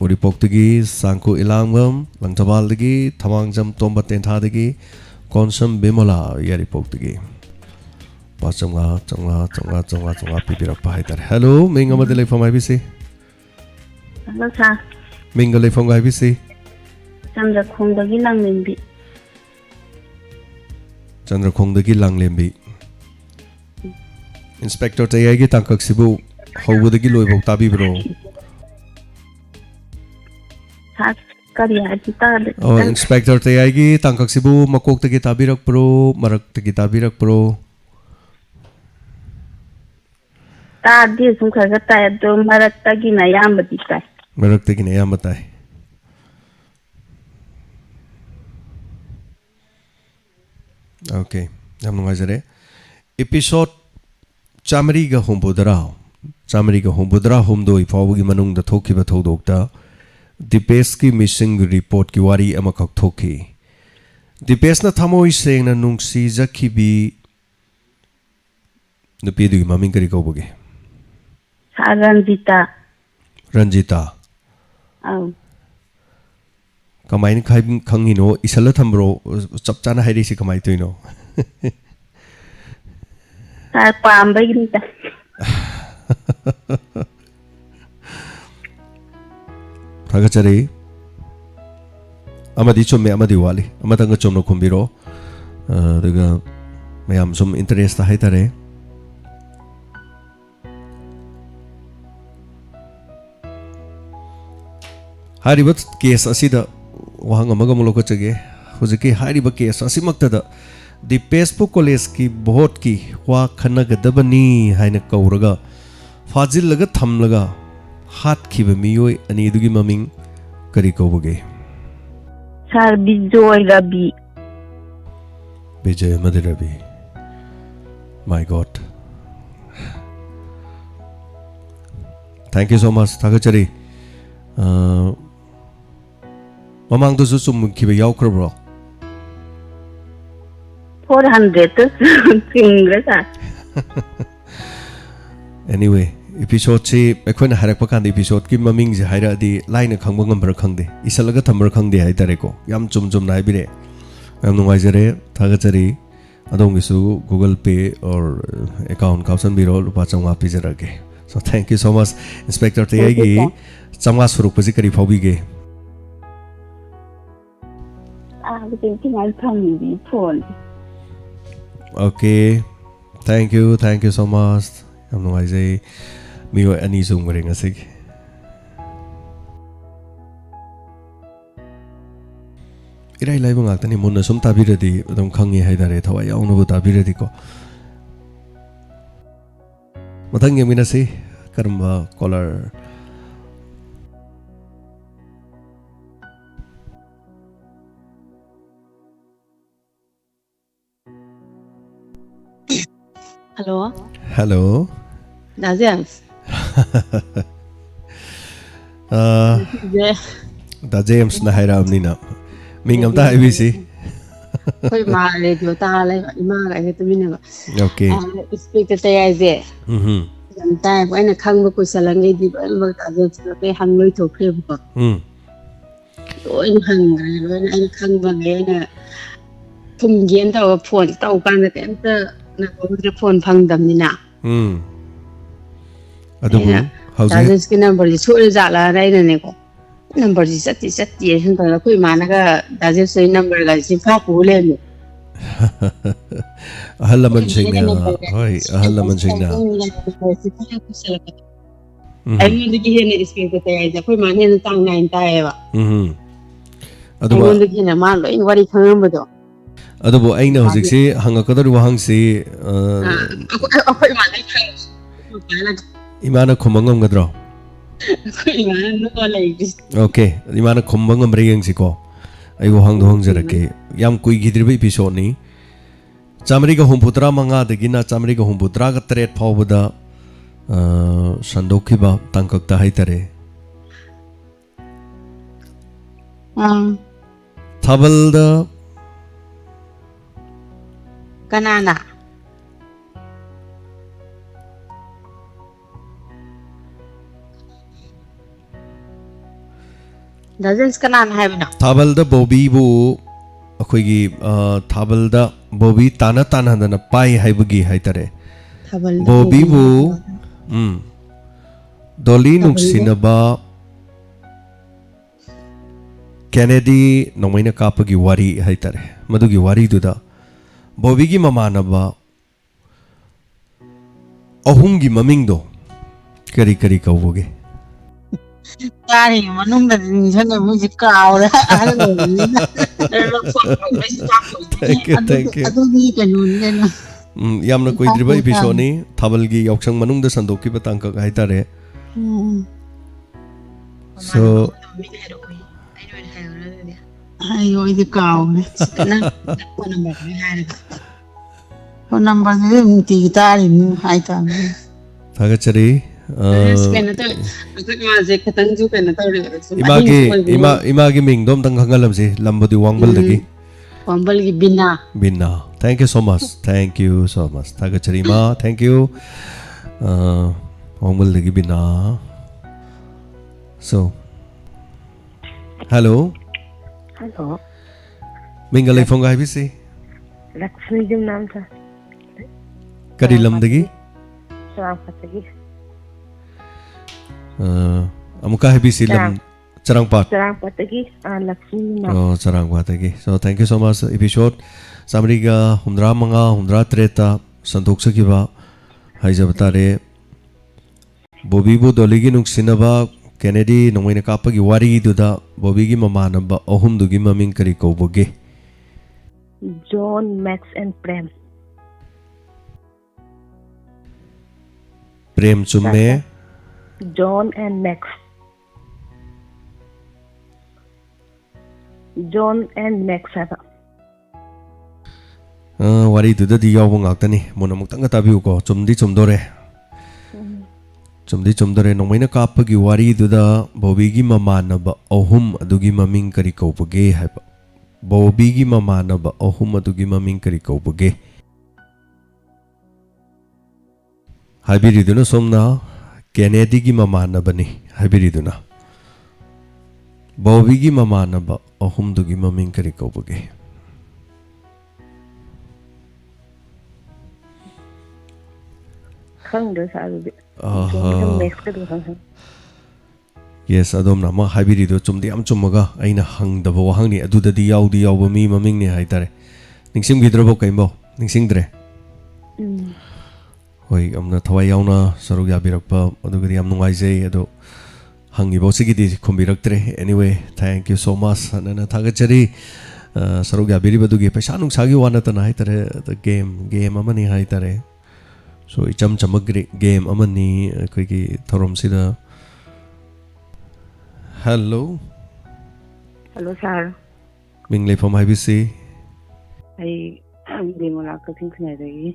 uripok tagi sangku ilangam langtabal tagi thamangjam tomba tentha tagi konsam bimola yaripok tagi changa pipirak pai tar hello minga madele from IBC Hello, sir. minga le from IBC Chandra Kondagi Langlimbi. Chandra Kongdagi Langlembi Inspector TAYAI gi tangkak sibu howudagi loibok tabi bro oh Inspector TAYAI gi tangkak sibu makok tagi tabirak pro marak tagi tabirak pro Tadi suka kata itu marat tagi na yang betul. marak tagi ne yam batai okay yam nungajare episode chamari ga hombodara homdo ifawgi manung da thoki ba thodokta Dipesh ki missing report ki wari amakak thoki Dipesh na thamoi seng na nungsi jakhibi nupi du maming kari ko boge Ranjita. Ranjita ꯑꯧ ꯀꯃꯥꯏꯅ ꯈꯪꯉꯤꯅꯣ ꯏꯁꯜꯂ ꯊꯝꯕ꯭ꯔꯣ ꯆꯞ ꯆꯥꯅ ꯍꯥꯏꯔꯛꯏꯁꯤ ꯀꯃꯥꯏꯅ ꯇꯧꯔꯤꯅꯣ ꯁꯥꯔ ꯄꯥꯝꯕꯒꯤꯅꯤꯗ ꯊꯥꯒꯠꯆꯔꯤ ꯑꯃꯗꯤ ꯆꯨꯝꯃꯦ ꯑꯃꯗꯤ ꯋꯥꯠꯂꯤ ꯑꯃꯇꯪꯒ ꯆꯨꯝꯅ ꯈꯨꯝꯕꯤꯔꯣ ꯑꯗꯨꯒ ꯃꯌꯥꯝ ꯁꯨꯝ ꯏꯟꯇꯔꯦꯁꯇ ꯍꯥꯏꯇꯥꯔꯦ ꯍꯥꯏꯔꯤꯕ ꯀꯦꯁ ꯑꯁꯤꯗ ꯋꯥꯍꯪ ꯑꯃꯒ ꯑꯃꯨꯛ ꯂꯧꯈꯠꯆꯒꯦ ꯍꯧꯖꯤꯛꯀꯤ ꯍꯥꯏꯔꯤꯕ ꯀꯦꯁ ꯑꯁꯤꯃꯛꯇꯗ ꯗꯤ ꯄꯦꯁꯄꯨ ꯀꯣꯂꯦꯖꯀꯤ ꯚꯣꯠꯀꯤ ꯋꯥ ꯈꯟꯅꯒꯗꯕꯅꯤ ꯍꯥꯏꯅ ꯀꯧꯔꯒ ꯐꯥꯖꯤꯜꯂꯒ ꯊꯝꯂꯒ ꯍꯥꯠꯈꯤꯕ ꯃꯤꯑꯣꯏ ꯑꯅꯤꯗꯨꯒꯤ ꯃꯃꯤꯡ ꯀꯔꯤ ꯀꯧꯕꯒꯦ ꯁꯥꯔ Bijoy Ravi Vijay amadi Ravi. My God. Thank you so much. Thagachari. Mamangdusu sumkiba yaukrabro. 400 chingre sir Anyway, episode si akhona harakpa kan episode ki maming je haira di line khangba ngambra khangde. Isalaga thamra khangde hai tare ko. Yam chum na bire. I'm Nungajare, Thagachari, Adongisu, Google Pay or account Kausan Biro, Lupachanga Pizarake. So thank you so much, Inspector TAYAI, Samas Rupazikari Pobige. thinking I'll come in the phone Okay, thank you so much. I'm Nungajare, Mio Anisung Ringasig. Irai laibu ngakta ni munna sum tabiradi adum khangi haidare thawai yaunu tabiradi ko mathang yamina si karma caller hello James. Da James na hairam ni na Ming am ta IBC. Koi ma radio ta le ima ga ne tumine ba. Okay. Speak the TAYAI je. Jam tai ko ina khang ba ku salang di ba ba ta je pe hang loi tho kre ba. Loi hang ga loi ina khang ba nge na thum gen ta phone tau kan da tem ta na ko the phone phang dam ni na. Adu hauji. Ta je number ji chu ja la rai ne ko. Number ji sati hin ta koi ma na ga da je sei number ga ji fa pu le ni ahalaman singna hoi ahalaman singna ai ni gi he ne speak the TAYAI ja koi ma ne tang nine ta e ba adu ba ni gi na ma lo in wari khang ba do adu bo aina hojik si hangakadar wahang si koi ma ne khang imana khumangam gadro koi ma no ko lai Okay, imana khumbangam reyang siko. Ai wo hang dong jarake. Yam kui gidriba episode ni. Chamri ka humputra manga dagina chamri ka humputra ka tret phawbada sandokhiba tangkakta haitare. Thabalda kanana Dozens kanana hai bana Thabalda Bobby bu akhoi Thabalda Bobby tana dana pai haibagi haitare. Bobby bu Dolly nuksinaba Kennedy nomaina kapagi wari haitare. Madugi wari duda Bobby gi mamanaba ahumgi mamingdo kari kauboge. Tari manung da ni sana music ka aura Thank you. adu ni kanun na Yamna koi driba episode ni Thabalgi yauksang manung da sandoki batang ka haitare. So ayo idi ka na phone number ni ti tari ni hai ta Thagachari imagi ming dom tang khangalam si lambodi wangbal dagi wangbal gi bina thank you so much Thagachari ma thank you wangbal dagi bina so Hello. Hello. Minga leifong ga bisi. Lakshmi jum naam tha. Kadi lamdagi. Sarangpatagi. Amuka bisi lam Charangpat. Sarangpatagi. Lakshmi naam. Oh, Charangpatagi. So thank you so much. Episode samriga humdra manga humdra treta santok sakiba haijabatare. Bobby bu doligi nungsinaba Kennedy nongmaina kapagi wari duda Bobby gi mamanaba ohum dugi maming kari kauboge. John, Max and Prem. Prem chumme. John and Max. John and Max haba. Wari duda di yaw ngak tani mona muktang tabiu ko chumdi chumdore. Chumdi chumdore nongmaina kapagi wari duda Bobby gi mamanaba ohum adugi maming kari kauboge haiba. Bobby gi mamanaba ohum adugi maming kari kauboge. Haibiriduna somna Kennedy gi mamanabani haibiriduna. Bobby gi mamanaba ohum dugi maming kari kauboge. Khang do sa du. Max ka du khang. Yes, adom na ma haibirido chumdi am chumaga aina hangdaba wahangni adudadi yaudi yawba mi mamingni haitare. Ningsim gidrabo kaimbo ningsingdre. Hoi amna thawai yauna saruk yabirakpa adugadi am nungaijai ado hangibo sigidi khumbiraktre. Anyway, thank you so much. Nana thagachari saruk yabiribadugi paisa nungsagi wanatana haitare the game amani haitare. So icham chamagri game amani koigi thorom sida. Hello. Hello sir. Minglei from IBC. Ai demola ka thing khna dai.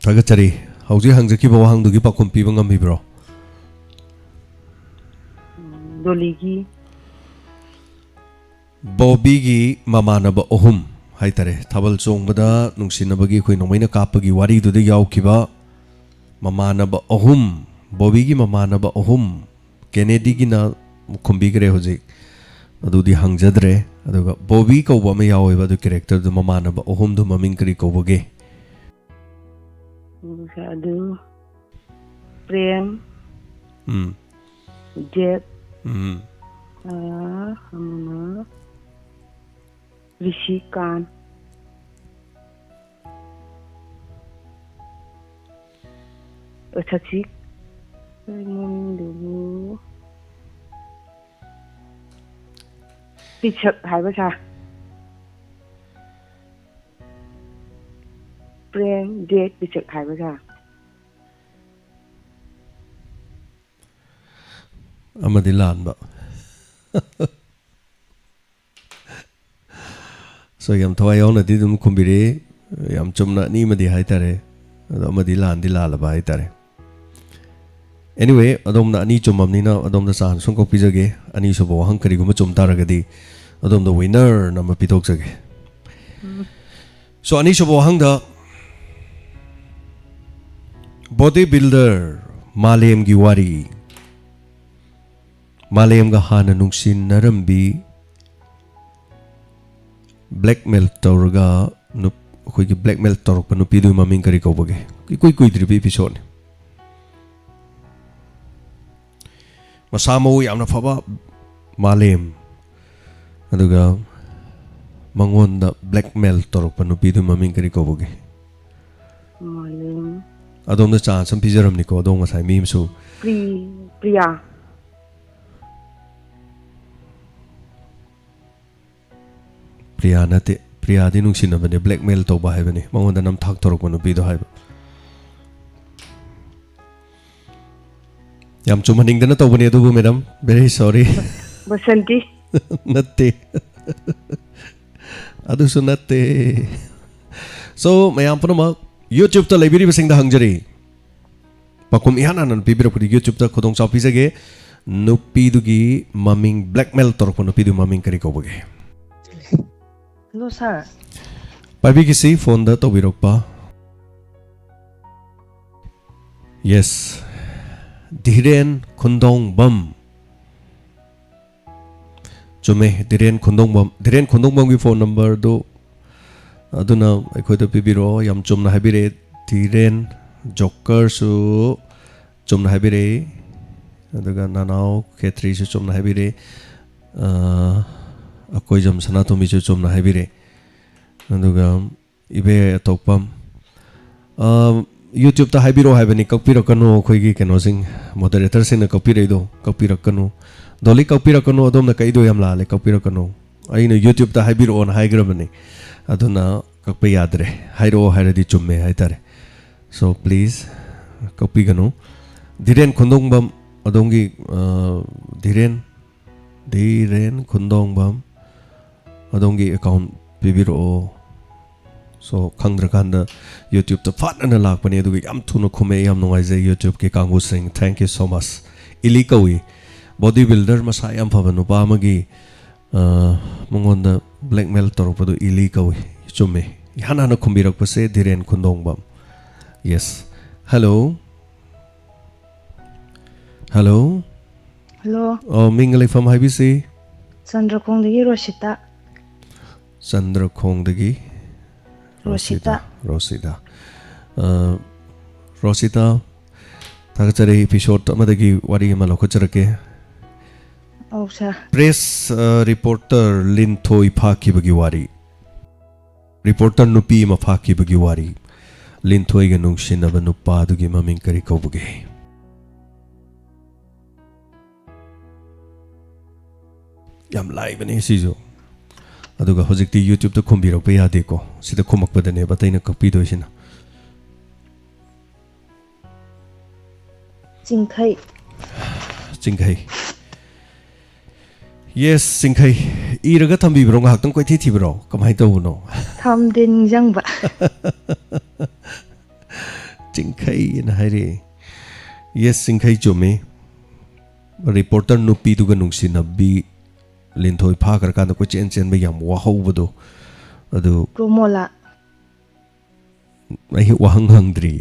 Thagachari hauji hangjaki ba wahang dugi pakum pi bangam bibro. Doligi. Bobby gi mamanaba ohum haitare thabal chongbada nungsinabagi khoi nomaina kapagi wari du de yaukiba mamanaba ohum Bobby gi mamanaba ohum Kennedy gi na khumbigre hoji adudi hangjadre aduga Bobby kauba ma yaoiba du character du mamanaba ohum du maming kari kauboge. Adu Prem. Jet. Rishikan. Chachik. Dulu. Pichak hai ba cha. Prem Jet pichak hai ba cha. Amadi lan ba. So yam thawai yauna di dum khumbire yam chumna ni madi haitare amadi lan di la ba haitare. Anyway, adom na ani chumamni na adom da san song ko pijage ani so bo hang kari guma chum taragadi adom da winner na ma pitok jage. So ani so bo hang da bodybuilder Malem gi wari Malem ga hana nungsin narambi blackmail tawraga nup khoi gi blackmail tawrak pa nupi du maming kari kauboge ki koi dribi episode masamo yamna phaba Malem aduga mangonda blackmail tawrak pa nupi du maming kari kauboge. Malem. Adom da chance am pijaram ni ko adom ngasai mim su Priya. Priya nate Priya di nungsin na bane blackmail to ba hai bane mangonda nam thak torok manu pi do hai yam chumaning dana to bane adu madam very sorry Basanti. natte adu su natte so mayam puna YouTube ta library basing da hangjari pakum ihana nan pibira pudi YouTube ta khodong chau pisage nupi dugi maming blackmail torok manu pi du maming kari ko bage. Hello, sir. Pabi kisi phone da to birokpa. Yes. Dhiren Khundong Bam. chume Dhiren Khondongbam gi phone number do aduna akhoi da pibiro yam chumna habire Dhiren Joker su chumna habire aduga nanau Khetri su chumna habire akoi jam Sanatomi su chumna habire aduga ibe atokpam YouTube ta haibiro haibani kakpirakano akhoi keno sing moderator sing na kakpiraido kakpirakano doli kakpirakano adom na kaido yam la le kakpirakano aina YouTube ta haibiro on haigrabani aduna kakpe yadre hairo hairadi chumme haitare so please kakpigano Dhiren Khondongbam adongi Dhiren Khondongbam adongi account pibiro so khangdrakanda YouTube ta fatna lakpani adugi yam thuna khume yam nungaije YouTube ke kangu sing thank you so much ili kawi bodybuilder masa yam phabanu pa magi mongonda blackmail toropadu ili kawi chume yana na khumbirak pase Dhiren Khondongbam yes hello hello mingle from IBC Chandrakhongdagi Rosita Rosita thagachare episode amadagi wari ma lokacharake press reporter Linthoi phakibagi wari reporter nupi ma phakibagi wari Linthoi ga nungsinaba nupa adugi maming kari kaubuge yam live bane sijo aduga hojikti YouTube ta khumbirak pa yade ko sida khumakpadane bataina kakpi doisina Chingkhai yes Chingkhai iraga thambi bro ngak tang koi thi bro kamai to no thamden jangba Chingkhai na haire yes Chingkhai chume reporter nupi duga nungsina bi Linthoi phakar kan ko chen ba yam wa hobado adu promola ai wahang hangdri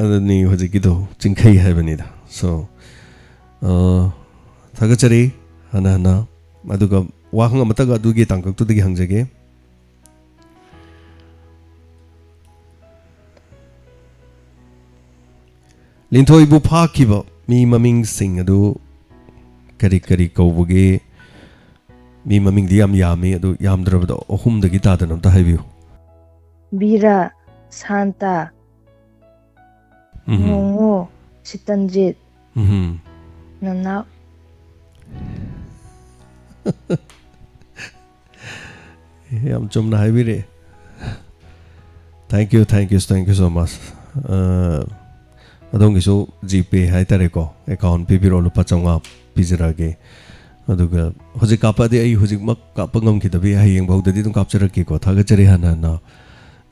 adani hojiki do Chingkhai haibani da so thagachari hana aduga wahang amata ga dugi tangkak tu digi hangjage Linthoi bu phakiba mi maming sing adu kari kaubuge mi maming di yami adu yamdrabado ohum dagi tadanam ta haibiu Bira Santa Mongo Sitanjit Nana yam chumna haibire thank you so much adongi so GP haitare ko account pibiro lupa changa pizrage aduga hojik kapade ai hojik mak kapangam khidabi hayeng bawdadi dum kapcharake ko thagachari hana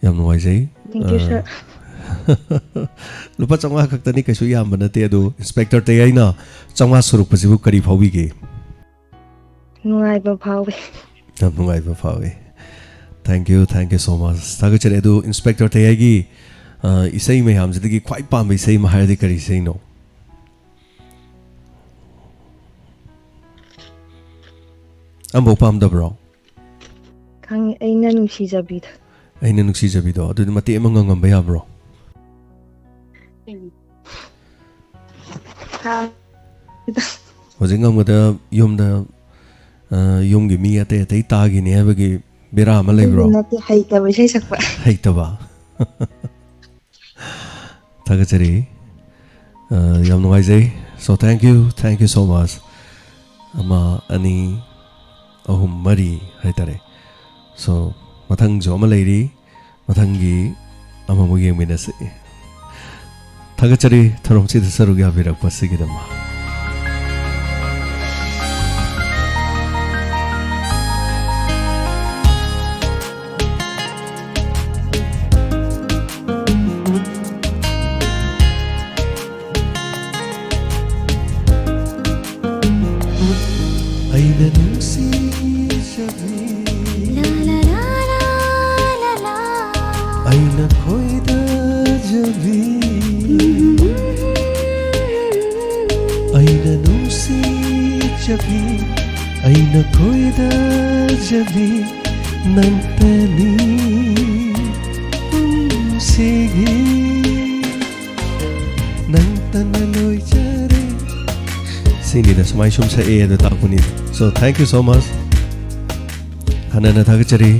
yam noi jai thank you sir lupa changa khaktani kaisu yam banate adu inspector TAYAI na changa suruk pasibu kari phawige nungai ba phawe thank you so much thagachari adu inspector TAYAI gi isai me ham jidagi khwai pam isai ma hardi kari sei no ambo pam da bro khang aina nungsi jabi do adu mate mangangam ba ya bro hojingam da yumgi mi ate ta gi ne bagi bera ma lei bro haita ba thagachari yam nungai jai so thank you so much ama ani ahum mari haitare so mathang jo ma leiri mathangi ama mo yeng minase thagachari thorom chi saru ga birak pasigidama aina nungsi jabi aina khoida jabi aina nungsi jabi खोइदा जबी नन्तनी सिगी नन्तन लोइचरे सिनिदा समाई सुम सा ए the ताकुनी so thank you so much hanana thagachari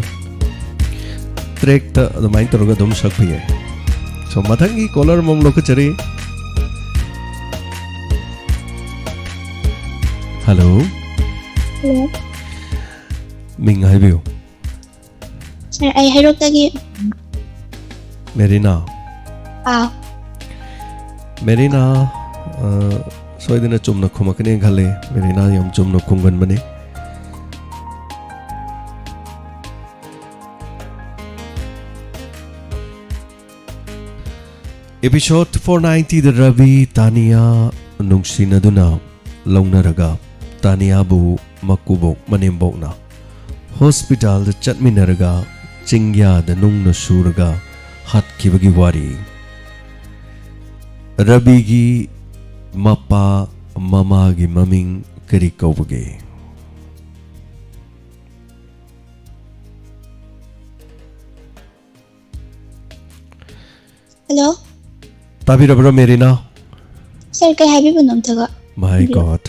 track ta adamai toroga dum sakphiye so mathangi caller mom lokachari hello Hello. Ming haibiu Sir, ay harap lagi. Merina Ah, Merina soidina chumna khumakne ghale Merina yam chumna khungan bane Episode 490 the Ravi Tania nungsinaduna launaraga Tania bu makubok manembokna Hospital the chatminaraga chingya the nungna suraga hat kibagi wari Rabi gi mapa mama gi maming kari kaubage hello. Tabi rabra Merina Sir, kay happy po nom taga. My God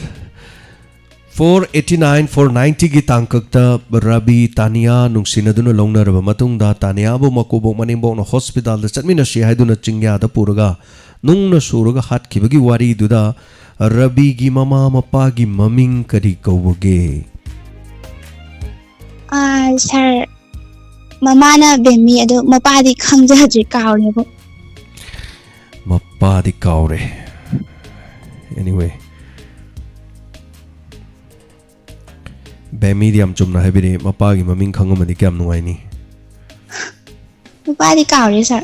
489 490 gi tangkakta Rabi Tania nung sinaduna longnaraba matungda Tania bu makubok manimbok na hospital da chatmina si haiduna chingya da puraga nung na suraga hat kibagi wari duda Rabi gi mama mapa gi maming kari kaubage Ah, sir. Mama na bemi ado mapadi khangjaji kaawre po. mapa di kaure anyway Bemi diam chumna habire mapa gi maming khangomadi kyam nuai ni Mapadi kaawre sir.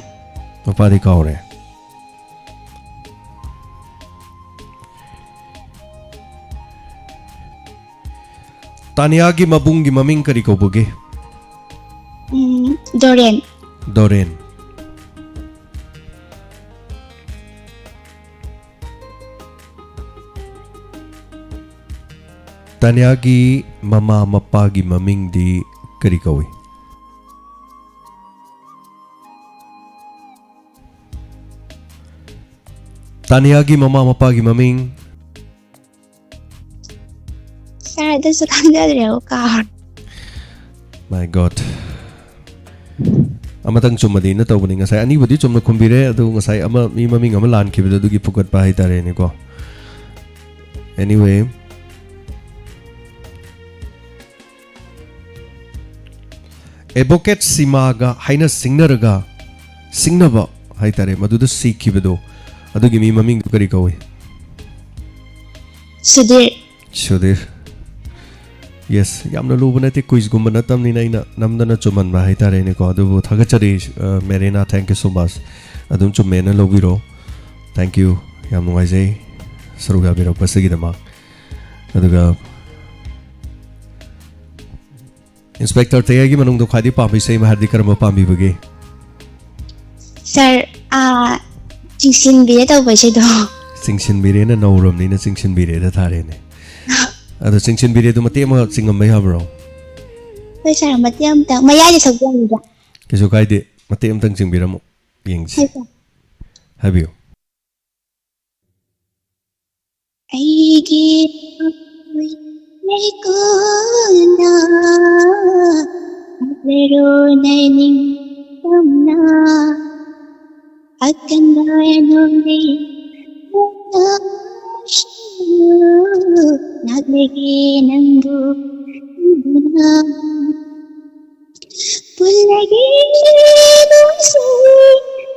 mapa di kaure Tania gi mabung gi maming kari kaubage Dorian. Doreen Tania gi mama mapa gi maming di kari kawi Tania gi mama mapa gi maming Sir, ito sa khangjaji ako kaawre. My God amatang chumadi na tawbani ngasai ani budi chumna khumbire adu ngasai ama mi maming ama lan khibida dugi phukat pa hai tare ni ko anyway Advocate Simaga haina singnaraga singnaba hai tare maduda sikhibido adugi mi maming kari kawi Sudir. Yes, yamna lubana te quiz gumbana tamni na namdana chuman ba hai tare ni ko adu thagachari Merina thank you so much adum chumena lobiro thank you yam nuai saruga biro pasagi dama aduga Inspector TAYAI gi manung do khadi pambi sei mahardi karma pambi bage Sir, jingsin biye daw ba siya do? Singsin bire na nauram ni na singsin bire da thare ne ado singsin bire do mate ma singam mai habro Hoy sir, matiyam tang mayaya sa gyan niya. keso kaide mate am tang singbiramo yengsi habiyo Aigi may ko na pero naining tamna at kandayan hindi naglagi ng buwan pulagi nung si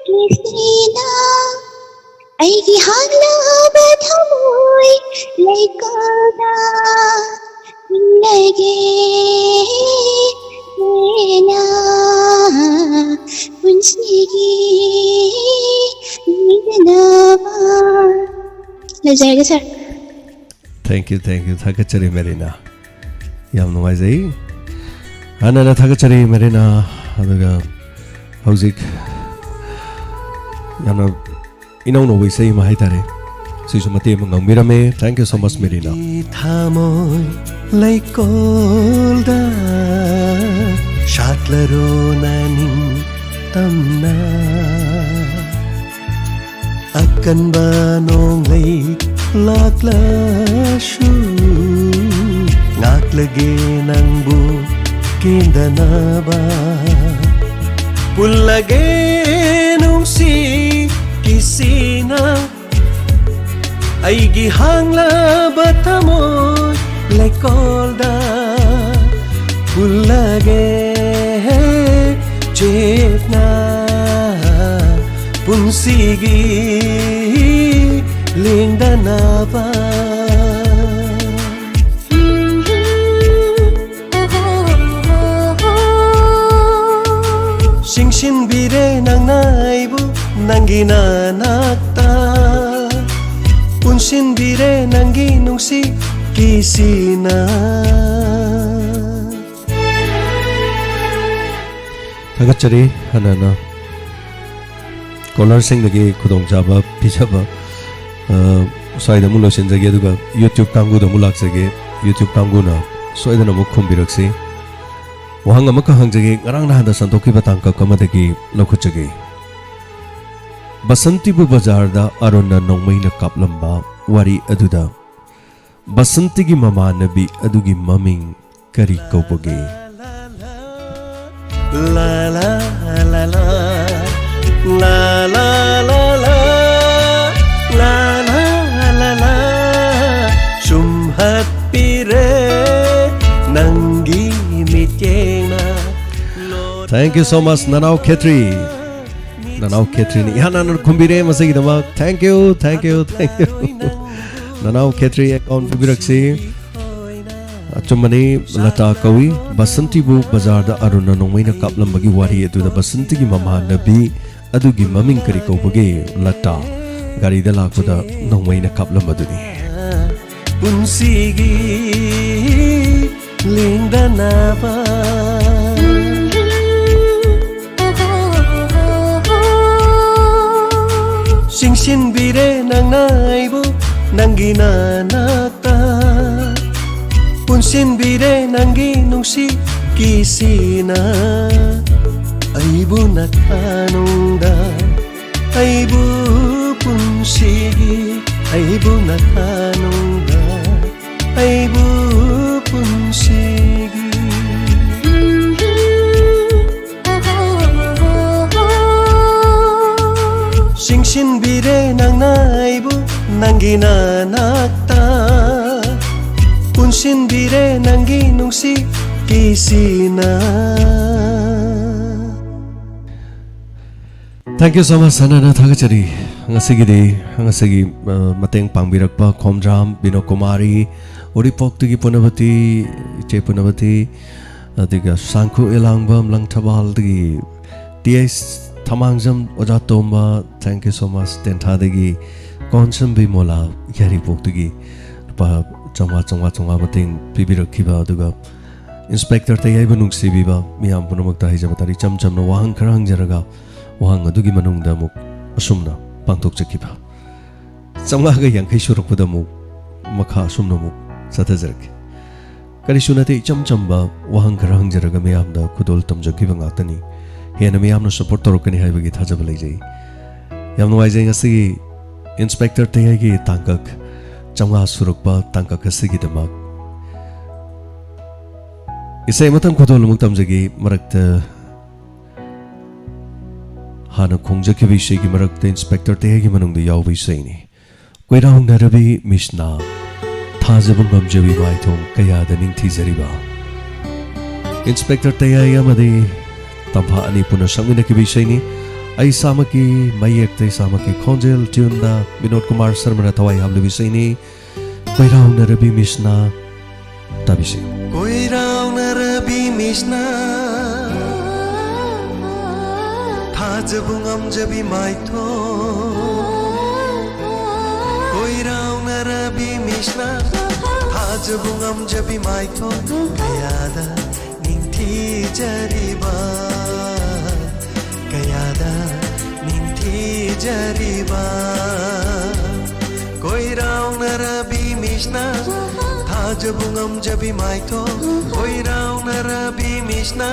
Christina ay gihanglabat hamoy laykada pulagi na punsigi nidinaba Lazarga sir. Thank you thagachari Merina yam nuai zai hanana thagachari Merina aduga hauzik yamna inau no sei ma hai tare sisu mate mangam mirame thank you so much Merina thamoi ꯂꯩꯀꯣꯜꯗ ꯁꯥꯠꯂꯔꯣꯅ ꯅꯤꯡꯇꯝꯅ ꯑꯀꯟꯕ ꯅꯣꯡꯂꯩ ꯂꯥꯛꯂꯁꯨ ꯉꯥꯛꯂꯒꯦ ꯅꯪꯕꯨ ꯀꯦꯟꯗꯅꯕ ꯄꯨꯜꯂꯒꯦ ꯅꯨꯡꯁꯤꯒꯤꯁꯤꯅ ꯑꯩꯒꯤ ꯍꯥꯡꯂꯕ ꯊꯃꯣꯏ ꯂꯩꯀꯣꯜꯗ ꯄꯨꯜꯂꯒꯦ ꯆꯦꯠꯅ ꯄꯨꯟꯁꯤꯒꯤ ꯂꯦꯡꯗꯅꯕ ꯆꯤꯡꯁꯤꯟꯕꯤꯔꯦ ꯅꯪꯅ ꯑꯩꯕꯨ ꯅꯪꯒꯤ ꯅꯥꯅꯥꯛꯇ ꯄꯨꯟꯁꯤꯟꯕꯤꯔꯦ ꯅꯪꯒꯤ ꯅꯨꯡꯁꯤꯒꯤꯁꯤꯅ ꯊꯥꯒꯠꯆꯔꯤ ꯍꯥꯟꯅꯅ ꯀꯣꯂꯔꯁꯤꯡꯗꯒꯤ ꯈꯨꯗꯣꯡꯆꯥꯕ ꯄꯤꯖꯕ ꯁ꯭ꯋꯥꯏꯗ ꯑꯃꯨꯛ ꯂꯣꯏꯁꯤꯟꯖꯒꯦ ꯑꯗꯨꯒ ꯌꯨꯇ꯭ꯌꯨꯕ ꯀꯥꯡꯕꯨꯗ ꯑꯃꯨꯛ ꯂꯥꯛꯆꯒꯦ ꯌꯨꯇ꯭ꯌꯨꯕ ꯀꯥꯡꯕꯨꯅ ꯁꯣꯏꯗꯅ ꯑꯃꯨꯛ ꯈꯨꯝꯕꯤꯔꯛꯁꯤ ꯋꯥꯍꯪ ꯑꯃꯈꯛ ꯍꯪꯖꯒꯦ ꯉꯔꯥꯡ ꯅꯍꯥꯟꯗ ꯁꯟꯗꯣꯛꯈꯤꯕ ꯇꯥꯡꯀꯛ ꯑꯃꯗꯒꯤ ꯂꯧꯈꯠꯆꯒꯦ ꯕꯁꯟꯇꯤꯕꯨ ꯕꯖꯥꯔꯗ ꯑꯔꯨꯟꯅ ꯅꯣꯡꯃꯩꯅ ꯀꯥꯞꯂꯝꯕ ꯋꯥꯔꯤ ꯑꯗꯨꯗ ꯕꯁꯟꯇꯤꯒꯤ ꯃꯃꯥꯟꯅꯕꯤ ꯑꯗꯨꯒꯤ ꯃꯃꯤꯡ ꯀꯔꯤ ꯀꯧꯕꯒꯦ ला ला ला ला ला ला ला ला ला ला ला ला sumhatpire nangi mityenga Thank you so much Nanau Khetri ni ihana kumbire masagidama thank you Nanau Khetri account biraksi Achumani Lata Kawi Basanti bu bazar da aruna nongmaina kaplambagi wari etuda Basanti gi mama nabi adugi maming kari kaubage Lata gari da lakpada nongmaina kaplambaduni punsigi lingdanaba Singshin bire nang naibu nangi nanakta Punsinbire nangi nungsigisina Aibu natanungda Aibu punsigi Aibu natanungda Aibu punsigi Singsinbire nang naibu nangi nanakta Punsinbire nangi nungsigisina Thank you so much Sanana Thagachari Ngasigi mateng pangbirakpa Khomdram Bino Kumari Uripok tigi Punavati Che Punavati Adiga Sangku Elangbam Langtabal tigi TAYAI Thamangjam Ojatomba Thank you so much Tentadagi Konsam Bimola Yaripok tigi Pa Changwa mating pibirakhiba aduga Inspector TAYAI bu nungsibiba miyam punamakta hijabatari chamna wahang khara hangjaraga wahang adugi manungda muk asumna pangthokchakiba changwa ga yankhai surakpada muk makha asumna muk sathajarki karisунate chamba wahang khara hangjaraga miyamda khudol tamjakiba ngatani hena miyamna support torokani haibagi thajaba leijai yamna waijai ngasi Inspector TAYAI gi tangkak Changwa surukpa tangka kasigi damak Isai matang kodol muktam jagi marakta Hana khongjaki vishay gi marakta Inspector TAYAI gi manungda yaw vishay ni Koirang narabi mishna Thajabang gamjabi maithong kayada ningthijariba Inspector TAYAI amadi Tamha ani puna sangminaki vishay ni Ai samaki mayektai samaki khonjel tunda Vinod Kumar Sharma thawai hamle visay ni Koirang narabi mishna tabisi Koirang narabi mishna Thajabung amjabi maitho Koirang narabi mishna Thajabung amjabi maitho Kayada ningthijariba Kayada ningthijariba Koirang narabi mishna Thajabung Bungam jabi maito Oi rau na rabi misna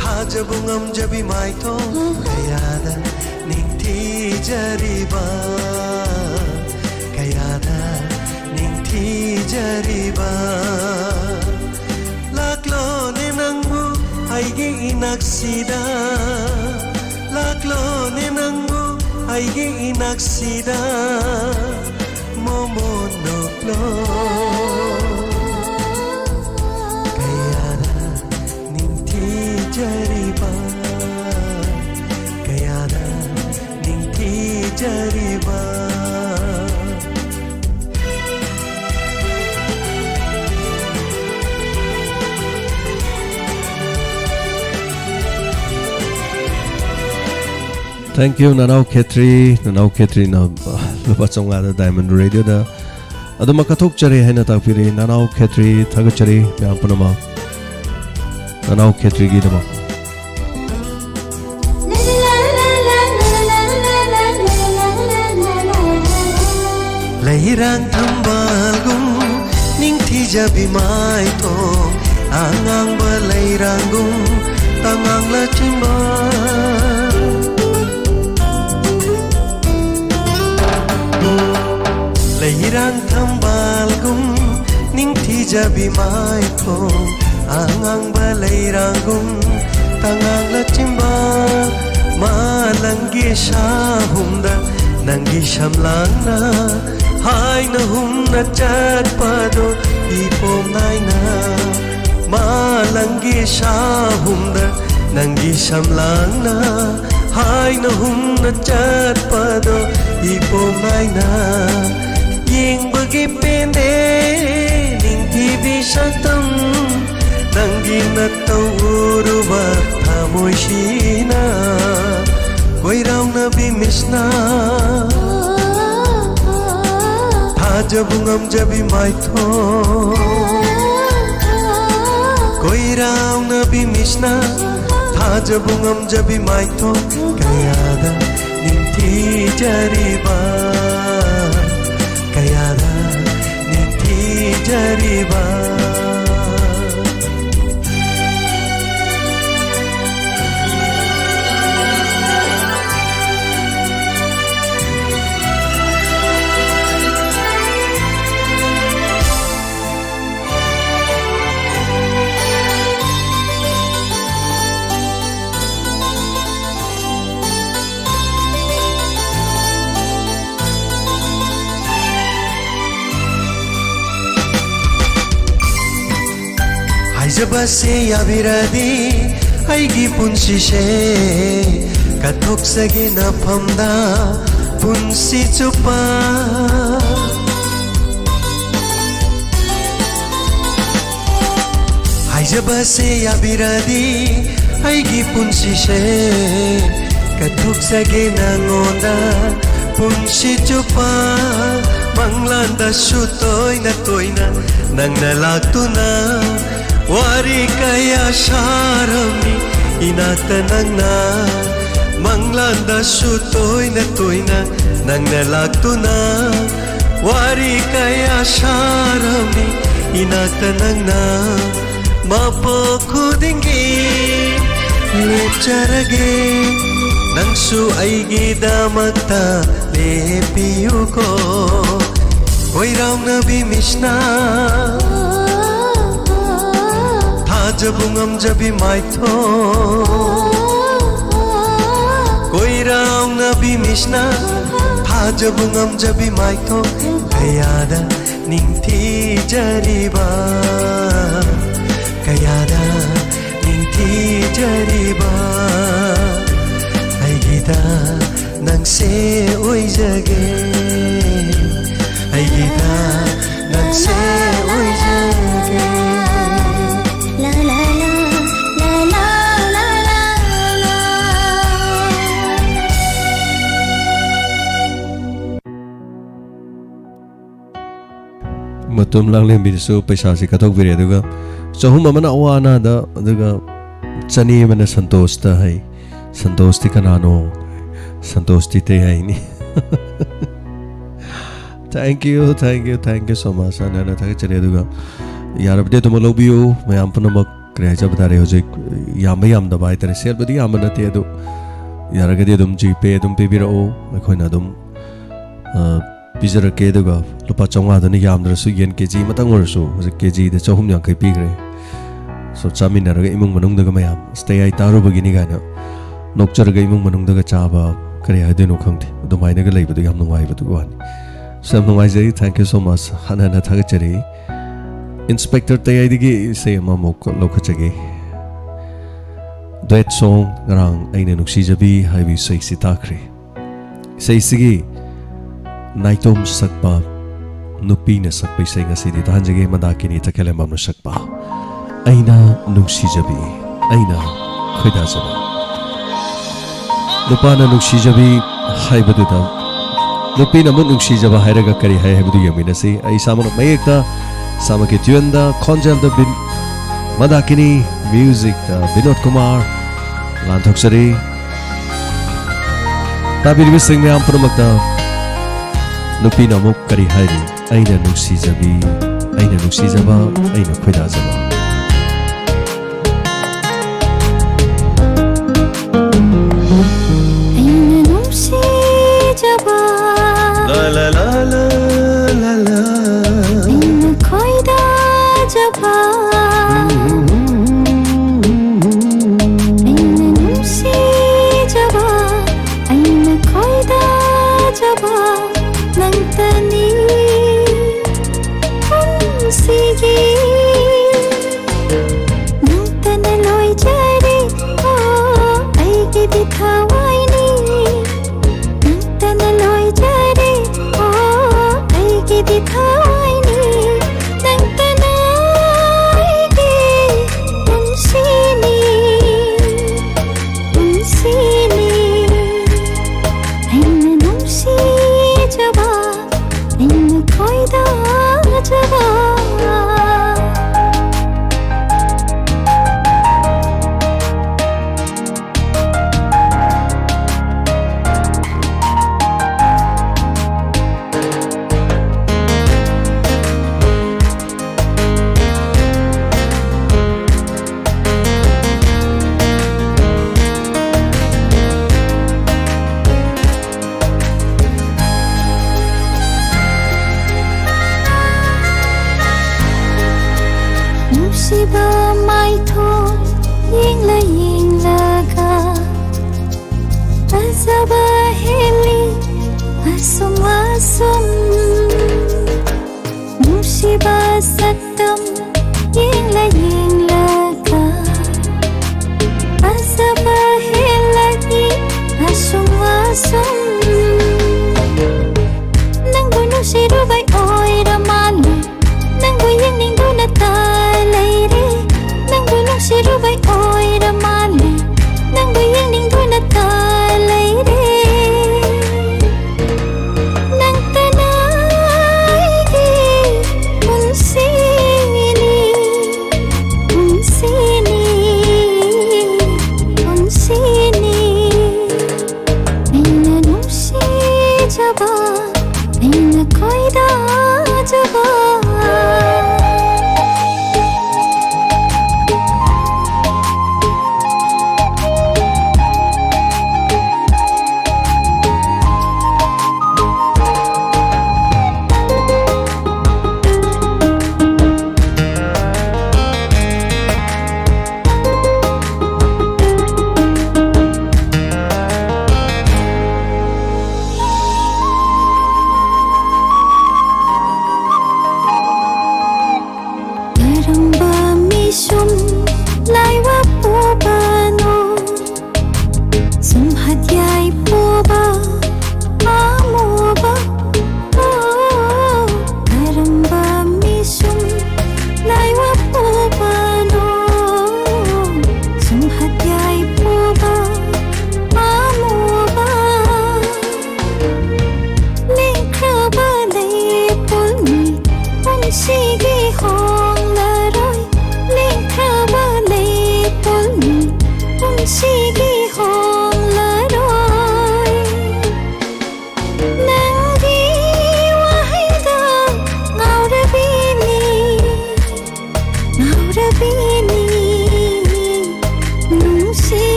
Thaja bungam jabi maito Kayada ningti jariba Kayada ningti jariba Laklo ne nangmu aigi inaksida Laklo ne nangmu aigi inaksida Momo noklo Kayada ningti jariba Kayada ningti jariba Thank you Nanau Khetri na lupachonga da Diamond Radio da aduma kathok chare haina takpiri Nanau Khetri thagachari myam punama Nanau Khetri gi dama Lairang tambalgum ningthi jabi mai to angang ba lairangum tangang la chimba Lairang tambalgum ningthi jabi mai to angang ba lairangum tangang la chimba malangi shahumda nangi shamlangna hai na hum na chat pado ipom naina malangi shahumda nangi shamlangna hai na hum na chat pado ipom naina ying bagi pende ning tibi shatam nangi na tawuruba thamoy shina koi rau na bimisna Thaja bungam jabi maito koi rau na bimisna Thaja bungam jabi maito Kayada ningthi jariba Kayada ningthi jariba Jabase yabiradi aigi punsi she kathok sagi na phamda punsi chupa Jabase yabiradi aigi punsi she kathok sagi na ngonda punsi chupa manglanda shutoy na toina nang nalaktuna Wari kaya sharami inatanang na manglanda sutoy na nang nalagto na Wari kaya sharami inatanang na mapokudingi lecharage nang su ay gidamata lepiyo ko koy raw na bimisna Thaja bungam jabi maito koi rau na bimisna Thaja bungam jabi maito Kayada ningthi jariba Kayada ningthi jariba Ay gita nang se oi jage Ay gita nang se oi jage Matum lang len bisu paisa si kathok vire aduga chahum amana awana da aduga chani mana santosh ta hai santosh ti kanano santosh ti TAYAI ni thank you so much anana thak chale aduga यारबदे तुम लोबियो मैम पुनमक करे जब दारे होजे याम दबा हाइतारे सेल बदी याम नते अदो यारगदे दुम जीपे दुम पिबिरो अखोइना दुम पिजरके दुगा लुपा चौंगा दने यामद्रसु येन केजी मतंग ओरसु होजे केजी दे 350 पिग्रे सो चामिनरगा इमुंग मनुंगदगा मैम TAYAI तारुबगिनी गाना नोकचरगा इमुंग मनुंगदगा चाबा करे हाइदेनो खंगते दुमाइनगा लेबदु याम नुंगाइबदु वानी सब नुंगाइजरी थैंक यू सो मच हना थागचरी इंस्पेक्टर TAYAI दगी से ममोक लोखचगे दुएट song ngarang aina nuksijabi haibi sei takre sei sigi naitom sakpa nupi na sakpai sei ngasi di tanjage madakini takele mamnu sakpa aina nuksijabi aina khoidajabi nupana nuksijabi haibaduda nupina mun nuksijaba hairaga kari hai haibudu yaminasi ai samana mayekta samake tuenda khonjal da bin madakini music da Vinod Kumar Lantoksari Tabiri bising me ampunamakta nupina muk kari hairi aina nuksijabi aina nuksijaba aina khoidajaba aina nuksijaba La la la la la la aina khoidajaba nangtani punsigi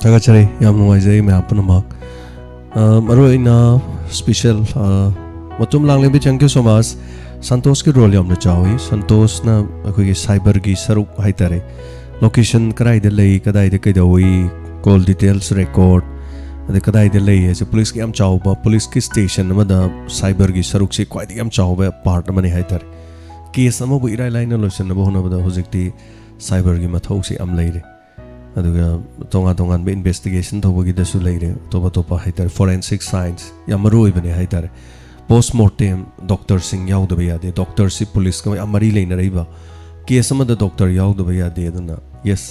Tagachari yam nuaizai me apunamak maro ina special matum lang lebi thank you so much Santos ki role yam na chawi Santos na akoi cyber gi saruk haitare location kadai de lei kadai de kaidoi call details record ade kadai de lei ase police ki am chawba police ki station amada cyber gi saruk se kwai de am chawba part mani haitare case amabu irai laina lotion na bohna bada hojikti cyber gi mathau se am leire aduga tonga be investigation thobagi da su leire topa haitare forensic science yamaroi bane haitare postmortem doctor sing yaudaba yade doctor si police ka amari leina reiba case amada doctor yaudaba yade aduna yes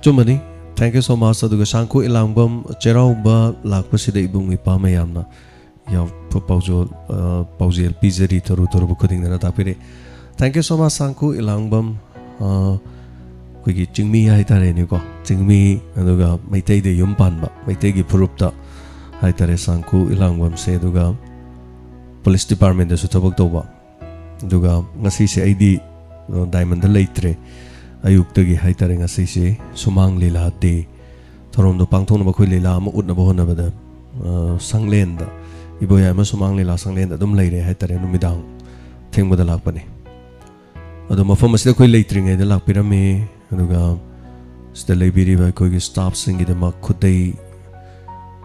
chumani thank you so much aduga sangku ilangbam cherauba lakpasida ibung ipa mayamna yaw paujel pizeri toru khuding na tapire thank you so much sangku ilangbam koigi chingmi haitare ni ko chingmi aduga maitai de yum panba maitai gi purupta haitare sangku ilangbam se aduga police department da su thabak toba aduga ngasi se aidi diamond leitre ayuk tagi haitare ngasi se sumang lila de thorom do pangthong ba khoi lila ma utna ba hona bada sanglen da iboya ma sumang lila sanglen da dum leire haitare numidang thengboda lakpani ado mafam asida khoi leitring ai da lakpirame aduga sida leibiri ba khoi gi staff singi da ma khudai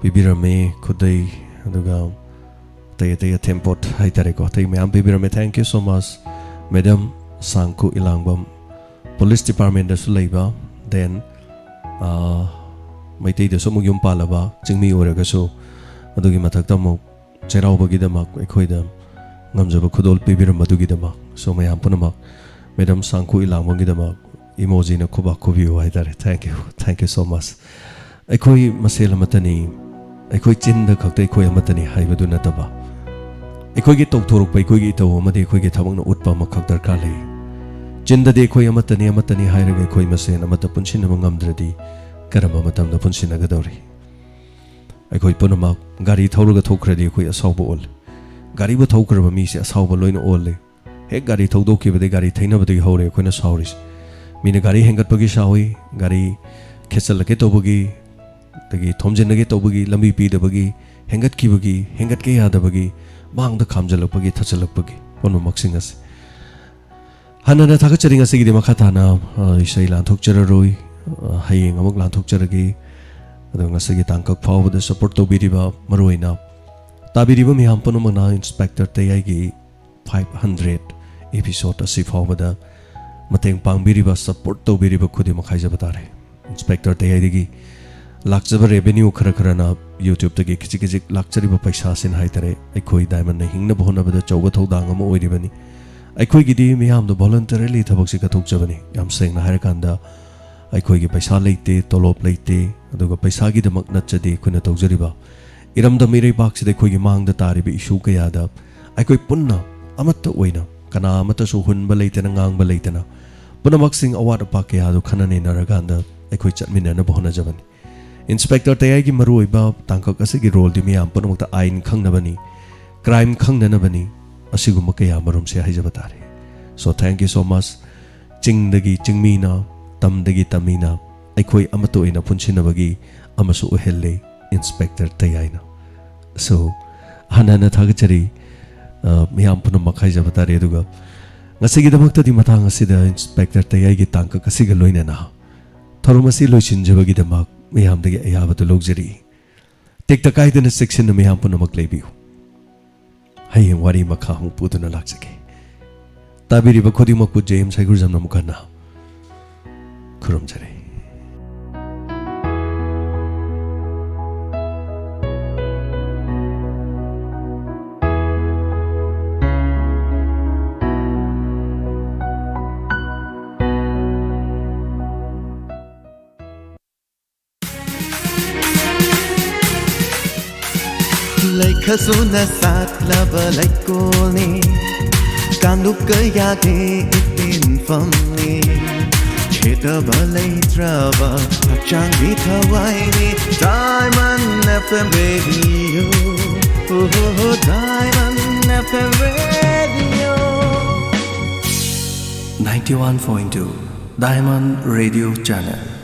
bibirame khudai aduga tay tempot haitare ko tay me am bibirame thank you so much madam sangku ilangbam police department da su leiba then maitai da somug yum palaba chingmi oraga so adugi mathakta mo cherau bagi da mak ekhoi da ngamjaba khudol pibiram adugi da mak so mayam punama madam sangku ilangbam gi da mak emoji na khuba khubi haitare thank you so much ekhoi masel matani ekhoi chin da khakta ekhoi amatani haibadu na taba ekhoi gi tokthoruk pai ekhoi gi taw amade ekhoi gi thabang na utpa makhak darkar le chin da de ekhoi amatani hairaga ekhoi masen amata punsin na ngamdradi karama matam da punsin na gadori ekhoi punama gari thauruga thokradi ekhoi asawba ol gari bu thaukraba mi se asawba loina ol le he gari thaudoki bade gari thaina bade hore ekhoi na sauris mina gari hengat pagi sawi gari khesal ke tobagi tagi thomjen ge tobagi lambi pi da bagi hengat ki bagi hengat ke ya da bagi mang da khamjalak bagi thachalak bagi pono maksing as hanana thak charing as gi de makha thana isai lan thok chararoi hayeng amuk lan thok charagi ado ngasagi tangkak phaw da support to biriba maroina tabiriba mi ham pono mana inspector TAYAI gi 500 episode asi phaw da mateng pangbiriba support to biriba khudi makhai jabatare inspector TAYAI digi lakchaba revenue khara na youtube tagi kichi lakchari ba paisa sin haitare ekhoi diamond na hingna bohna bada chauba thodang ama oiribani ekhoi gidi miyam do voluntarily thabak si ka thokjabani yam seng na har kanda ekhoi gi paisa leite tolop leite aduga paisa gi damak nachadi khuna tawjariba iram da mirei bak si ekhoi gi mang da tari bi issue ka yada ekhoi punna amatta oina kana amata su hun ba leite na ngang ba leite na punamak sing award pa ke adu khanane na raganda ekhoi chatmina na bohna jabani Inspector TAYAI gi maroi ba tangkak asigi role di miyam panamukta ain khangnabani crime khangnanabani asiguma kaya marum se haijabatare so thank you so much chingdagi chingmina tamdagi tamina aikhoi amato ina punsinabagi amasu uhelle Inspector TAYAI na so hanana thagachari miyam panamak haijabatare aduga ngasigi damakta di matang asida Inspector TAYAI gi tangkak asiga loina na tharumasi loisinjabagi damak miyam dagi ayabatu luxury tekta kaidana section na miyam punamak leibiu hayeng wari makha hung putuna laksake tabiri ba khodi makpu James Haigurzam na mukana khurum jare Khasuna sat laba laikoni kanuk kaya ke itin famni cheta balai trava changi thawai ni Diamond FM radio oh Diamond FM radio 91.2 Diamond Radio Channel